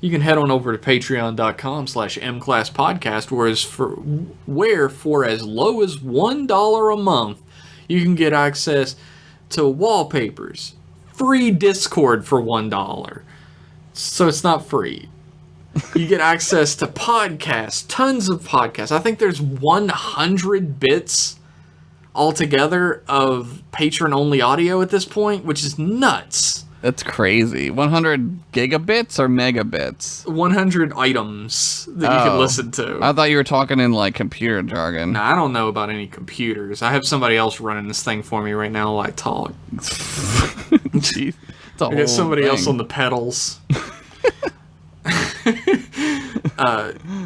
you can head on over to patreon.com/mclasspodcast, where for as low as $1 a month, you can get access to wallpapers, free Discord for $1. So it's not free. You get access to podcasts, tons of podcasts. I think there's 100 bits altogether of patron-only audio at this point, which is nuts. That's crazy. 100 gigabits or megabits? 100 items that you can listen to. I thought you were talking in like computer jargon. Now, I don't know about any computers. I have somebody else running this thing for me right now while I talk. Jeez. It's a I got whole somebody else thing. on the pedals.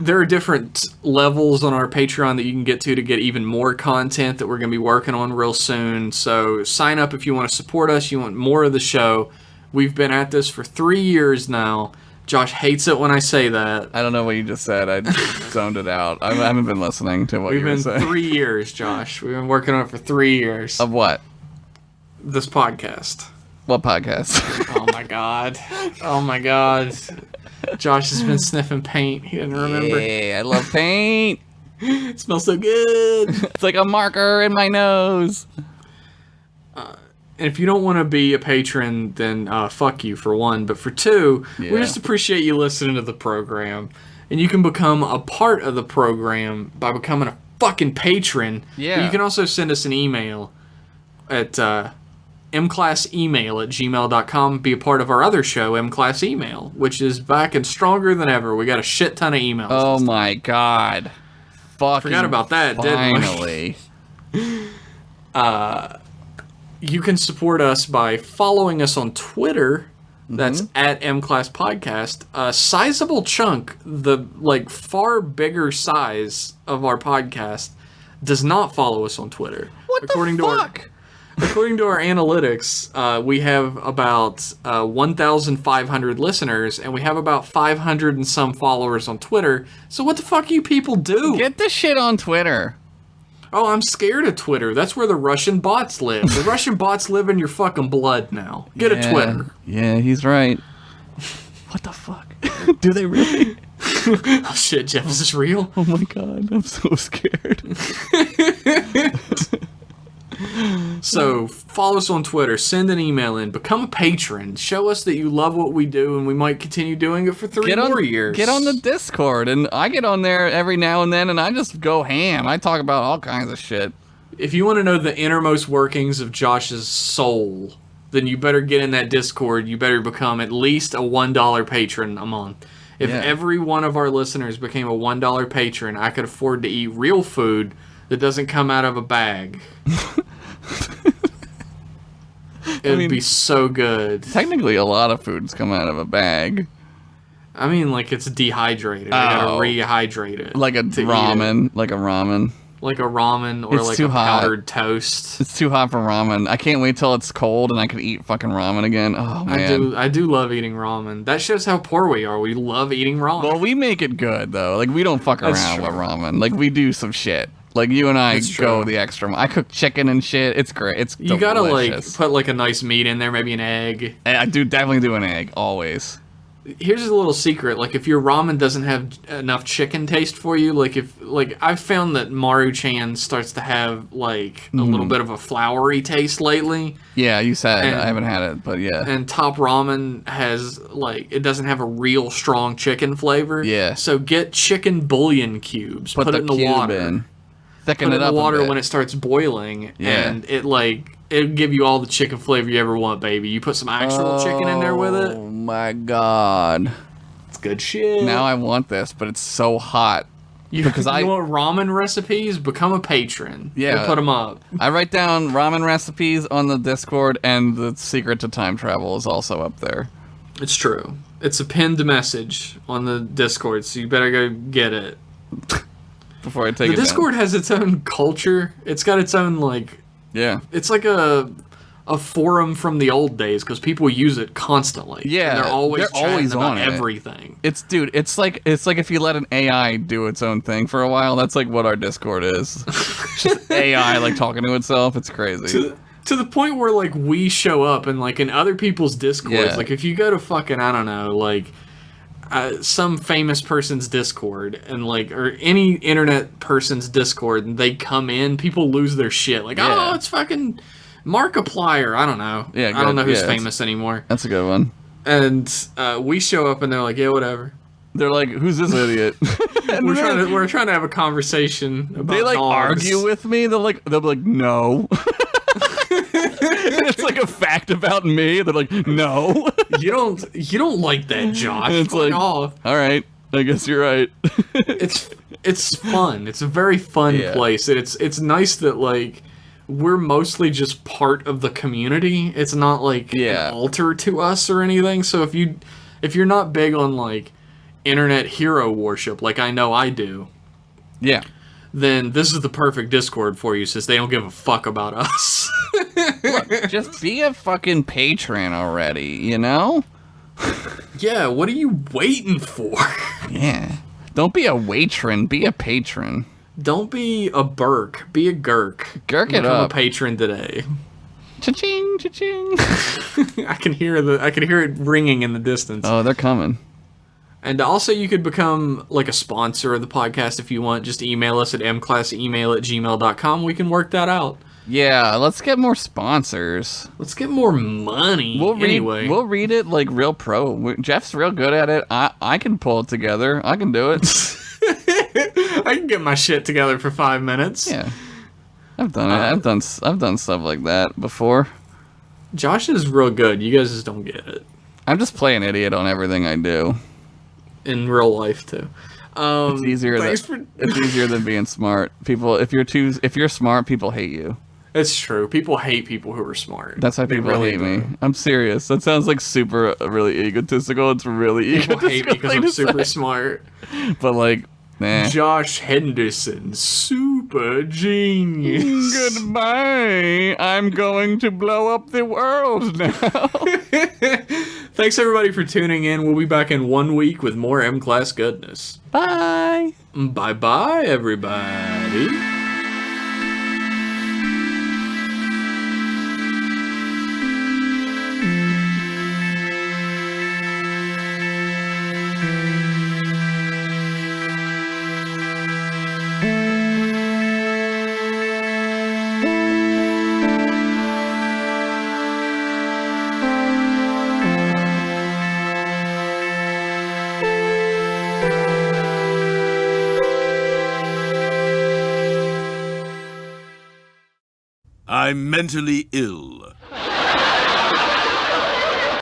There are different levels on our Patreon that you can get even more content that we're going to be working on real soon. So sign up if you want to support us. You want more of the show. We've been at this for 3 years now. Josh hates it when I say that. I don't know what you just said. I zoned it out. I haven't been listening to what We've you were been saying. 3 years, Josh. We've been working on it for 3 years. Of what? This podcast. What podcast? Oh my god. Oh my god. Josh has been sniffing paint. He didn't remember. Yeah, I love paint. It smells so good. It's like a marker in my nose. And if you don't want to be a patron, then fuck you, for one. But for two, Yeah. we just appreciate you listening to the program. And you can become a part of the program by becoming a fucking patron. Yeah. But you can also send us an email at mclassemail@gmail.com. Be a part of our other show, M-Class Email, which is back and stronger than ever. We got a shit ton of emails. Oh my god. Fucking Forgot about that, didn't we? Finally. You can support us by following us on Twitter. That's at mclasspodcast. A sizable chunk, the far bigger size of our podcast, does not follow us on Twitter. What According the fuck? According to our analytics, we have about 1,500 listeners, and we have about 500 and some followers on Twitter. So what the fuck you people do? Get the shit on Twitter. Oh, I'm scared of Twitter. That's where the Russian bots live. The Russian bots live in your fucking blood now. Get a Twitter. Yeah, he's right. What the fuck? Do they really? Oh shit, Jeff, is this real? Oh my god, I'm so scared. So, follow us on Twitter, send an email in, become a patron, show us that you love what we do, and we might continue doing it for 3 more years. Get on the Discord, and I get on there every now and then, and I just go ham. I talk about all kinds of shit. If you want to know the innermost workings of Josh's soul, then you better get in that Discord. You better become at least a $1 patron a month. If every one of our listeners became a $1 patron, I could afford to eat real food that doesn't come out of a bag. It'd be so good. Technically, a lot of foods come out of a bag. I mean, it's dehydrated. I gotta rehydrate it. Like a ramen. Like a ramen. Like a ramen or It's like too a hot. powdered toast. It's too hot for ramen. I can't wait till it's cold and I can eat fucking ramen again. Oh, man. I do love eating ramen. That shows how poor we are. We love eating ramen. Well, we make it good, though. We don't fuck That's around true. with ramen. We do some shit. You and I That's go true. the extra. I cook chicken and shit. It's great. It's you gotta delicious. put a nice meat in there, maybe an egg. I do definitely do an egg always. Here's a little secret: if your ramen doesn't have enough chicken taste for you, I've found that Maruchan starts to have a little bit of a floury taste lately, Yeah, you said And- I haven't had it, but yeah. and Top Ramen has it doesn't have a real strong chicken flavor. Yeah. So get chicken bouillon cubes, put it in the cube water. in. Thicken Put it it in up the water a bit. when it starts boiling, Yeah. and it'll give you all the chicken flavor you ever want, baby. You put some actual chicken in there with it. Oh my god. It's good shit. Now I want this, but it's so hot. because you want ramen recipes? Become a patron. Yeah. We'll put them up. I write down ramen recipes on the Discord, and the secret to time travel is also up there. It's true. It's a pinned message on the Discord, so you better go get it. Before I take The it Discord has its own culture. It's got its own down. Yeah. it's like a a forum from the old days because people use it constantly. Yeah, and they're always chatting about on it. everything. Dude, it's like if you let an AI do its own thing for a while. That's like what our Discord is. Just AI like talking to itself. It's crazy. To the point where like we show up and like in other people's Discords, like if you go to fucking I don't know like some famous person's Discord and like or any internet person's Discord and they come in, people lose their shit. Like oh, it's fucking Markiplier. I don't know. Yeah, I don't know who's famous anymore. That's a good one. And we show up and they're like, yeah, whatever. They're like, who's this idiot? we're trying to have a conversation about they like dogs. argue with me. They'll be like, no. It's like a fact about me. They're like, no. you don't like that, Josh. It's like, off. All right, I guess you're right. it's fun. It's a very fun place. And it's nice that like we're mostly just part of the community. It's not like an altar to us or anything. So if you're not big on like internet hero worship, like I know I do, then this is the perfect Discord for you, since they don't give a fuck about us. Look, just be a fucking patron already, you know? Yeah, what are you waiting for? Yeah. Don't be a watron, be a patron. Don't be a Burk, be a Gurk. Gurk it Become up. a patron today. Cha-ching, cha-ching. I can hear it ringing in the distance. Oh, they're coming. And also, you could become like a sponsor of the podcast if you want. Just email us at mclassemail@gmail.com. We can work that out. Yeah, let's get more sponsors. Let's get more money. We'll read it like real pro. Jeff's real good at it. I can pull it together. I can do it. I can get my shit together for 5 minutes. Yeah, I've done it. I've done stuff like that before. Josh is real good. You guys just don't get it. I'm just playing idiot on everything I do. In real life too. It's easier than being smart. People, if you're smart, people hate you. It's true. People hate people who are smart. That's why people hate me. I'm serious. That sounds like really egotistical. It's really people egotistical. Hate me because I'm super smart. But like, nah. Josh Henderson, super genius. Goodbye. I'm going to blow up the world now. Thanks everybody for tuning in. We'll be back in 1 week with more M-Class goodness. Bye. Bye-bye, everybody. I'm mentally ill.